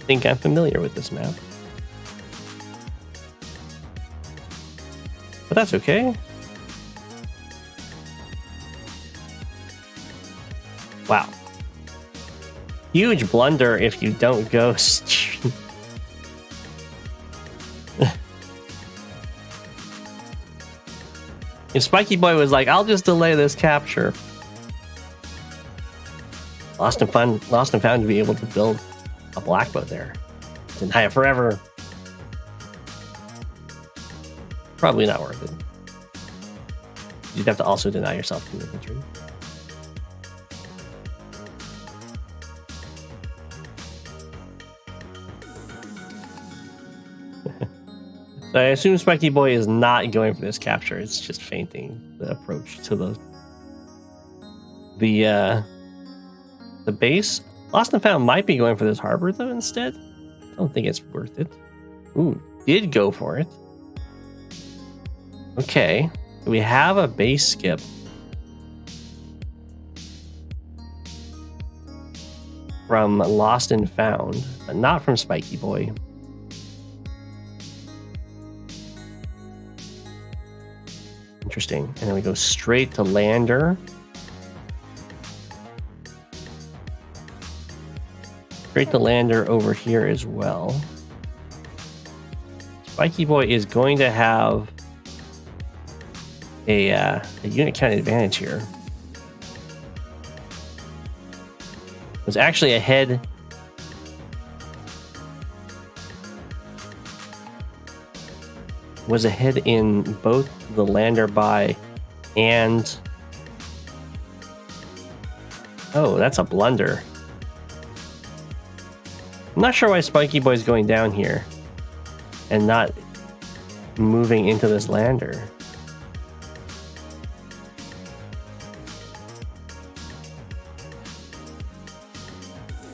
think I'm familiar with this map. But that's okay. Wow. Huge blunder if you don't go... If Spiky Boy was like, I'll just delay this capture. Lost and found to be able to build a black boat there. Deny it forever. Probably not worth it. You'd have to also deny yourself to infantry. So I assume Spiky Boy is not going for this capture. It's just feinting the approach to the base. Lost and Found might be going for this harbor though instead. I don't think it's worth it. Ooh, did go for it. Okay, we have a base skip. From Lost and Found, but not from Spiky Boy. Interesting. And then we go straight to Lander. Straight to Lander over here as well. Spiky Boy is going to have a unit count advantage here. It was actually ahead. Was ahead in both the Lander buy and... Oh, that's a blunder. I'm not sure why Spiky Boy's going down here and not moving into this Lander.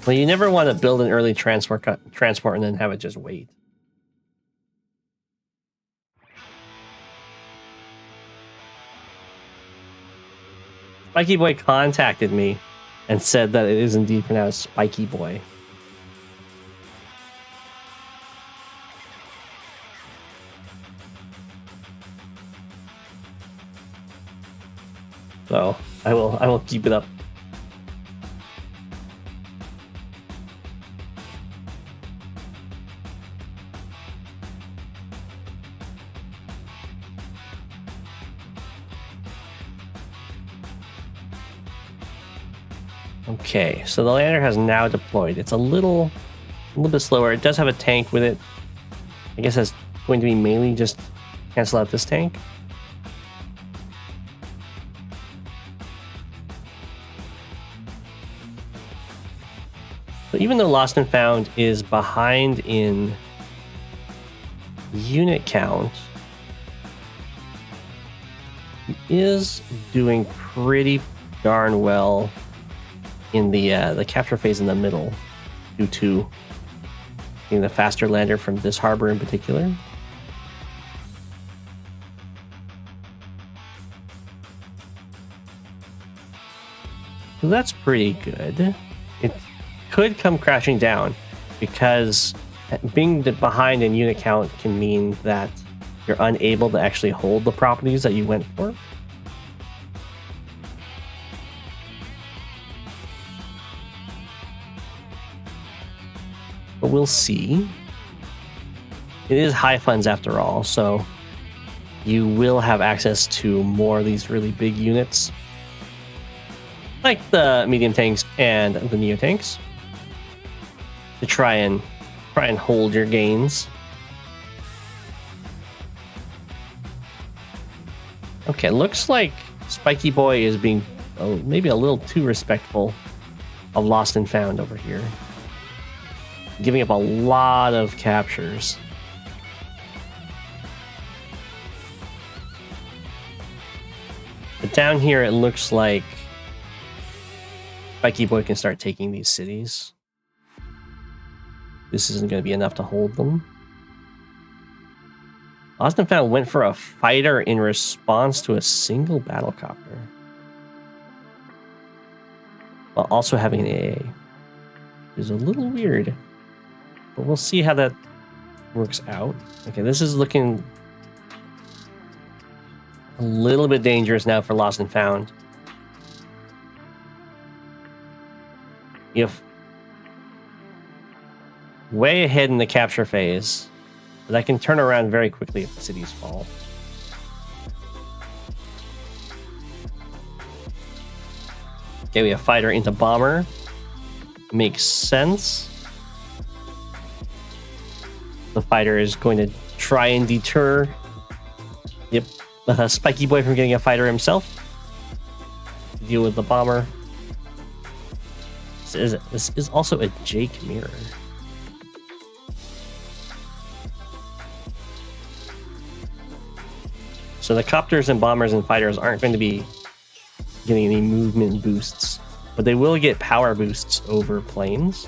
Well, you never want to build an early transport and then have it just wait. Spiky Boy contacted me and said that it is indeed pronounced Spiky Boy. So I will keep it up. Okay, so the Lander has now deployed. It's a little bit slower. It does have a tank with it. I guess that's going to be mainly just cancel out this tank. So even though Lost and Found is behind in unit count, he is doing pretty darn well in the capture phase in the middle, due to being the faster Lander from this harbor in particular. So that's pretty good. It could come crashing down because being behind in unit count can mean that you're unable to actually hold the properties that you went for. But we'll see. It is high funds after all, so you will have access to more of these really big units, like the medium tanks and the neo tanks, to try and Try and hold your gains. Okay, looks like Spiky Boy is being maybe a little too respectful of Lost and Found over here. Giving up a lot of captures. But down here it looks like Spiky Boy can start taking these cities. This isn't going to be enough to hold them. Lost and Found went for a fighter in response to a single battlecopter, while also having an AA. Which is a little weird, but we'll see how that works out. Okay, this is looking a little bit dangerous now for Lost and Found. If way ahead in the capture phase, but I can turn around very quickly if the cities fall. Okay, we have fighter into bomber. Makes sense. The fighter is going to try and deter Spiky Boy from getting a fighter himself. Deal with the bomber. This is also a Jake mirror. So the copters and bombers and fighters aren't going to be getting any movement boosts, but they will get power boosts over planes.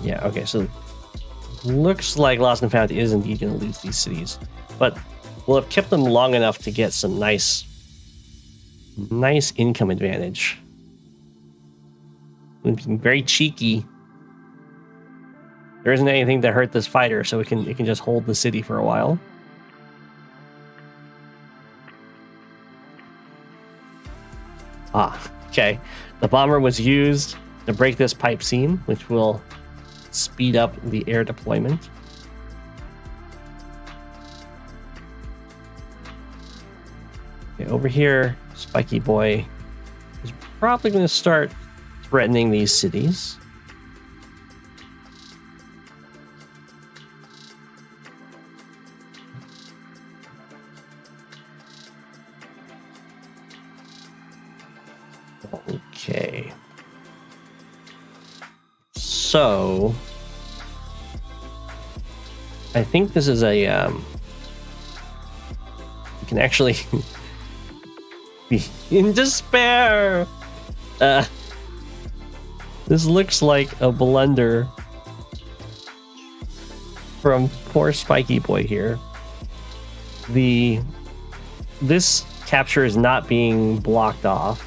Yeah, okay, so looks like Lost and Found is indeed going to lose these cities, but we'll have kept them long enough to get some nice income advantage. Being very cheeky. There isn't anything to hurt this fighter, so it can just hold the city for a while. Okay. The bomber was used to break this pipe seam, which will speed up the air deployment. Okay, over here, Spiky Boy is probably going to start threatening these cities. Okay. So I think this is a you can actually be in despair. This looks like a blunder from poor Spiky Boy here. This capture is not being blocked off.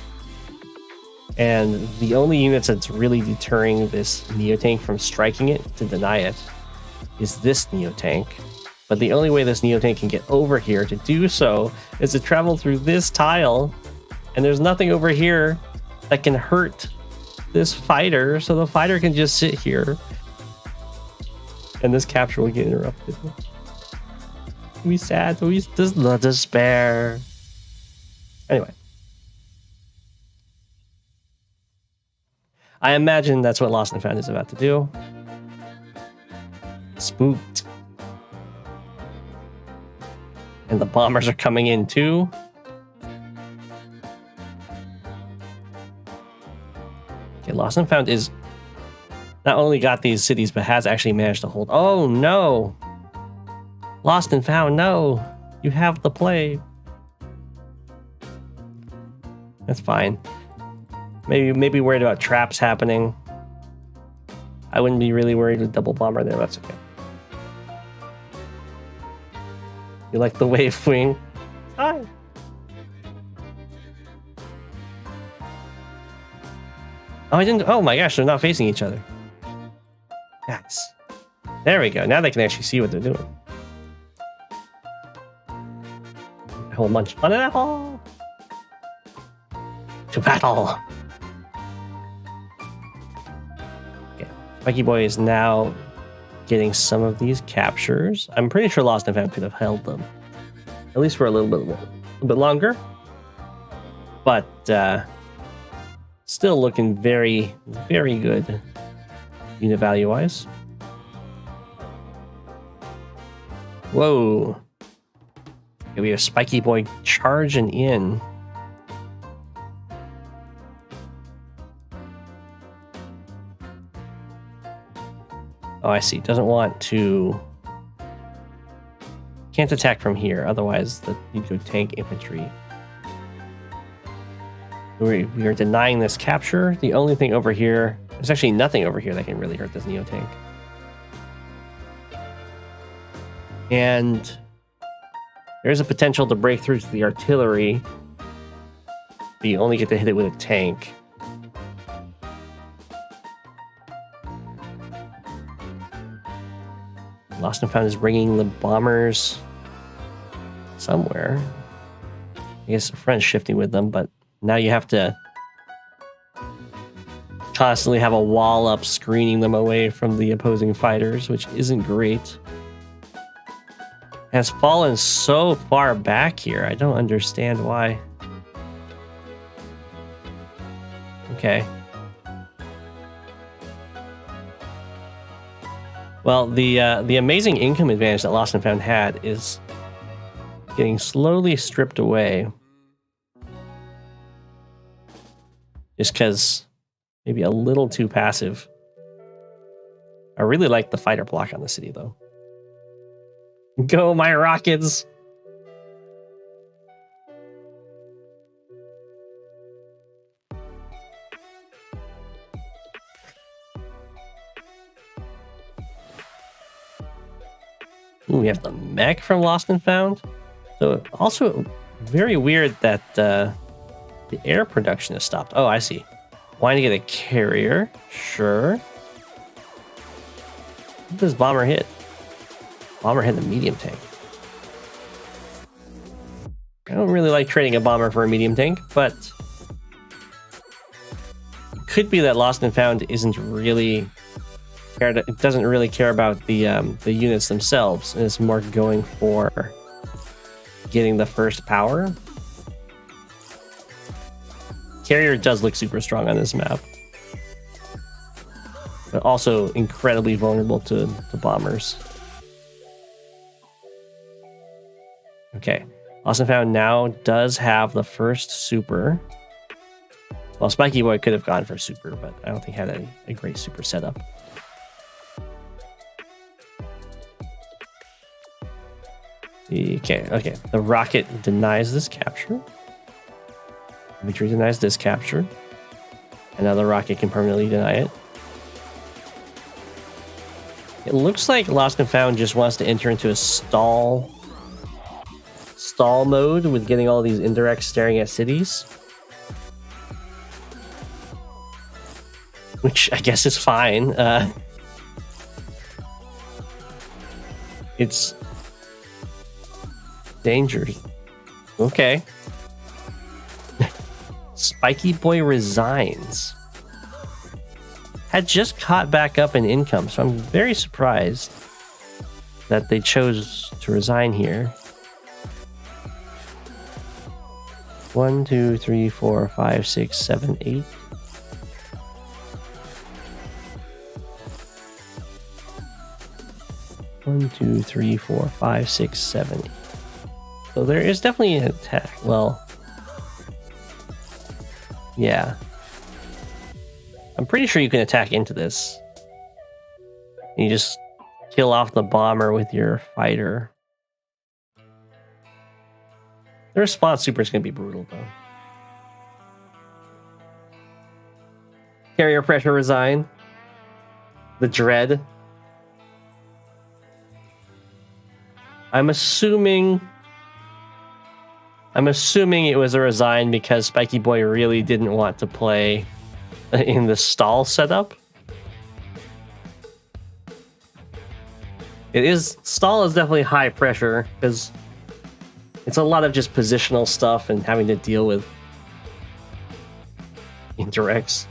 And the only units that's really deterring this Neotank from striking it to deny it is this Neotank. But the only way this Neotank can get over here to do so is to travel through this tile. And there's nothing over here that can hurt this fighter. So the fighter can just sit here. And this capture will get interrupted. We sad. We just the despair. Anyway. I imagine that's what Lost and Found is about to do. Spooked. And the bombers are coming in too. Okay, Lost and Found is not only got these cities, but has actually managed to hold. Oh no! Lost and Found, no! You have the play. That's fine. Maybe worried about traps happening. I wouldn't be really worried with double bomber there. That's okay. You like the wave wing? Hi. Oh, I didn't. Oh my gosh, they're not facing each other. Yes. There we go. Now they can actually see what they're doing. A whole bunch on an apple. To battle. Spiky Boy is now getting some of these captures. I'm pretty sure Lost and Found could have held them, at least for a little bit longer. But Still looking very, very good unit value-wise. Whoa. Okay, we have Spiky Boy charging in. Oh, I see. Doesn't want to... Can't attack from here, otherwise you'd go tank infantry. We are denying this capture. The only thing over here... There's actually nothing over here that can really hurt this Neo-Tank. And there's a potential to break through to the artillery, but you only get to hit it with a tank. Lost and Found is bringing the bombers somewhere. I guess the front's shifting with them, but now you have to constantly have a wall up screening them away from the opposing fighters, which isn't great. Has fallen so far back here. I don't understand why. Okay. Well, the amazing income advantage that Lost and Found had is getting slowly stripped away. Just because maybe a little too passive. I really like the fighter block on the city, though. Go, my rockets! Ooh, we have the mech from Lost and Found. So also very weird that the air production has stopped. Oh, I see. Wanting to get a carrier. Sure. What does bomber hit? Bomber hit the medium tank. I don't really like trading a bomber for a medium tank, but it could be that Lost and Found isn't really it doesn't really care about the units themselves, and it's more going for getting the first power. Carrier does look super strong on this map, but also incredibly vulnerable to bombers. Okay, Lost and Found now does have the first super. Well, Spiky Boy could have gone for super, but I don't think he had a great super setup. Okay. The rocket denies this capture. Infantry denies this capture. And now the rocket can permanently deny it. It looks like Lost and Found just wants to enter into a stall mode with getting all these indirects staring at cities. Which I guess is fine. It's dangerous. Okay. Spiky Boy resigns. Had just caught back up in income, so I'm very surprised that they chose to resign here. 1, 2, 3, 4, 5, 6, 7, 8. One, 2, 3, 4, 5, 6, 7, 8. So there is definitely an attack. Well, yeah. I'm pretty sure you can attack into this. You just kill off the bomber with your fighter. The response super is going to be brutal, though. Carrier pressure resign. The dread. I'm assuming it was a resign because Spiky Boy really didn't want to play in the stall setup. Stall is definitely high pressure because it's a lot of just positional stuff and having to deal with indirects.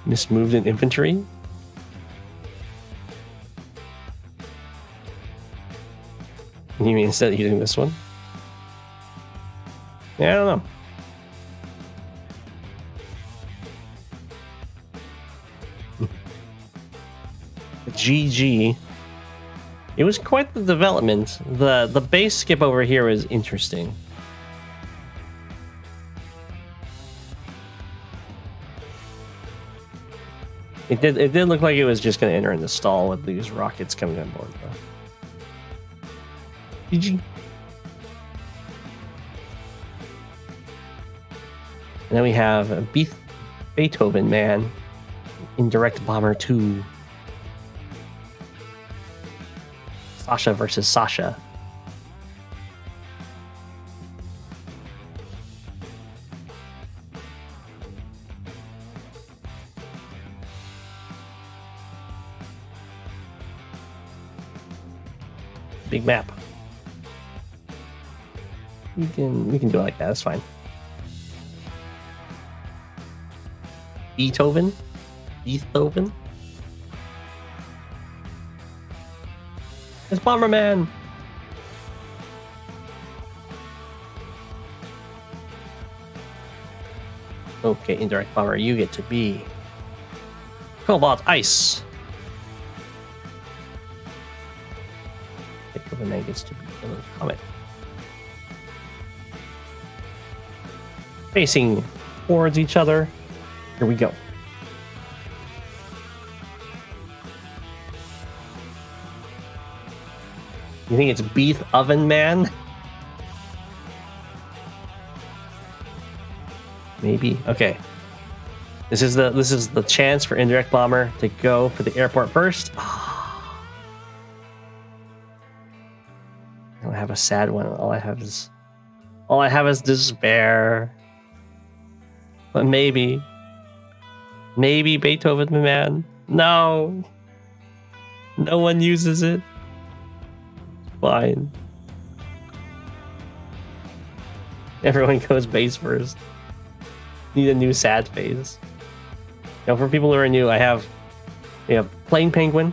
Mismoved in infantry. You mean instead of using this one? Yeah, I don't know. GG. It was quite the development. The base skip over here was interesting. It did look like it was just going to enter in the stall with these rockets coming on board, though. GG. And then we have beethovenMan, Indirect Bomber 2. Sasha versus Sasha. Big map. We can do it like that. That's fine. Beethoven. It's Bomberman. Okay, Indirect Bomber, you get to be Cobalt Ice. Beethovenman gets to be a little comet. Facing towards each other. Here we go. You think it's beethovenMan? Maybe. Okay. This is the chance for Indirect Bomber to go for the airport first. Oh. I don't have a sad one. All I have is despair. But maybe beethovenMan. No. No one uses it. Fine. Everyone goes base first. Need a new sad phase. Now, for people who are new, we have Plain Penguin.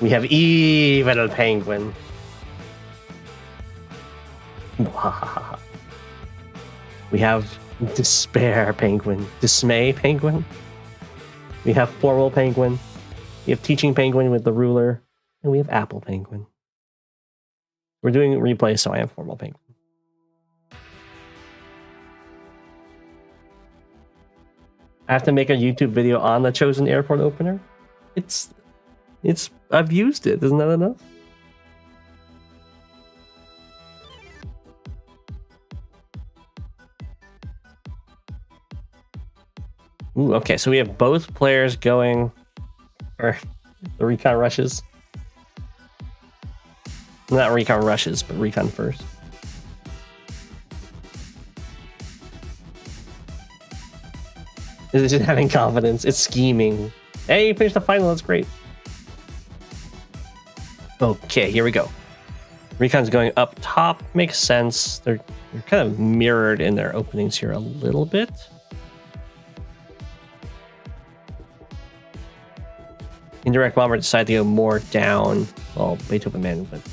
We have Evil Penguin. We have Despair Penguin. Dismay Penguin. We have Formal Penguin. We have Teaching Penguin with the ruler. And we have Apple Penguin. We're doing replay, so I am Formal Penguin. I have to make a YouTube video on the Chosin airport opener. I've used it. Isn't that enough? Ooh, okay, so we have both players going for the recon rushes. Not recon rushes, but recon first. It's just having confidence. It's scheming. Hey, you finished the final. That's great. Okay, here we go. Recon's going up top. Makes sense. They're kind of mirrored in their openings here a little bit. Indirect Bomber decided to go more down. Well, beethovenMan went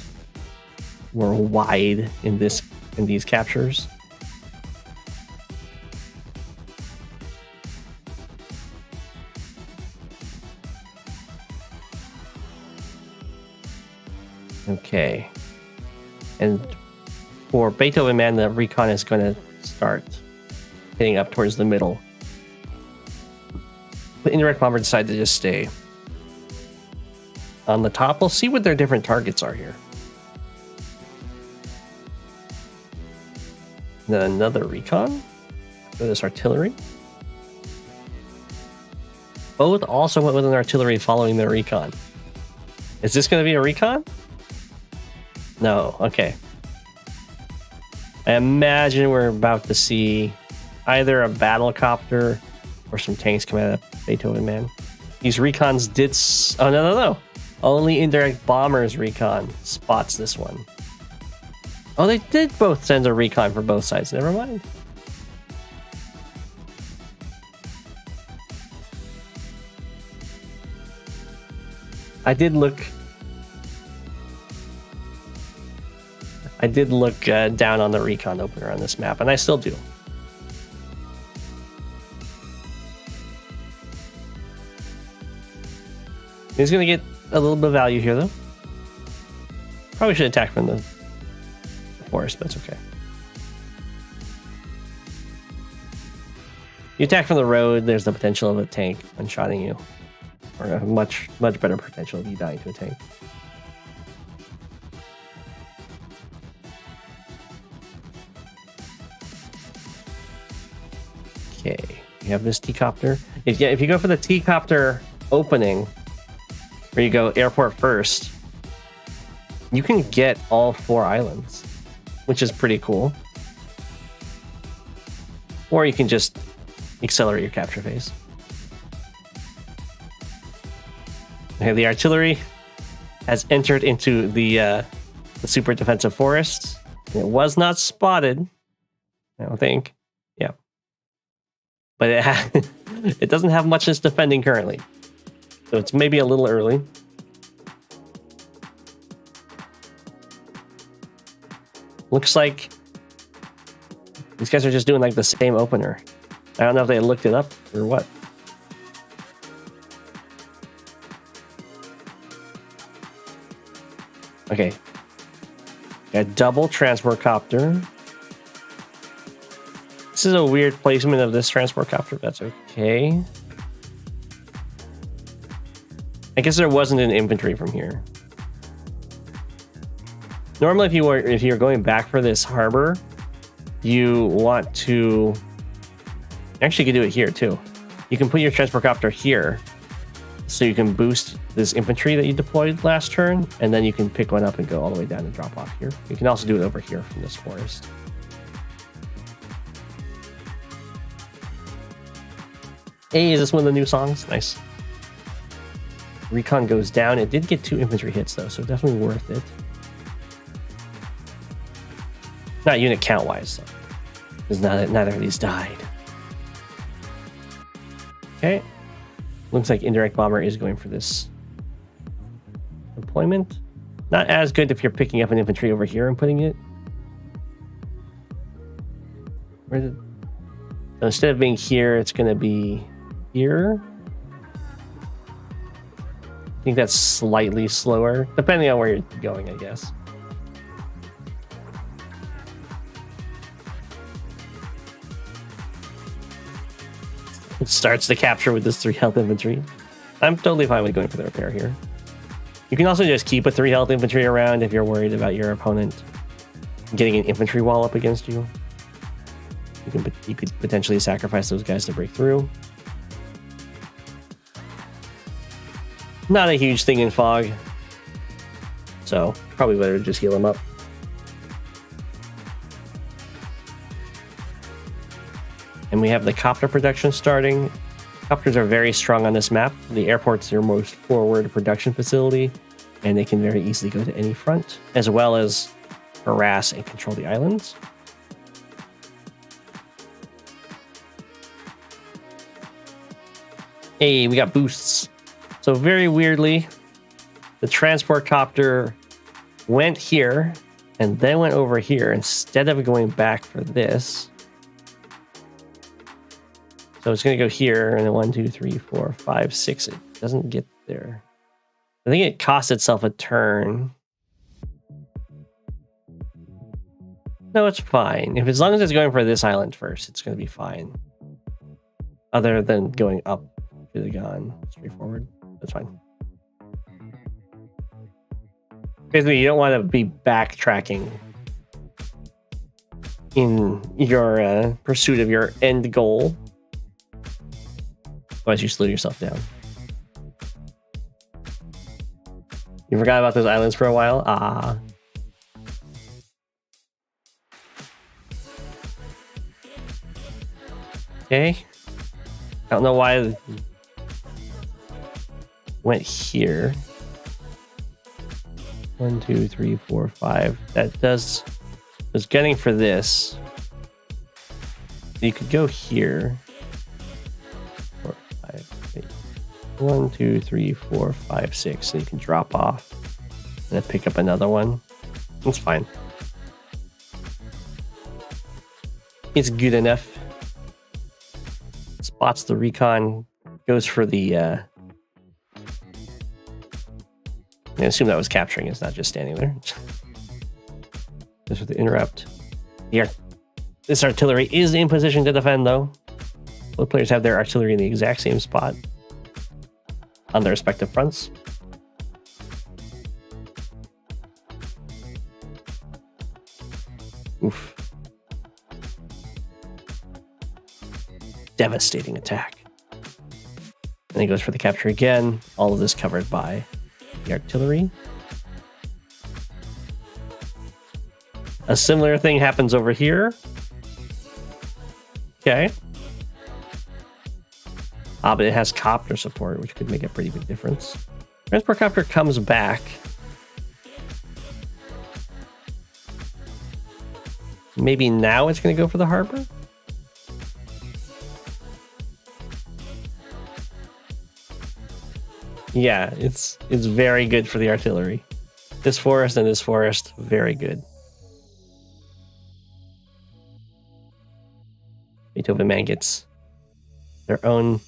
more wide in these captures. Okay. And for beethovenMan, the recon is going to start hitting up towards the middle. The Indirect Bomber decided to just stay on the top. We'll see what their different targets are here. And then another recon for this artillery. Both also went with an artillery following their recon. Is this going to be a recon? No. Okay. I imagine we're about to see either a battle copter or some tanks come out of beethovenMan. These recons did... Oh, no. Only Indirect Bomber's recon spots this one. Oh, they did both send a recon for both sides. Never mind. I did look... I did look down on the recon opener on this map, and I still do. He's going to get a little bit of value here, though. Probably should attack from the forest, but it's okay. You attack from the road, there's the potential of a tank one-shotting you. Or a much better potential of you dying to a tank. Okay, you have this T-copter. If you go for the T-copter opening, where you go airport first, you can get all 4 islands, which is pretty cool. Or you can just accelerate your capture phase. Okay, the artillery has entered into the super defensive forest. It was not spotted, I don't think. Yeah. But it doesn't have much that's defending currently. So it's maybe a little early. Looks like these guys are just doing like the same opener. I don't know if they looked it up or what. Okay. Got double transport copter. This is a weird placement of this transport copter. That's okay. I guess there wasn't an infantry from here. Normally, if you're going back for this harbor, you want to. Actually, you can do it here too. You can put your transport copter here, so you can boost this infantry that you deployed last turn, and then you can pick one up and go all the way down and drop off here. You can also do it over here from this forest. Hey, is this one of the new songs? Nice. Recon goes down. It did get 2 infantry hits though, so definitely worth it. Not unit count wise, though, because neither of these died. Okay. Looks like indirect bomber is going for this deployment. Not as good if you're picking up an infantry over here and putting it. So instead of being here, it's going to be here. I think that's slightly slower, depending on where you're going, I guess. It starts the capture with this 3 health infantry. I'm totally fine with going for the repair here. You can also just keep a 3 health infantry around if you're worried about your opponent getting an infantry wall up against you. You could potentially sacrifice those guys to break through. Not a huge thing in fog, so probably better to just heal them up. And we have the copter production starting. Copters are very strong on this map. The airport's their most forward production facility, and they can very easily go to any front, as well as harass and control the islands. Hey, we got boosts. So very weirdly, the transport copter went here and then went over here instead of going back for this. So it's going to go here, and then 1, 2, 3, 4, 5, 6. It doesn't get there. I think it costs itself a turn. No, it's fine. As long as it's going for this island first, it's going to be fine. Other than going up to the gun, straightforward. That's fine. Basically, you don't want to be backtracking in your pursuit of your end goal. Otherwise, you slow yourself down. You forgot about those islands for a while? Ah. Okay. I don't know why it went here. 1, 2, 3, 4, 5. That was getting for this. You could go here. 4, 5, 8. 1, 2, 3, 4, 5, 6. So you can drop off and then pick up another one. That's fine. It's good enough. Spots the recon, goes for the... I assume that was capturing, it's not just standing there. Goes for the interrupt. Here. This artillery is in position to defend, though. Both players have their artillery in the exact same spot on their respective fronts. Oof. Devastating attack. And he goes for the capture again. All of this covered by the artillery. A similar thing happens over here. Okay. But it has copter support, which could make a pretty big difference. Transport copter comes back. Maybe now it's going to go for the harbor? Yeah, it's very good for the artillery. This forest and this forest, very good. beethovenMan gets their own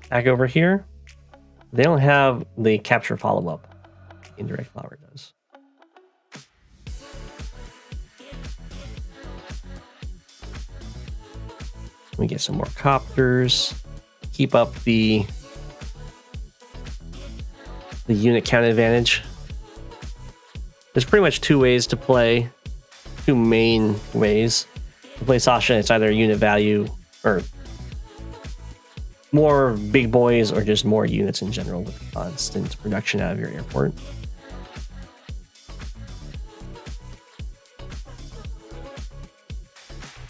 attack over here. They don't have the capture follow-up. Indirect flower does. We get some more copters. Keep up the unit count advantage. There's pretty much two ways to play. Two main ways. To play Sasha, it's either unit value or more big boys or just more units in general with constant production out of your airport.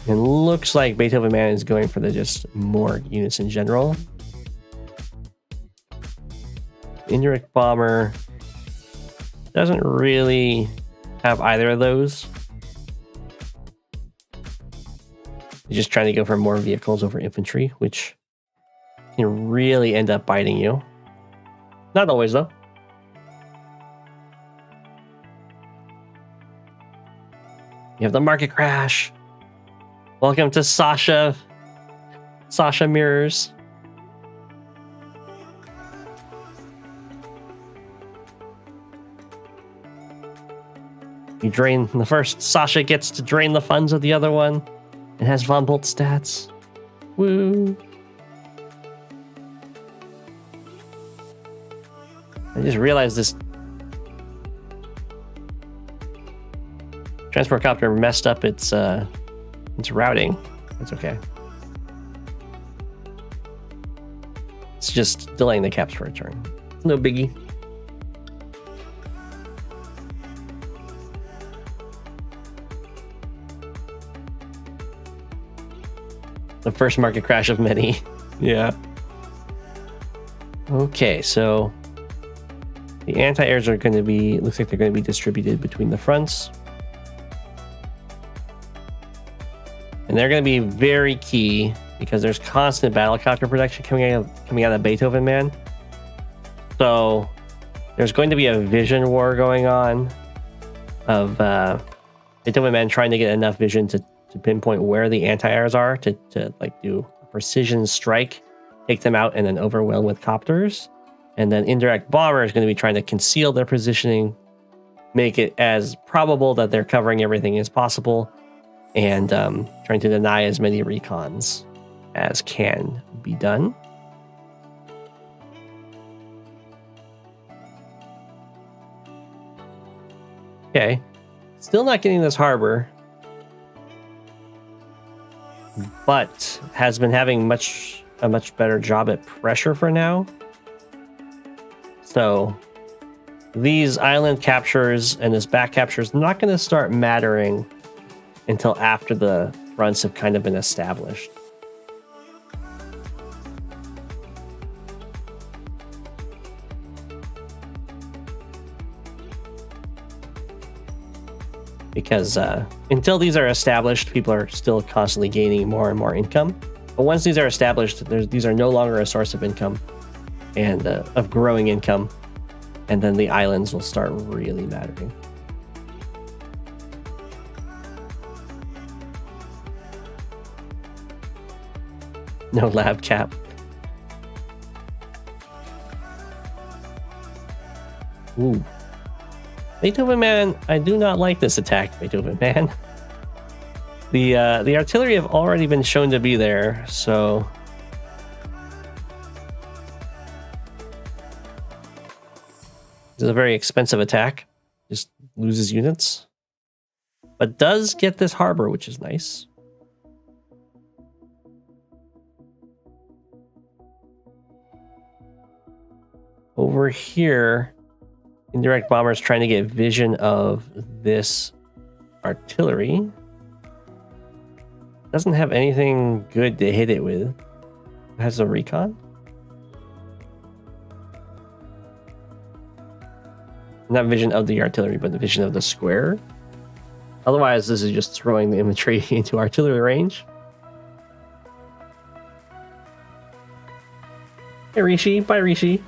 It looks like beethovenMan is going for the just more units in general. Indirect bomber doesn't really have either of those. He's just trying to go for more vehicles over infantry, which can really end up biting you. Not always, though. You have the market crash. Welcome to Sasha. Sasha mirrors. You drain the first. Sasha gets to drain the funds of the other one. It has Von Bolt stats. Woo. I just realized this transport copter messed up its routing. That's okay. It's just delaying the caps for a turn. No biggie. The first market crash of many. Yeah. Okay, so the anti-airs are going to be, looks like they're going to be distributed between the fronts. And they're going to be very key because there's constant battlecopter production coming out of beethovenMan. So there's going to be a vision war going on of beethovenMan trying to get enough vision to pinpoint where the anti-airs are to like do a precision strike, take them out, and then overwhelm with copters. And then indirect bomber is going to be trying to conceal their positioning, make it as probable that they're covering everything as possible, and trying to deny as many recons as can be done. Okay, still not getting this harbor, but has been having a much better job at pressure for now. So these island captures and this back capture is not going to start mattering until after the fronts have kind of been established. Because until these are established, people are still constantly gaining more and more income. But once these are established, these are no longer a source of income and of growing income. And then the islands will start really mattering. No lab cap. Ooh. beethovenMan, I do not like this attack, beethovenMan. The artillery have already been shown to be there, so this is a very expensive attack. Just loses units. But does get this harbor, which is nice. Over here, indirect bombers trying to get vision of this artillery. Doesn't have anything good to hit it with. It has a recon. Not vision of the artillery, but the vision of the square. Otherwise, this is just throwing the infantry into artillery range. Hey, Rishi. Bye, Rishi.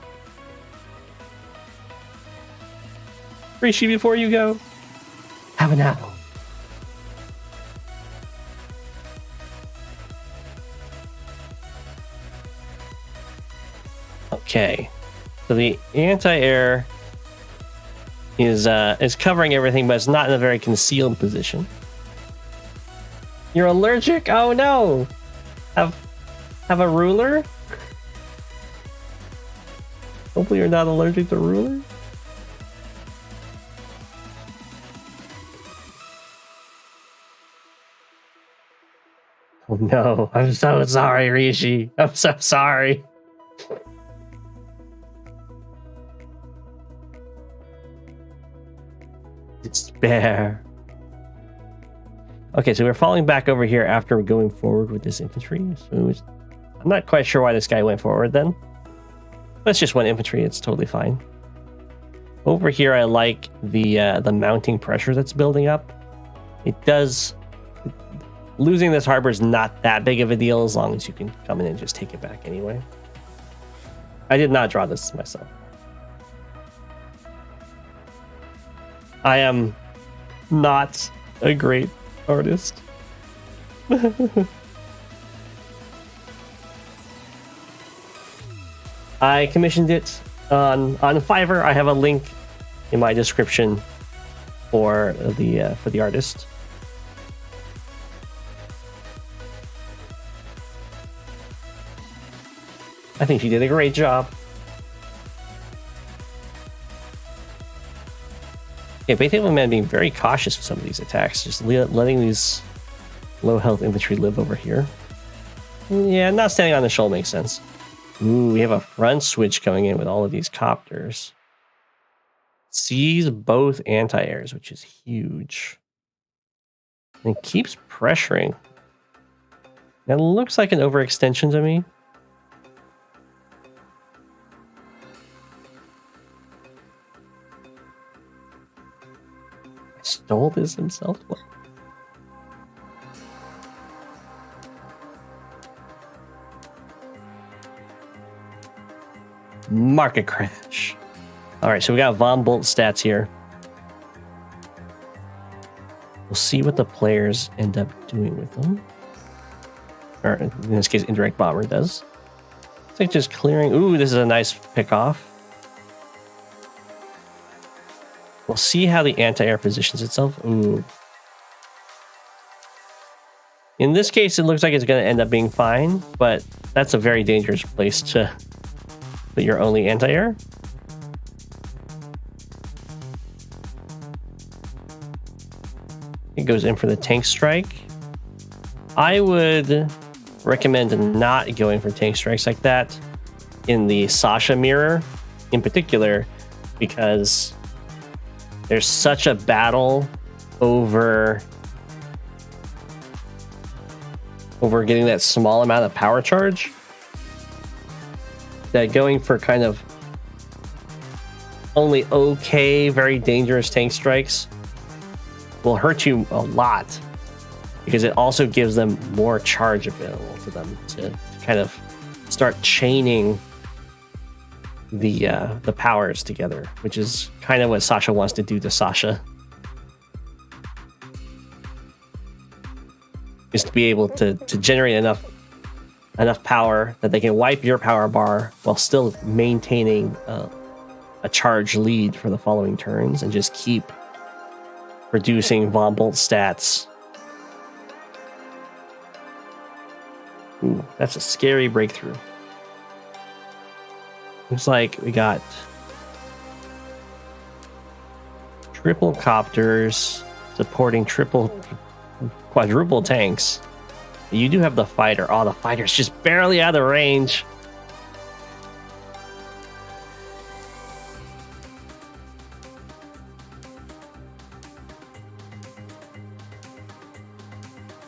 Rishi, before you go, have a nap. Okay, so the anti-air is covering everything, but it's not in a very concealed position. You're allergic? Oh no! Have a ruler? Hopefully you're not allergic to ruler. Oh no, I'm so sorry, Rishi. I'm so sorry. Despair. Okay, so we're falling back over here after going forward with this infantry. So I'm not quite sure why this guy went forward then. That's just one infantry, it's totally fine. Over here, I like the mounting pressure that's building up. It does... Losing this harbor is not that big of a deal as long as you can come in and just take it back anyway. I did not draw this myself. I am not a great artist. I commissioned it on Fiverr. I have a link in my description for the artist. I think she did a great job. Okay, beethovenMan being very cautious with some of these attacks, just letting these low health infantry live over here. Yeah, not standing on the shoal makes sense. Ooh, we have a front switch coming in with all of these copters. Sees both anti-airs, which is huge. And it keeps pressuring. That looks like an overextension to me. Stole this himself? What? Market crash. Alright, so we got Von Bolt stats here. We'll see what the players end up doing with them. Or in this case, indirect bomber does. It's like just clearing. Ooh, this is a nice pick off. We'll see how the anti-air positions itself. Ooh. In this case, it looks like it's going to end up being fine, but that's a very dangerous place to put your only anti-air. It goes in for the tank strike. I would recommend not going for tank strikes like that in the Sasha mirror in particular, because there's such a battle over getting that small amount of power charge that going for kind of only okay, very dangerous tank strikes will hurt you a lot, because it also gives them more charge available to them to kind of start chaining the powers together, which is kind of what Sasha wants to do to Sasha. Is to be able to generate enough enough power that they can wipe your power bar while still maintaining a charge lead for the following turns and just keep reducing Von Bolt stats. Ooh, that's a scary breakthrough. Looks like we got triple copters supporting quadruple tanks. You do have the fighter. Oh, the fighter's just barely out of range.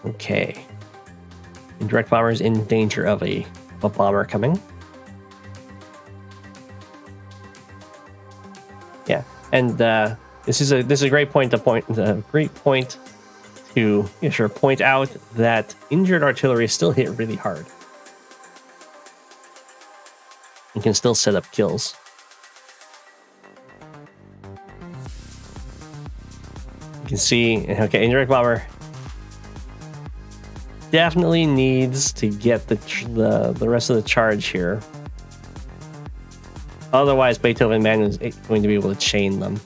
Okay. Indirect bomber is in danger of a bomber coming. Yeah, and this is a great point to point out that injured artillery still hit really hard. You can still set up kills. You can see, okay, indirect bomber definitely needs to get the rest of the charge here. Otherwise, beethovenMan is going to be able to chain them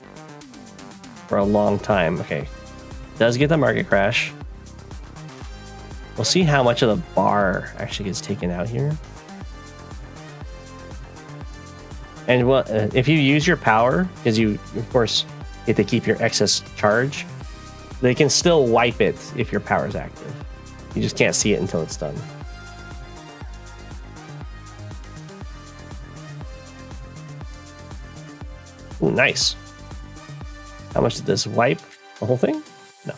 for a long time. Okay, does get the market crash. We'll see how much of the bar actually gets taken out here. And if you use your power, because you of course get to keep your excess charge, they can still wipe it if your power is active. You just can't see it until it's done. Ooh, nice. How much did this wipe? The whole thing? No.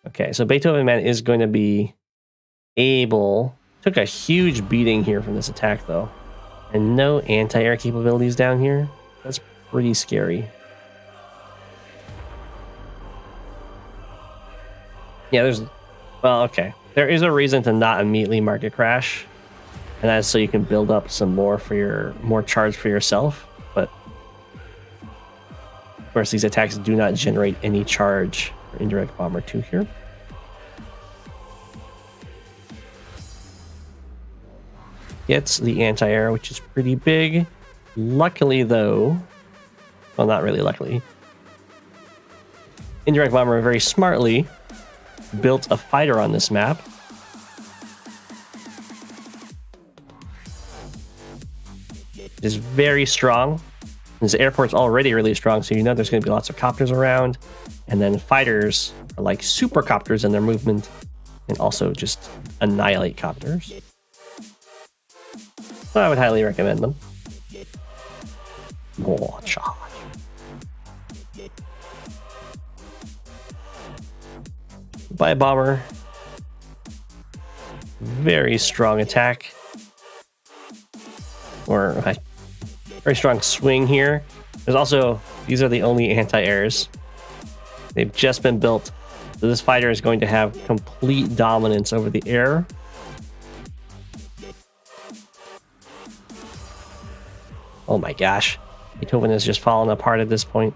Okay, so beethovenMan is going to be able... Took a huge beating here from this attack, though. And no anti-air capabilities down here. That's pretty scary. Yeah, there's... Well, okay. There is a reason to not immediately market crash. And that's so you can build up some more charge for yourself. But of course, these attacks do not generate any charge for indirect bomber 2 here. Gets the anti-air, which is pretty big. Luckily, though, well, not really luckily, indirect bomber very smartly built a fighter on this map. It is very strong. This airport's already really strong, so you know there's going to be lots of copters around. And then fighters are like super copters in their movement and also just annihilate copters. So I would highly recommend them. More charge. By a bomber. Very strong attack. Or a very strong swing here. There's also, these are the only anti-airs. They've just been built. So this fighter is going to have complete dominance over the air. Oh my gosh. Beethoven has just fallen apart at this point.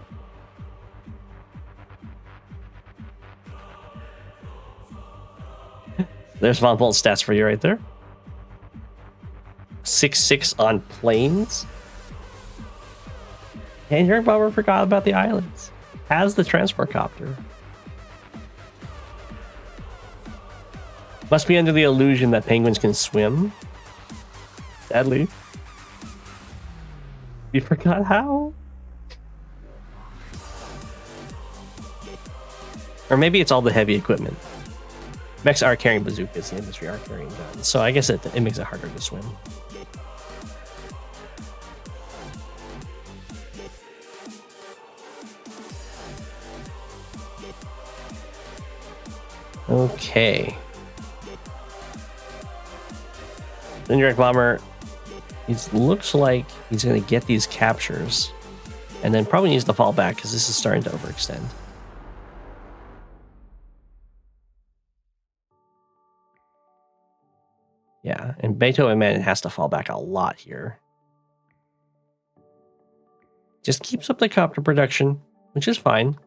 There's Von Bolt stats for you right there. 6/6 on planes. And your bomber forgot about the islands. Has the transport copter. Must be under the illusion that penguins can swim. Sadly. You forgot how? Or maybe it's all the heavy equipment. Mechs are carrying bazookas, the infantry are carrying guns, so I guess it makes it harder to swim. Okay. Indirect bomber, it looks like he's going to get these captures and then probably needs to fall back because this is starting to overextend. Yeah, and beethovenMan has to fall back a lot here. Just keeps up the copter production, which is fine.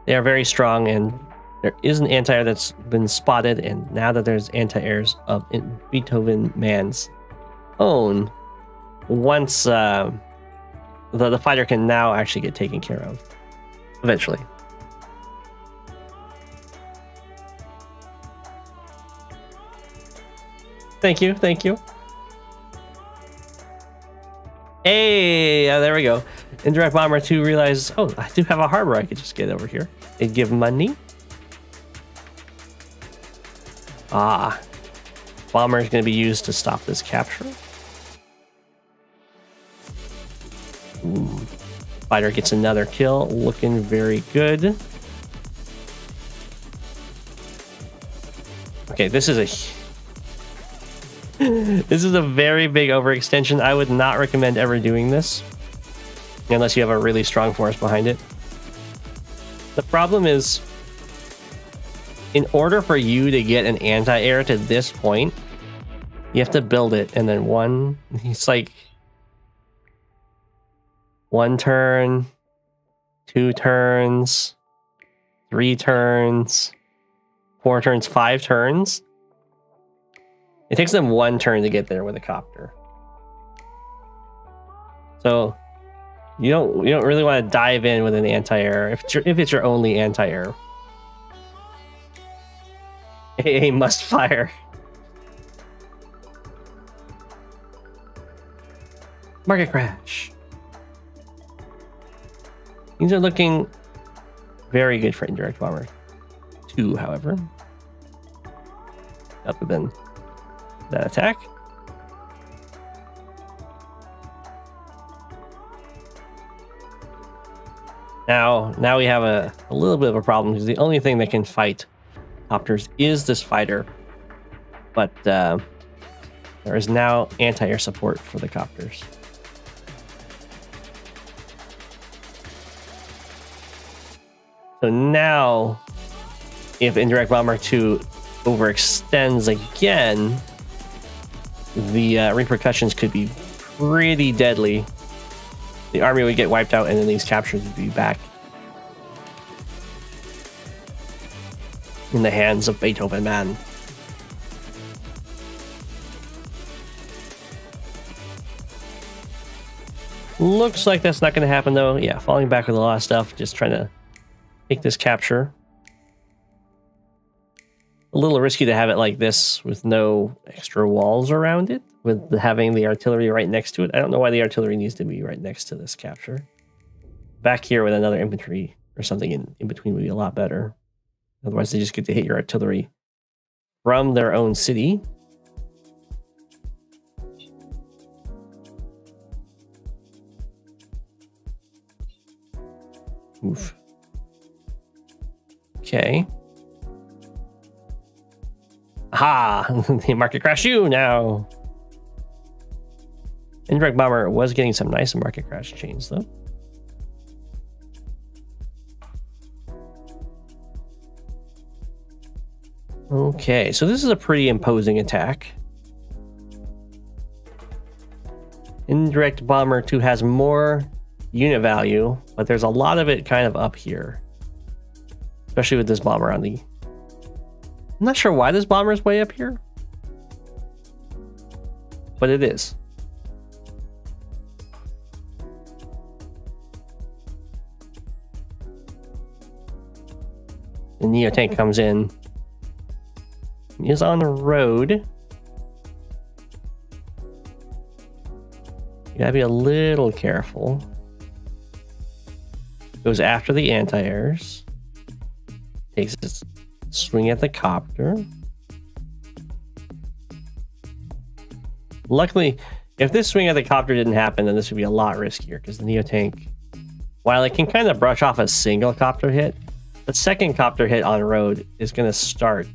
They are very strong and There is an anti-air that's been spotted, and now that there's anti-airs of beethovenMan's own, once the fighter can now actually get taken care of eventually. Thank you, thank you. Hey, there we go. Indirect Bomber 2 realizes, oh, I do have a harbor I could just get over here and give money. Ah, Bomber is going to be used to stop this capture. Ooh. Fighter gets another kill, looking very good. Okay, this is a very big overextension. I would not recommend ever doing this unless you have a really strong force behind it. The problem is, in order for you to get an anti-air to this point, you have to build it, and then it's like 1 turn, 2 turns, 3 turns, 4 turns, 5 turns. It takes them 1 turn to get there with a copter. So you don't really want to dive in with an anti-air if it's your only anti-air. A must fire. Market crash. These are looking very good for Indirect Bomber 2, however. Other than that attack. Now we have a little bit of a problem, because the only thing that can fight copters is this fighter. But there is now anti-air support for the copters. So now, if Indirect Bomber 2 overextends again, the repercussions could be pretty deadly. The army would get wiped out, and then these captures would be back in the hands of beethovenMan. Looks like that's not going to happen, though. Yeah, falling back with a lot of stuff, just trying to take this capture. A little risky to have it like this with no extra walls around it, with having the artillery right next to it. I don't know why the artillery needs to be right next to this capture. Back here with another infantry or something in between would be a lot better. Otherwise, they just get to hit your artillery from their own city. Oof. Okay. Ha! The market crash you now. Indirect Bomber was getting some nice market crash chains, though. Okay, so this is a pretty imposing attack. Indirect Bomber 2 has more unit value, but there's a lot of it kind of up here. Especially with this bomber on the... I'm not sure why this bomber is way up here, but it is. The Neo tank comes in. He is on the road. You gotta be a little careful. Goes after the anti-airs. Takes his swing at the copter. Luckily, if this swing at the copter didn't happen, then this would be a lot riskier, because the Neo tank, while it can kind of brush off a single copter hit, the second copter hit on road is going to start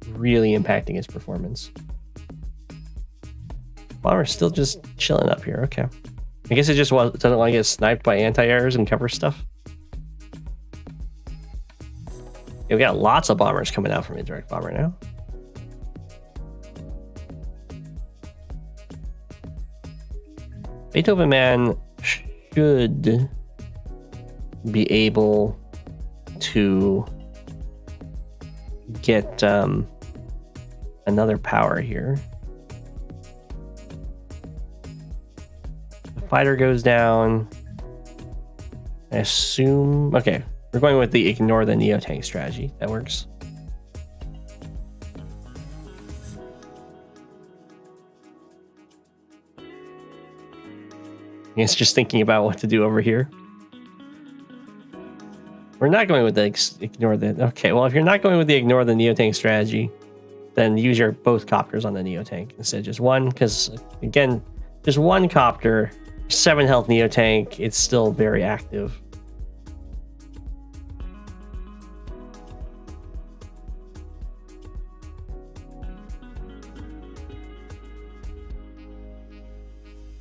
really impacting its performance. Bomber's still just chilling up here. Okay. I guess it just doesn't want to get sniped by anti-airs and cover stuff. Yeah, we got lots of bombers coming out from Indirect Bomber now. beethovenMan should be able to get another power here. The fighter goes down. I assume... Okay, we're going with the ignore the Neo-Tank strategy. That works. It's just thinking about what to do over here. We're not going with the ignore the... Okay, well, if you're not going with the ignore the Neo-Tank strategy, then use your both copters on the Neo-Tank instead of just one, because, again, just one copter, 7 health Neo-Tank, it's still very active.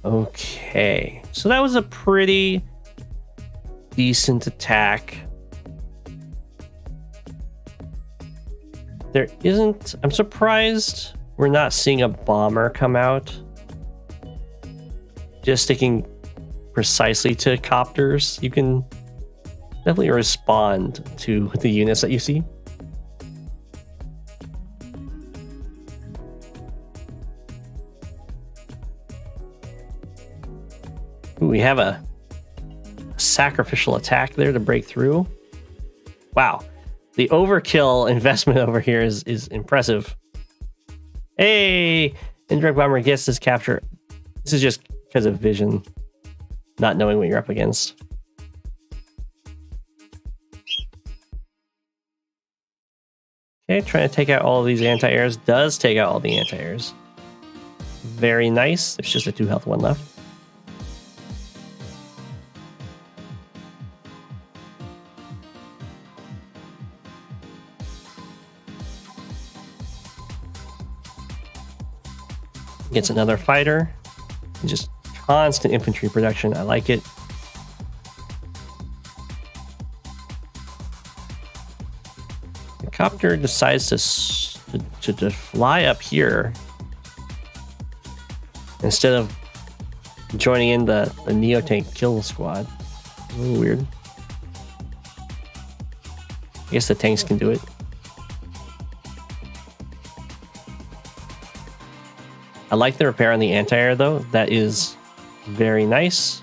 Okay, so that was a pretty decent attack. There isn't... I'm surprised we're not seeing a bomber come out. Just sticking precisely to copters, you can definitely respond to the units that you see. Ooh, we have a sacrificial attack there to break through. Wow. The overkill investment over here is impressive. Hey! Indirect bomber gets this capture. This is just because of vision. Not knowing what you're up against. Okay, trying to take out all of these anti-airs. Does take out all the anti-airs. Very nice. There's just a 2 health one left. Gets another fighter. And just constant infantry production. I like it. The copter decides to fly up here instead of joining in the Neo-Tank kill squad. A little weird. I guess the tanks can do it. I like the repair on the anti-air though. That is very nice.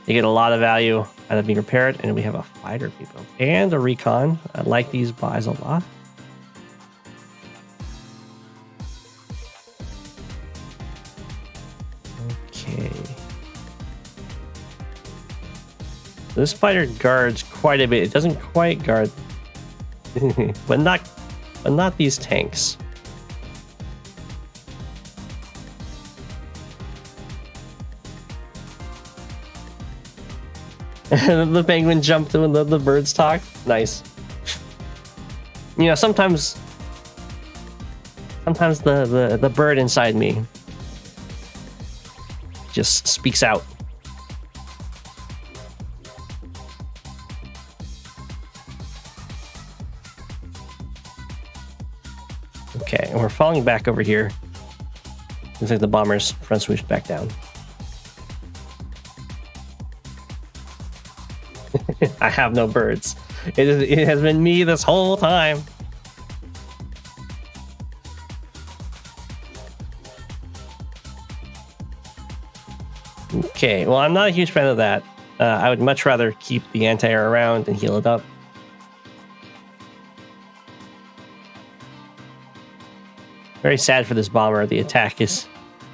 They get a lot of value out of being repaired, and we have a fighter people and a recon. I like these buys a lot. Okay. This fighter guards quite a bit. It doesn't quite guard, but not these tanks. The penguin jumped when the birds talk. Nice. You know, sometimes the bird inside me just speaks out. Okay, and we're falling back over here. Looks like the bombers front swooshed back down. I have no birds. It has been me this whole time. Okay, well, I'm not a huge fan of that. I would much rather keep the anti-air around and heal it up. Very sad for this bomber. The attack is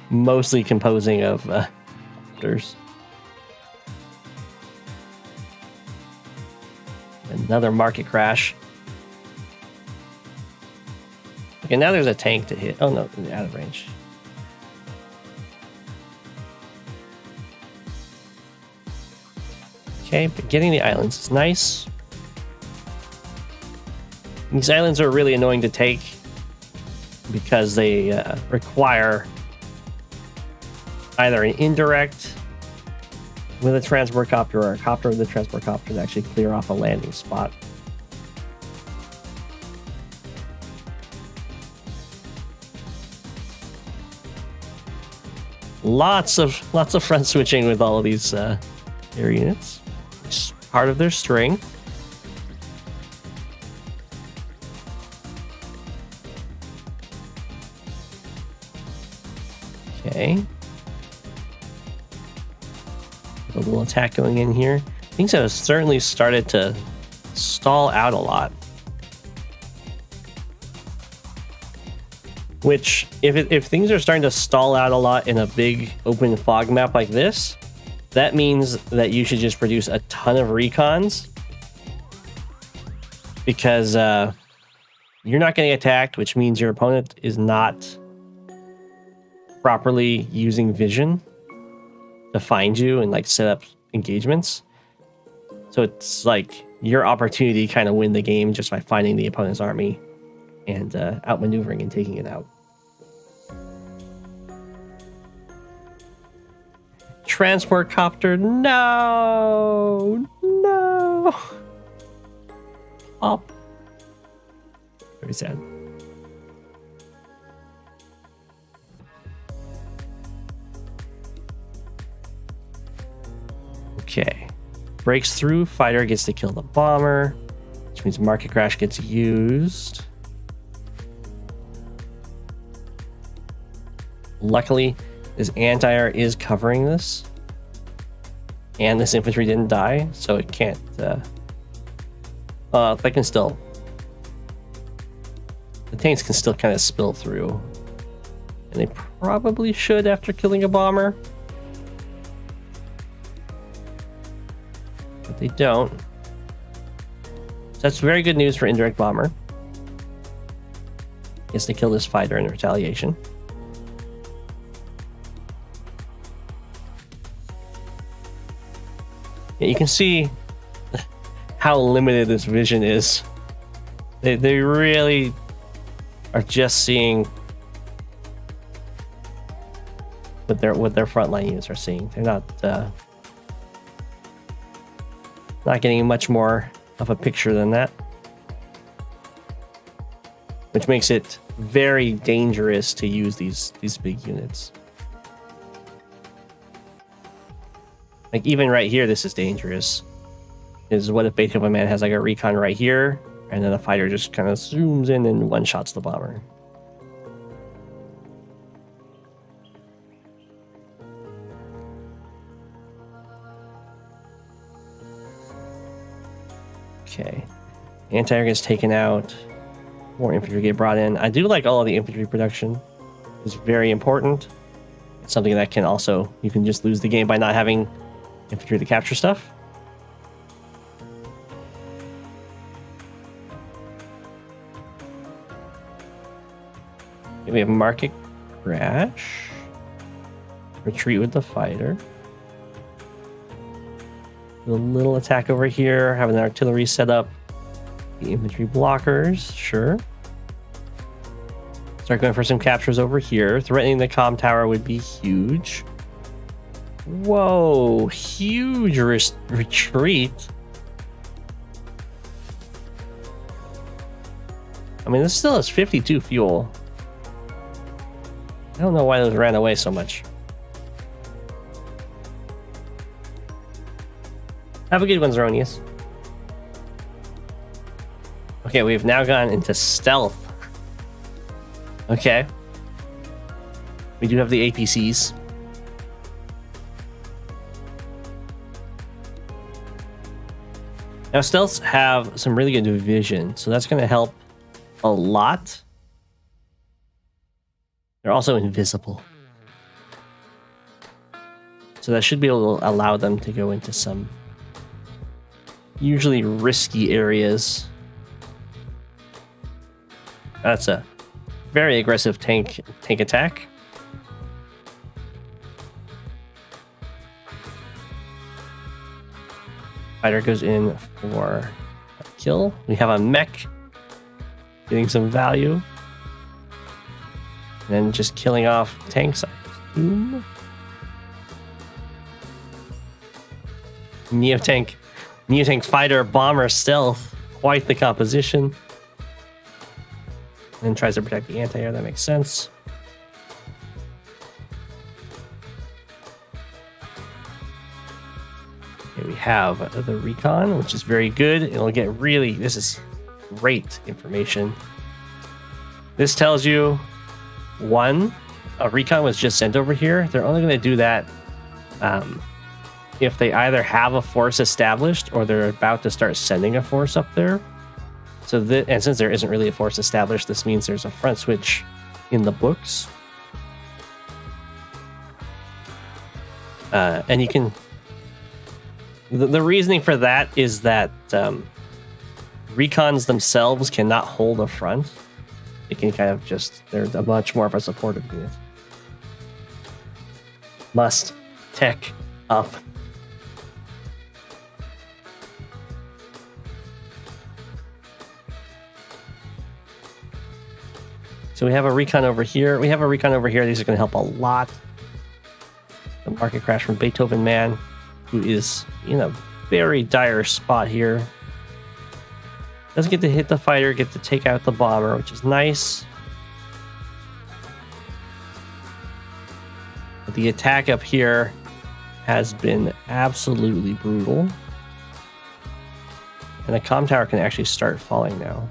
mostly composing of hunters. Another market crash. Okay, now there's a tank to hit. Oh no, out of range. Okay, but getting the islands is nice. These islands are really annoying to take because they require either an indirect with a transport copter or a copter with a transport copter to actually clear off a landing spot. Lots of front switching with all of these air units. It's part of their strength. Okay. A little attack going in here. Things have certainly started to stall out a lot. Which, if things are starting to stall out a lot in a big open fog map like this, that means that you should just produce a ton of recons. Because you're not getting attacked, which means your opponent is not properly using vision to find you and like set up engagements. So it's like your opportunity to kind of win the game just by finding the opponent's army and outmaneuvering and taking it out. Transport copter, no! Oh. Very sad. Okay. Breaks through, fighter gets to kill the bomber, which means market crash gets used. Luckily, this anti-air is covering this. And this infantry didn't die, so it can't... they can still... The tanks can still kind of spill through. And they probably should after killing a bomber. But they don't. So that's very good news for indirect bomber. Gets to kill this fighter in retaliation. Yeah, you can see how limited this vision is. They really are just seeing what their frontline units are seeing. They're not getting much more of a picture than that, which makes it very dangerous to use these big units. Like even right here, this is dangerous. Is what if beethovenMan has like a recon right here, and then the fighter just kind of zooms in and one-shots the bomber. Okay. Anti-air gets taken out. More infantry get brought in. I do like all of the infantry production. It's very important. It's something that can also... You can just lose the game by not having infantry to capture stuff. We have market crash. Retreat with the fighter. A little attack over here. Have an artillery set up. The infantry blockers, sure. Start going for some captures over here. Threatening the comm tower would be huge. Whoa, huge retreat. I mean, this still has 52 fuel. I don't know why those ran away so much. Have a good one, Zeronius. Okay, we've now gone into stealth. Okay. We do have the APCs. Now, stealths have some really good vision, so that's going to help a lot. They're also invisible. So that should be able to allow them to go into some usually risky areas. That's a very aggressive tank attack. Fighter goes in for a kill. We have a mech getting some value. And then just killing off tanks, I assume. Neotank fighter, bomber, stealth. Quite the composition. And then tries to protect the anti-air. That makes sense. Okay, we have the recon, which is very good. It'll get really... This is great information. This tells you, one, a recon was just sent over here, they're only going to do that if they either have a force established or they're about to start sending a force up there. So and since there isn't really a force established, this means there's a front switch in the books. And you can... The reasoning for that is that recons themselves cannot hold a front. They can kind of just... They're much more of a supportive unit. Must tech up. So we have a recon over here. We have a recon over here. These are going to help a lot. The market crash from beethovenMan, who is in a very dire spot here. Doesn't get to hit the fighter, get to take out the bomber, which is nice. But the attack up here has been absolutely brutal. And the comm tower can actually start falling now.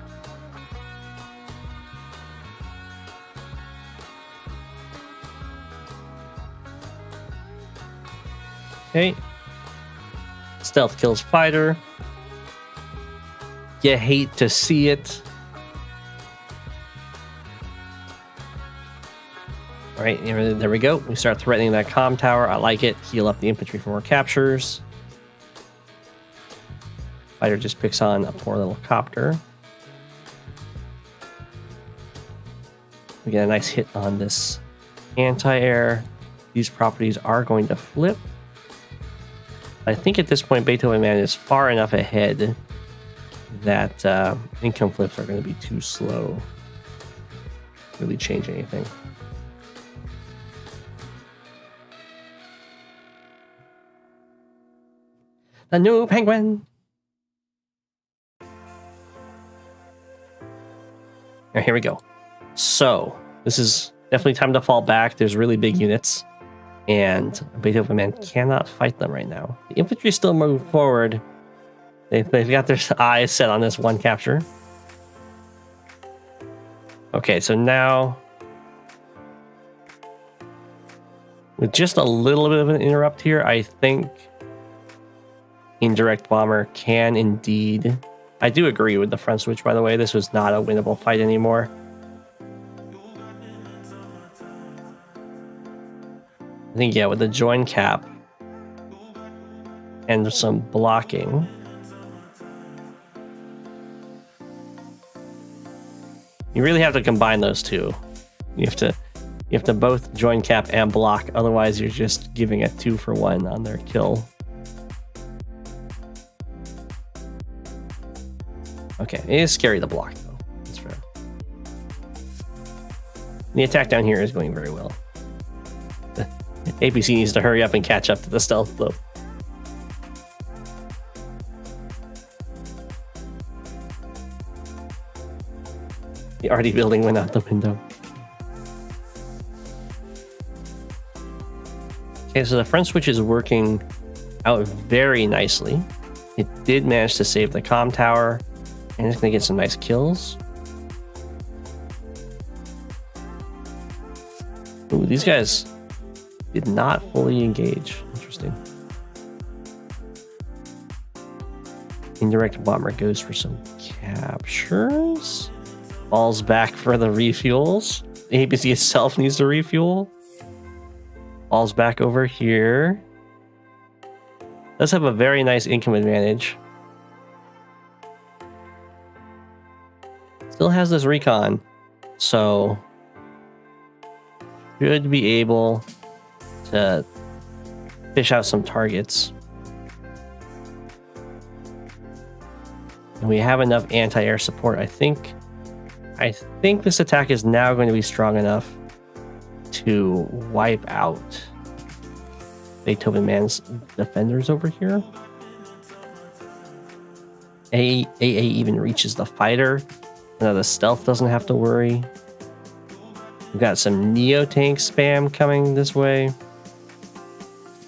Okay. Stealth kills fighter. You hate to see it. All right, there we go. We start threatening that comm tower. I like it. Heal up the infantry for more captures. Fighter just picks on a poor little copter. We get a nice hit on this anti-air. These properties are going to flip. I think at this point, beethovenMan is far enough ahead that income flips are going to be too slow to really change anything. The new penguin! Alright, here we go. So, this is definitely time to fall back. There's really big units, and beethovenMan cannot fight them right now. The infantry still move forward. They've got their eyes set on this one capture. Okay, so now, with just a little bit of an interrupt here, I think indirect bomber can indeed... I do agree with the front switch, by the way. This was not a winnable fight anymore. I think, yeah, with the join cap and some blocking, you really have to combine those two. You have to both join cap and block, otherwise you're just giving a 2-for-1 on their kill. Okay, it is scary to block though. That's fair. The attack down here is going very well. The APC needs to hurry up and catch up to the stealth though. The arty building went out the window. Okay, so the front switch is working out very nicely. It did manage to save the comm tower, and it's going to get some nice kills. Ooh, these guys did not fully engage. Interesting. Indirect bomber goes for some captures. Falls back for the refuels. The APC itself needs to refuel. Falls back over here. Does have a very nice income advantage. Still has this recon, so should be able to fish out some targets. And we have enough anti-air support. I think this attack is now going to be strong enough to wipe out beethovenMan's defenders over here. AA even reaches the fighter. Now the stealth doesn't have to worry. We've got some neo-tank spam coming this way.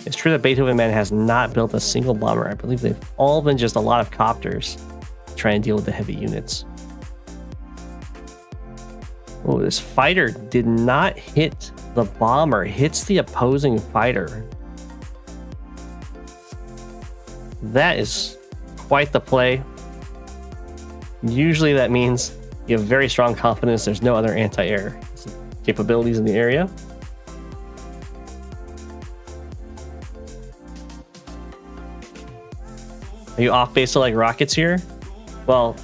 It's true that beethovenMan has not built a single bomber. I believe they've all been just a lot of copters trying to deal with the heavy units. Oh, this fighter did not hit the bomber. Hits the opposing fighter. That is quite the play. Usually that means you have very strong confidence there's no other anti-air capabilities in the area. Are you off base to like rockets here? Well,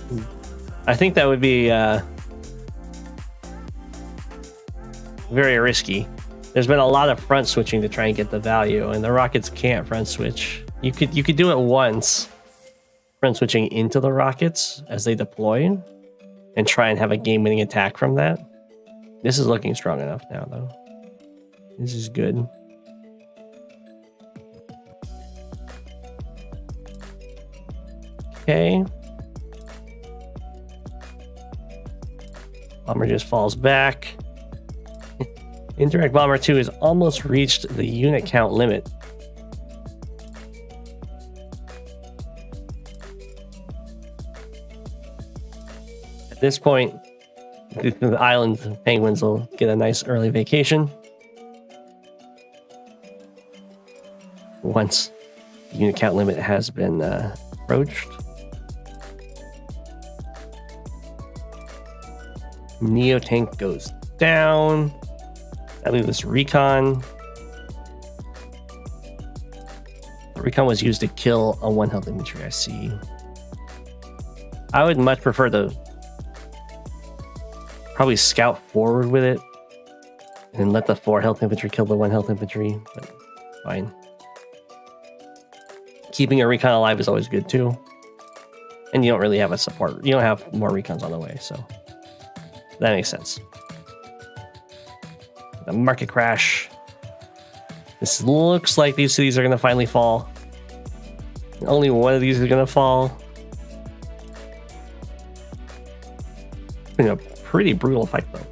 I think that would be very risky. There's been a lot of front switching to try and get the value, and the rockets can't front switch. You could do it once, front switching into the rockets as they deploy, and try and have a game-winning attack from that. This is looking strong enough now, though. This is good. Okay. Bomber just falls back. Indirect Bomber 2 has almost reached the unit count limit. At this point, the island penguins will get a nice early vacation. Once the unit count limit has been approached. Neo tank goes down. I leave this recon. The recon was used to kill a 1 health infantry, I see. I would much prefer to probably scout forward with it and let the 4 health infantry kill the 1 health infantry, but fine. Keeping a recon alive is always good too. And you don't really have a support. You don't have more recons on the way, so that makes sense. The market crash. This looks like these cities are going to finally fall. Only one of these is going to fall. It's been a pretty brutal fight, though.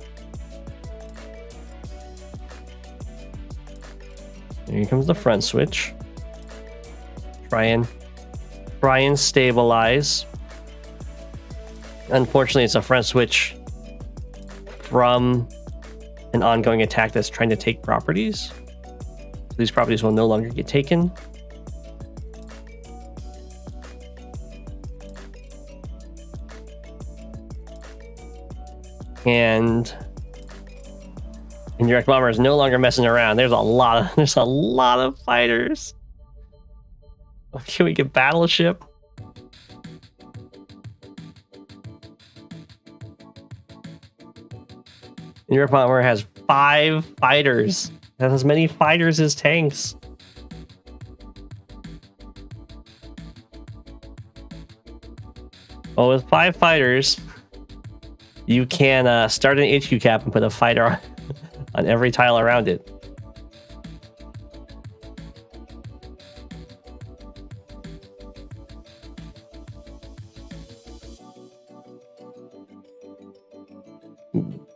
Here comes the front switch. Try and stabilize. Unfortunately, it's a front switch from an ongoing attack that's trying to take properties. So these properties will no longer get taken. And indirect bomber is no longer messing around. There's a lot of fighters. Can we get battleship? Indirect bomber has 5 fighters. It has as many fighters as tanks. Well, with 5 fighters, you can start an HQ cap and put a fighter on every tile around it.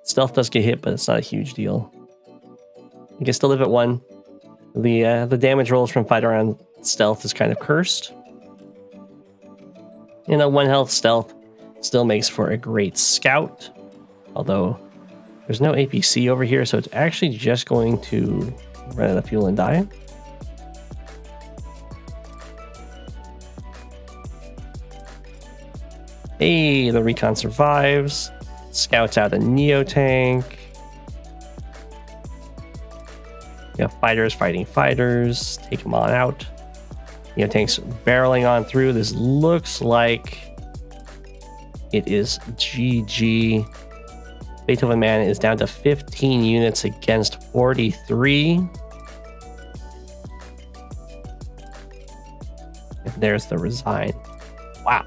Stealth does get hit, but it's not a huge deal. You can still live at 1. The damage rolls from fighter on stealth is kind of cursed. And a 1 health stealth still makes for a great scout. Although there's no APC over here, so it's actually just going to run out of fuel and die. Hey, the recon survives. Scouts out a Neo tank. You have fighters fighting fighters. Take them on out. Neo tanks barreling on through. This looks like it is GG. beethovenMan is down to 15 units against 43. And there's the resign. Wow.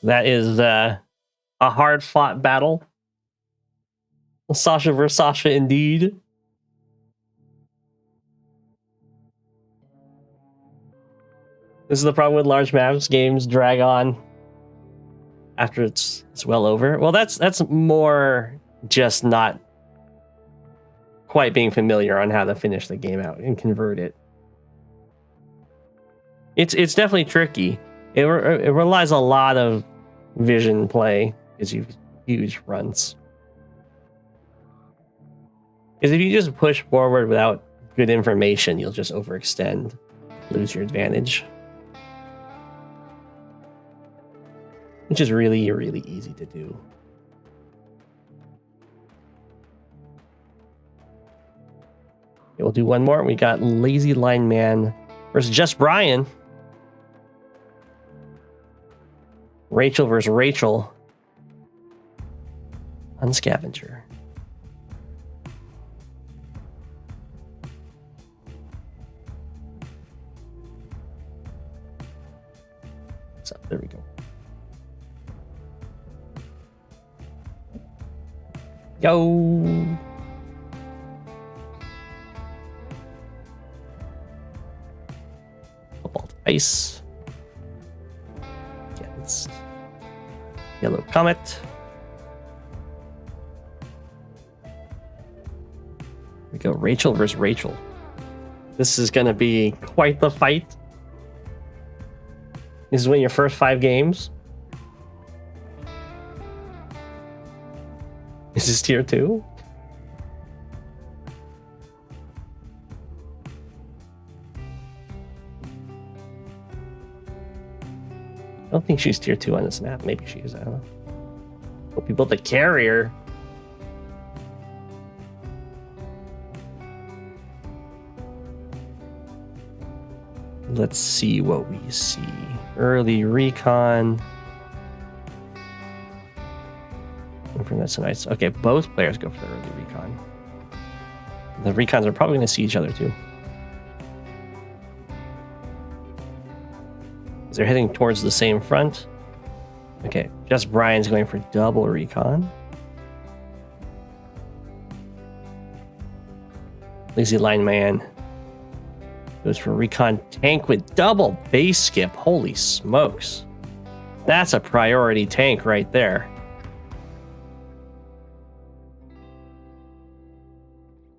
That is a hard-fought battle. Sasha versus Sasha, indeed. This is the problem with large maps. Games drag on after it's well over. Well, that's more just not quite being familiar on how to finish the game out and convert it. It's definitely tricky. It relies a lot of vision play because you huge runs. Because if you just push forward without good information, you'll just overextend, lose your advantage. Which is really, really easy to do. Okay, we'll do one more. We got Lazylineman versus Just Brian. Rachel versus Rachel on Scavenger. So there we go. Go. Football ice. Against Yellow Comet. We go Rachel versus Rachel. This is going to be quite the fight. This is winning your first 5 games. Is this tier 2? I don't think she's tier 2 on this map. Maybe she is. I don't know. Hope you built a carrier. Let's see what we see. Early recon. That's nice. Okay, both players go for the early recon. The recons are probably going to see each other too. They're heading towards the same front. Okay, Just Brian's going for double recon. Lazylineman goes for recon tank with double base skip. Holy smokes. That's a priority tank right there.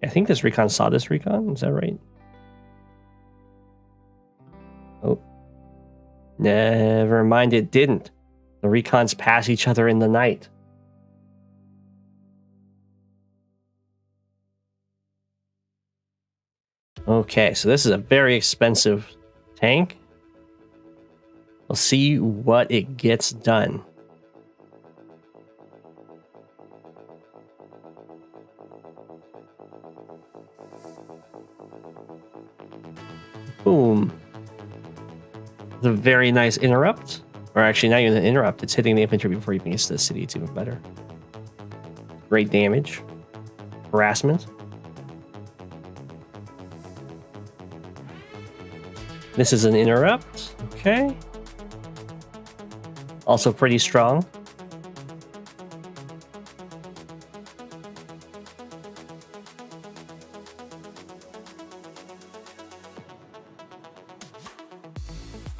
I think this recon saw this recon. Is that right? Oh. Never mind, it didn't. The recons pass each other in the night. Okay, so this is a very expensive tank. We'll see what it gets done. Boom. It's a very nice interrupt. Or actually, not even an interrupt. It's hitting the infantry before it even gets to the city. It's even better. Great damage. Harassment. This is an interrupt. Okay. Also pretty strong.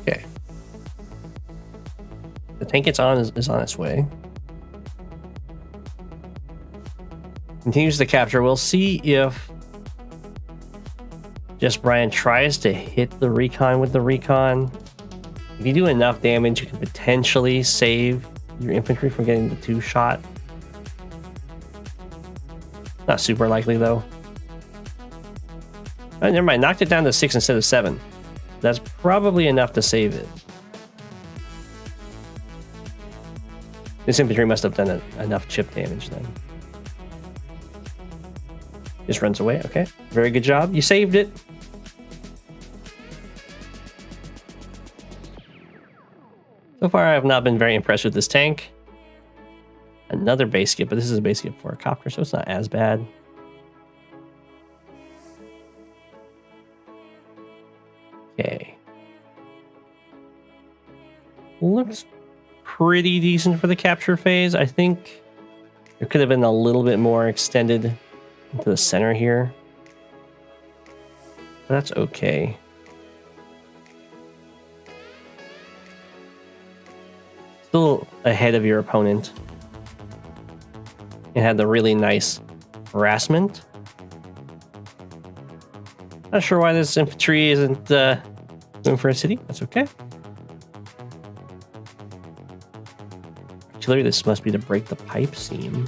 Okay. The tank it's on is on its way. Continues to capture. We'll see if Just Brian tries to hit the recon with the recon. If you do enough damage, you can potentially save your infantry from getting the 2-shot. Not super likely though. Oh, never mind. Knocked it down to 6 instead of 7. That's probably enough to save it. This infantry must have done enough chip damage then. Just runs away. Okay. Very good job. You saved it. So far, I have not been very impressed with this tank. Another base skip, but this is a base skip for a copter, so it's not as bad. Okay. Looks pretty decent for the capture phase. I think it could have been a little bit more extended into the center here. But that's okay. Still ahead of your opponent. It had the really nice harassment. Not sure why this infantry isn't going for a city. That's okay. artillery. This must be to break the pipe seam.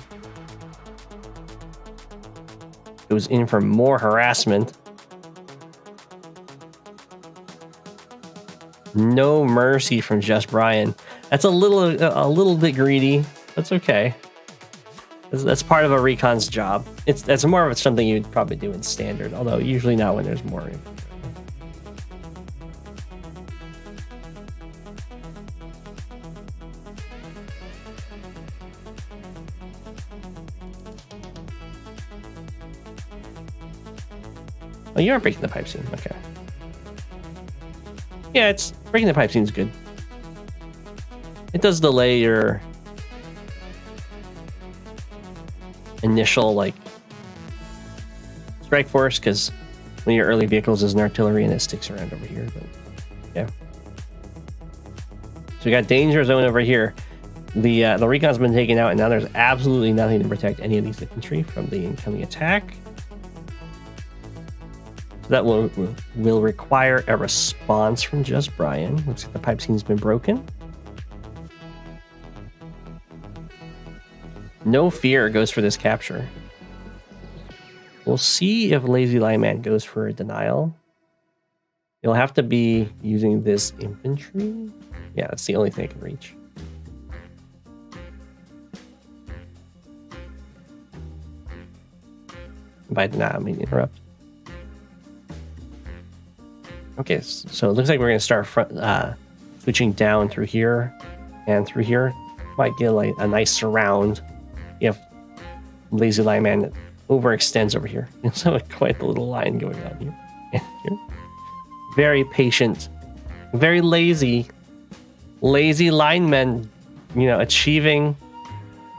Goes in for more harassment. No mercy from Just Brian. That's a little bit greedy. That's okay. That's part of a recon's job. That's more of something you'd probably do in standard, although usually not when there's more infantry. Oh, you aren't breaking the pipe seam. Okay. Yeah, it's breaking the pipe seam's good. It does delay your initial like strike force because one of your early vehicles is an artillery and it sticks around over here. But yeah. So we got danger zone over here. The recon's been taken out, and now there's absolutely nothing to protect any of these infantry from the incoming attack. That will require a response from Just Brian. Looks like the pipe seam's been broken. No fear goes for this capture. We'll see if Lazylineman goes for a denial. You'll have to be using this infantry. Yeah, that's the only thing I can reach. By denial, I mean interrupt. Okay, so it looks like we're going to start switching down through here and through here. Might get like a nice surround if Lazylineman overextends over here. So quite the little line going on here and here. Very patient, very lazy linemen, you know, achieving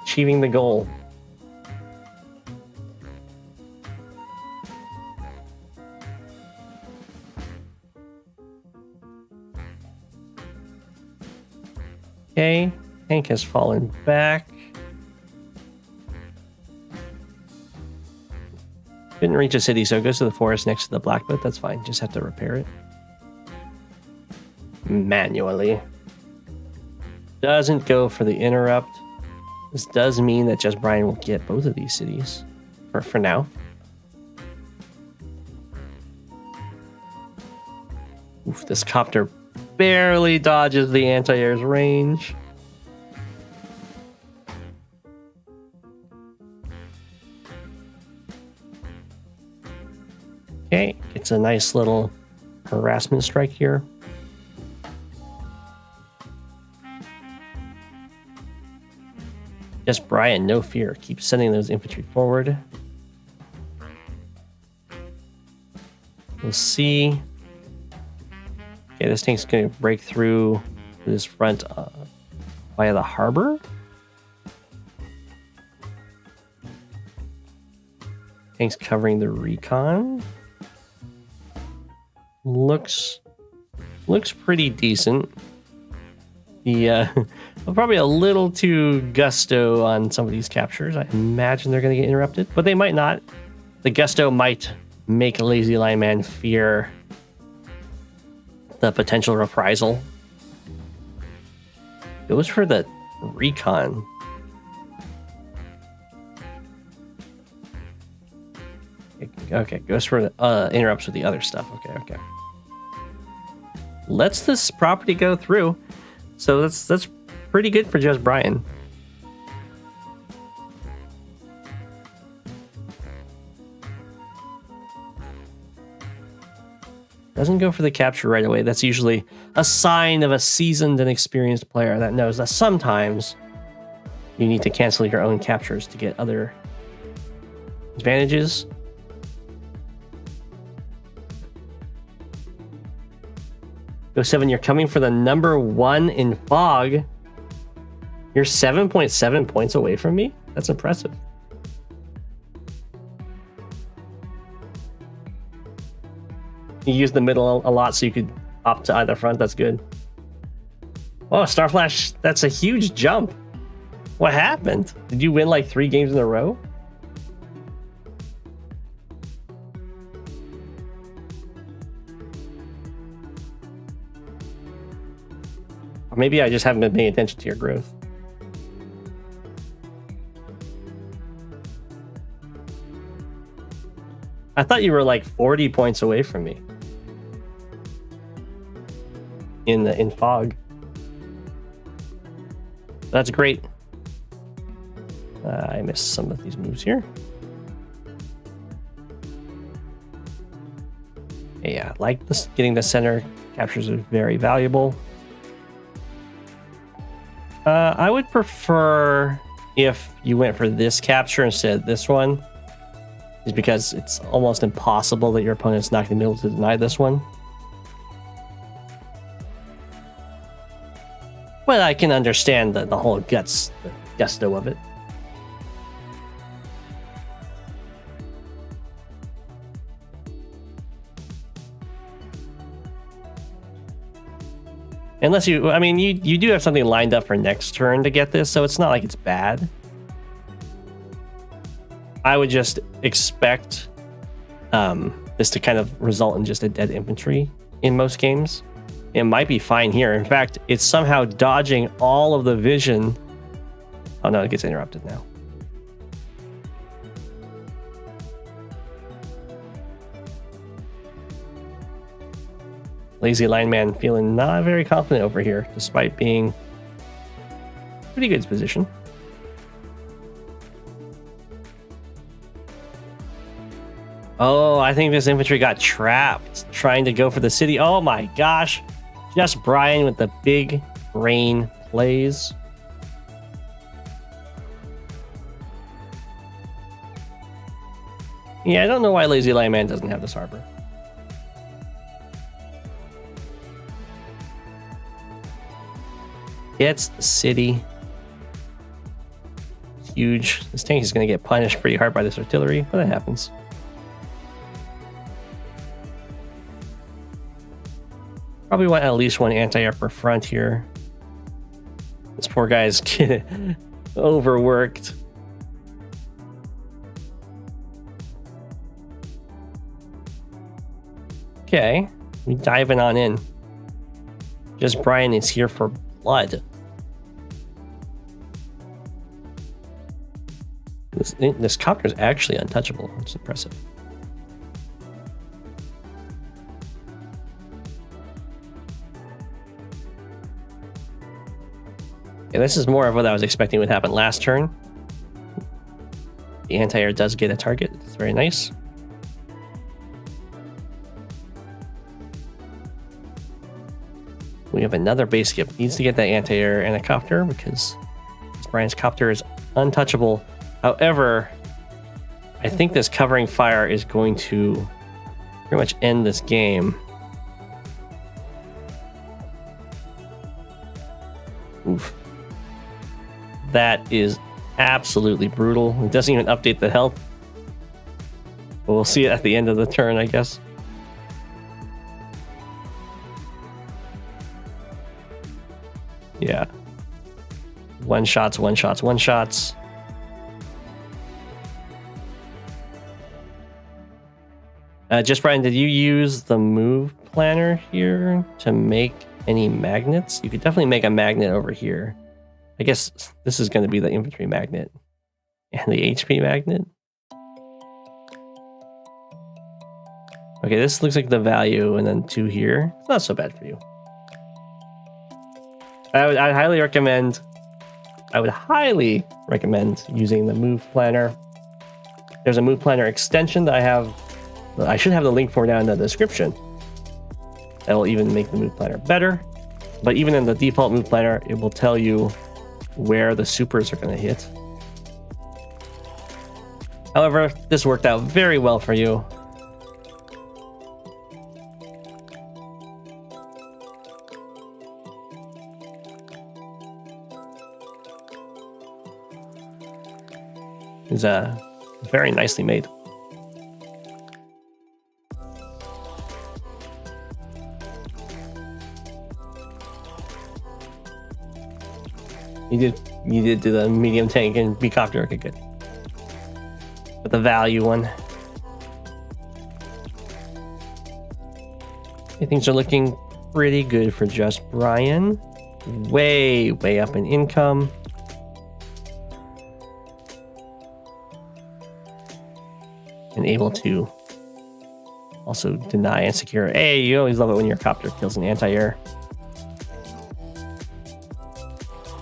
the goal. Okay, tank has fallen back. Couldn't reach a city, so it goes to the forest next to the black boat. That's fine. Just have to repair it manually. Doesn't go for the interrupt. This does mean that Just Brian will get both of these cities for now. Oof, this copter barely dodges the anti-air's range. Okay, it's a nice little harassment strike here. Just Brian, no fear. Keep sending those infantry forward. We'll see. Okay, this tank's going to break through this front via the harbor. Tank's covering the recon. Looks pretty decent. The probably a little too gusto on some of these captures. I imagine they're going to get interrupted, but they might not. The gusto might make Lazylineman fear the potential reprisal. Goes for the recon. Okay, goes for the interrupts with the other stuff. Okay. Lets this property go through. So that's pretty good for Just Brian. Doesn't go for the capture right away. That's usually a sign of a seasoned and experienced player that knows that sometimes you need to cancel your own captures to get other advantages. Go7, you're coming for the number 1 in fog. You're 7.7 points away from me? That's impressive. You used the middle a lot so you could opt to either front. That's good. Oh, Starflash, that's a huge jump. What happened? Did you win like 3 games in a row? Or maybe I just haven't been paying attention to your growth. I thought you were like 40 points away from me. In fog. That's great. I missed some of these moves here. Yeah, like this, getting the center captures is very valuable. I would prefer if you went for this capture instead of this one, is because it's almost impossible that your opponent's not going to be able to deny this one. But I can understand the whole gusto of it. Unless you, I mean, you do have something lined up for next turn to get this, so it's not like it's bad. I would just expect this to kind of result in just a dead infantry in most games. It might be fine here. In fact, it's somehow dodging all of the vision. Oh no, it gets interrupted now. Lazylineman feeling not very confident over here, despite being pretty good position. Oh, I think this infantry got trapped trying to go for the city. Oh my gosh. Just Brian with the big brain plays. Yeah, I don't know why Lazylineman doesn't have this harbor. Gets the city. Huge. This tank is going to get punished pretty hard by this artillery, but that happens. Probably want at least one anti-air per front here. This poor guy is getting overworked. Okay, we diving on in. Just Brian is here for blood. This copter is actually untouchable. It's impressive. Yeah, this is more of what I was expecting would happen last turn. The anti-air does get a target. It's very nice. We have another base skip. Needs to get that anti-air and a copter because Brian's copter is untouchable. However, I think this covering fire is going to pretty much end this game. Oof. That is absolutely brutal. It doesn't even update the health. But we'll see it at the end of the turn, I guess. Yeah. One shots, one shots, one shots. Just Brian, did you use the move planner here to make any magnets? You could definitely make a magnet over here. I guess this is going to be the infantry magnet and the HP magnet. Okay, this looks like the value, and then 2 here. It's not so bad for you. I would highly recommend. I would highly recommend using the move planner. There's a move planner extension that I have. I should have the link for down in the description. That will even make the move planner better. But even in the default move planner, it will tell you where the supers are going to hit. However, this worked out very well for you. It's very nicely made. You did do the medium tank and B-copter. Okay, good. But the value one. Things are looking pretty good for Just Brian. Way up in income. And able to also deny and secure. Hey, you always love it when your copter kills an anti-air.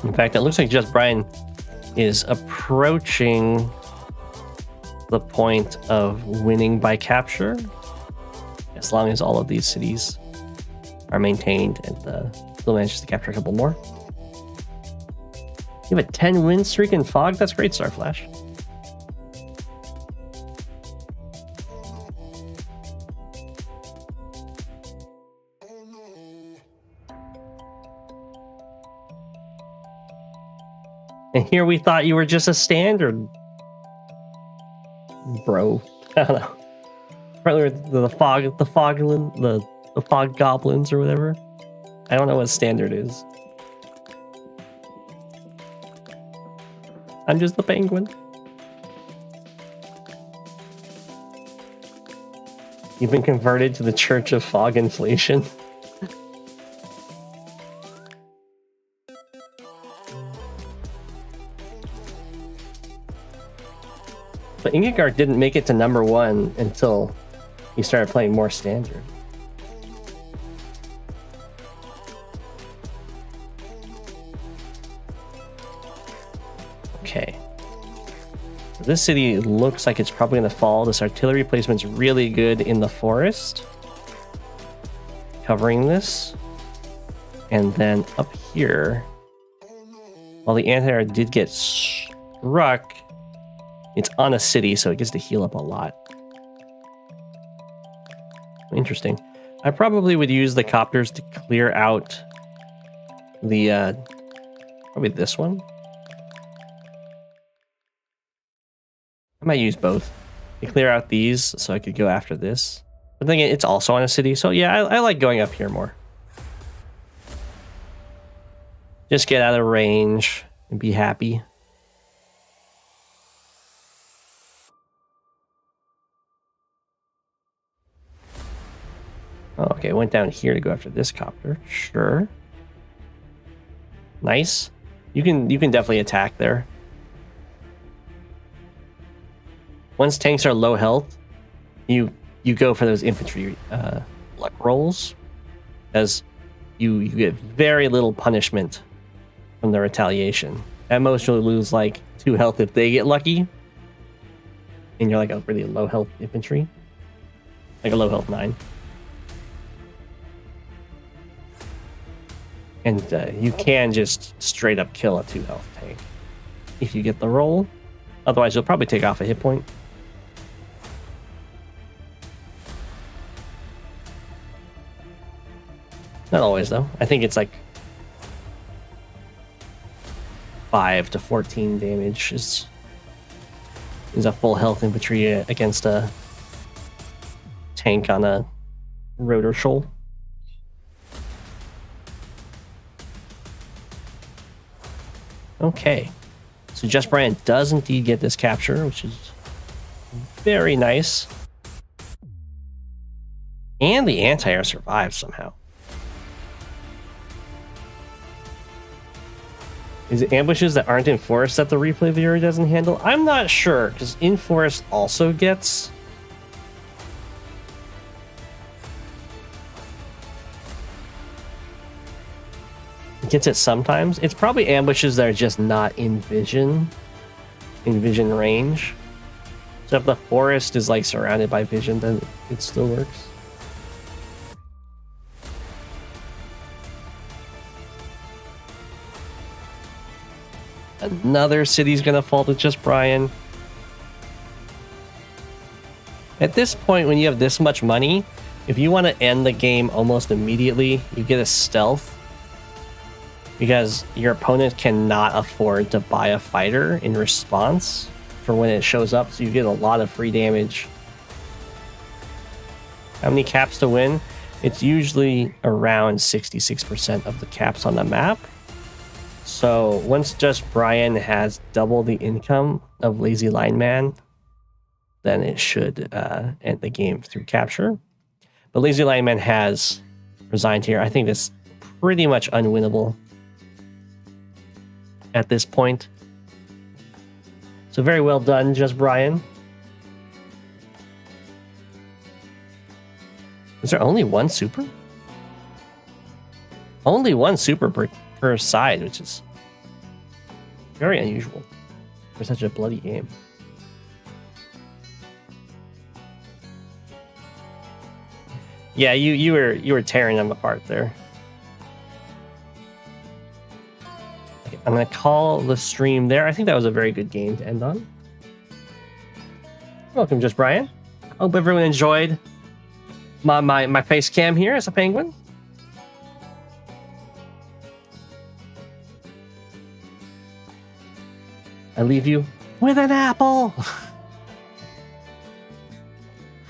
In fact, it looks like Just Brian is approaching the point of winning by capture, as long as all of these cities are maintained and still manages to capture a couple more. You have a 10-win streak in Fog? That's great, Starflash. And here we thought you were just a standard, bro. I don't know. Probably the fog goblins or whatever. I don't know what standard is. I'm just the penguin. You've been converted to the Church of Fog Inflation. But Ingegard didn't make it to #1 until he started playing more standard. Okay. This city looks like it's probably going to fall. This artillery placement's really good in the forest. Covering this. And then up here, while the anti-air did get struck, it's on a city, so it gets to heal up a lot. Interesting. I probably would use the copters to clear out the, probably this one. I might use both to clear out these so I could go after this. But then again, it's also on a city, so yeah, I like going up here more. Just get out of range and be happy. Oh, okay, I went down here to go after this copter. Sure. Nice. You can definitely attack there. Once tanks are low health, you go for those infantry luck rolls, as you get very little punishment from the retaliation. At most, you'll lose like 2 health if they get lucky, and you're like a really low health infantry, like a low health 9. And you can just straight up kill a 2 health tank if you get the roll. Otherwise, you'll probably take off a hit point. Not always, though. I think it's like 5 to 14 damage is a full health infantry against a tank on a rotor shoal. Okay, so Just Brian does indeed get this capture, which is very nice. And the anti-air survives somehow. Is it ambushes that aren't in forest that the replay viewer doesn't handle? I'm not sure, because in forest also gets... gets it sometimes. It's probably ambushes that are just not in vision range. So if the forest is like surrounded by vision, then it still works. Another city's gonna fall to Just Brian. At this point, when you have this much money, if you want to end the game almost immediately, you get a stealth. Because your opponent cannot afford to buy a fighter in response for when it shows up, so you get a lot of free damage. How many caps to win? It's usually around 66% of the caps on the map. So once Just Brian has double the income of Lazylineman, then it should end the game through capture. But Lazylineman has resigned here. I think it's pretty much unwinnable at this point. So very well done, Just Brian. Is there only one super? Only one super per side, which is very unusual for such a bloody game. Yeah, you were tearing them apart there. Okay, I'm gonna call the stream there. I think that was a very good game to end on. Welcome, Just Brian. Hope everyone enjoyed my face cam here as a penguin. I leave you with an apple.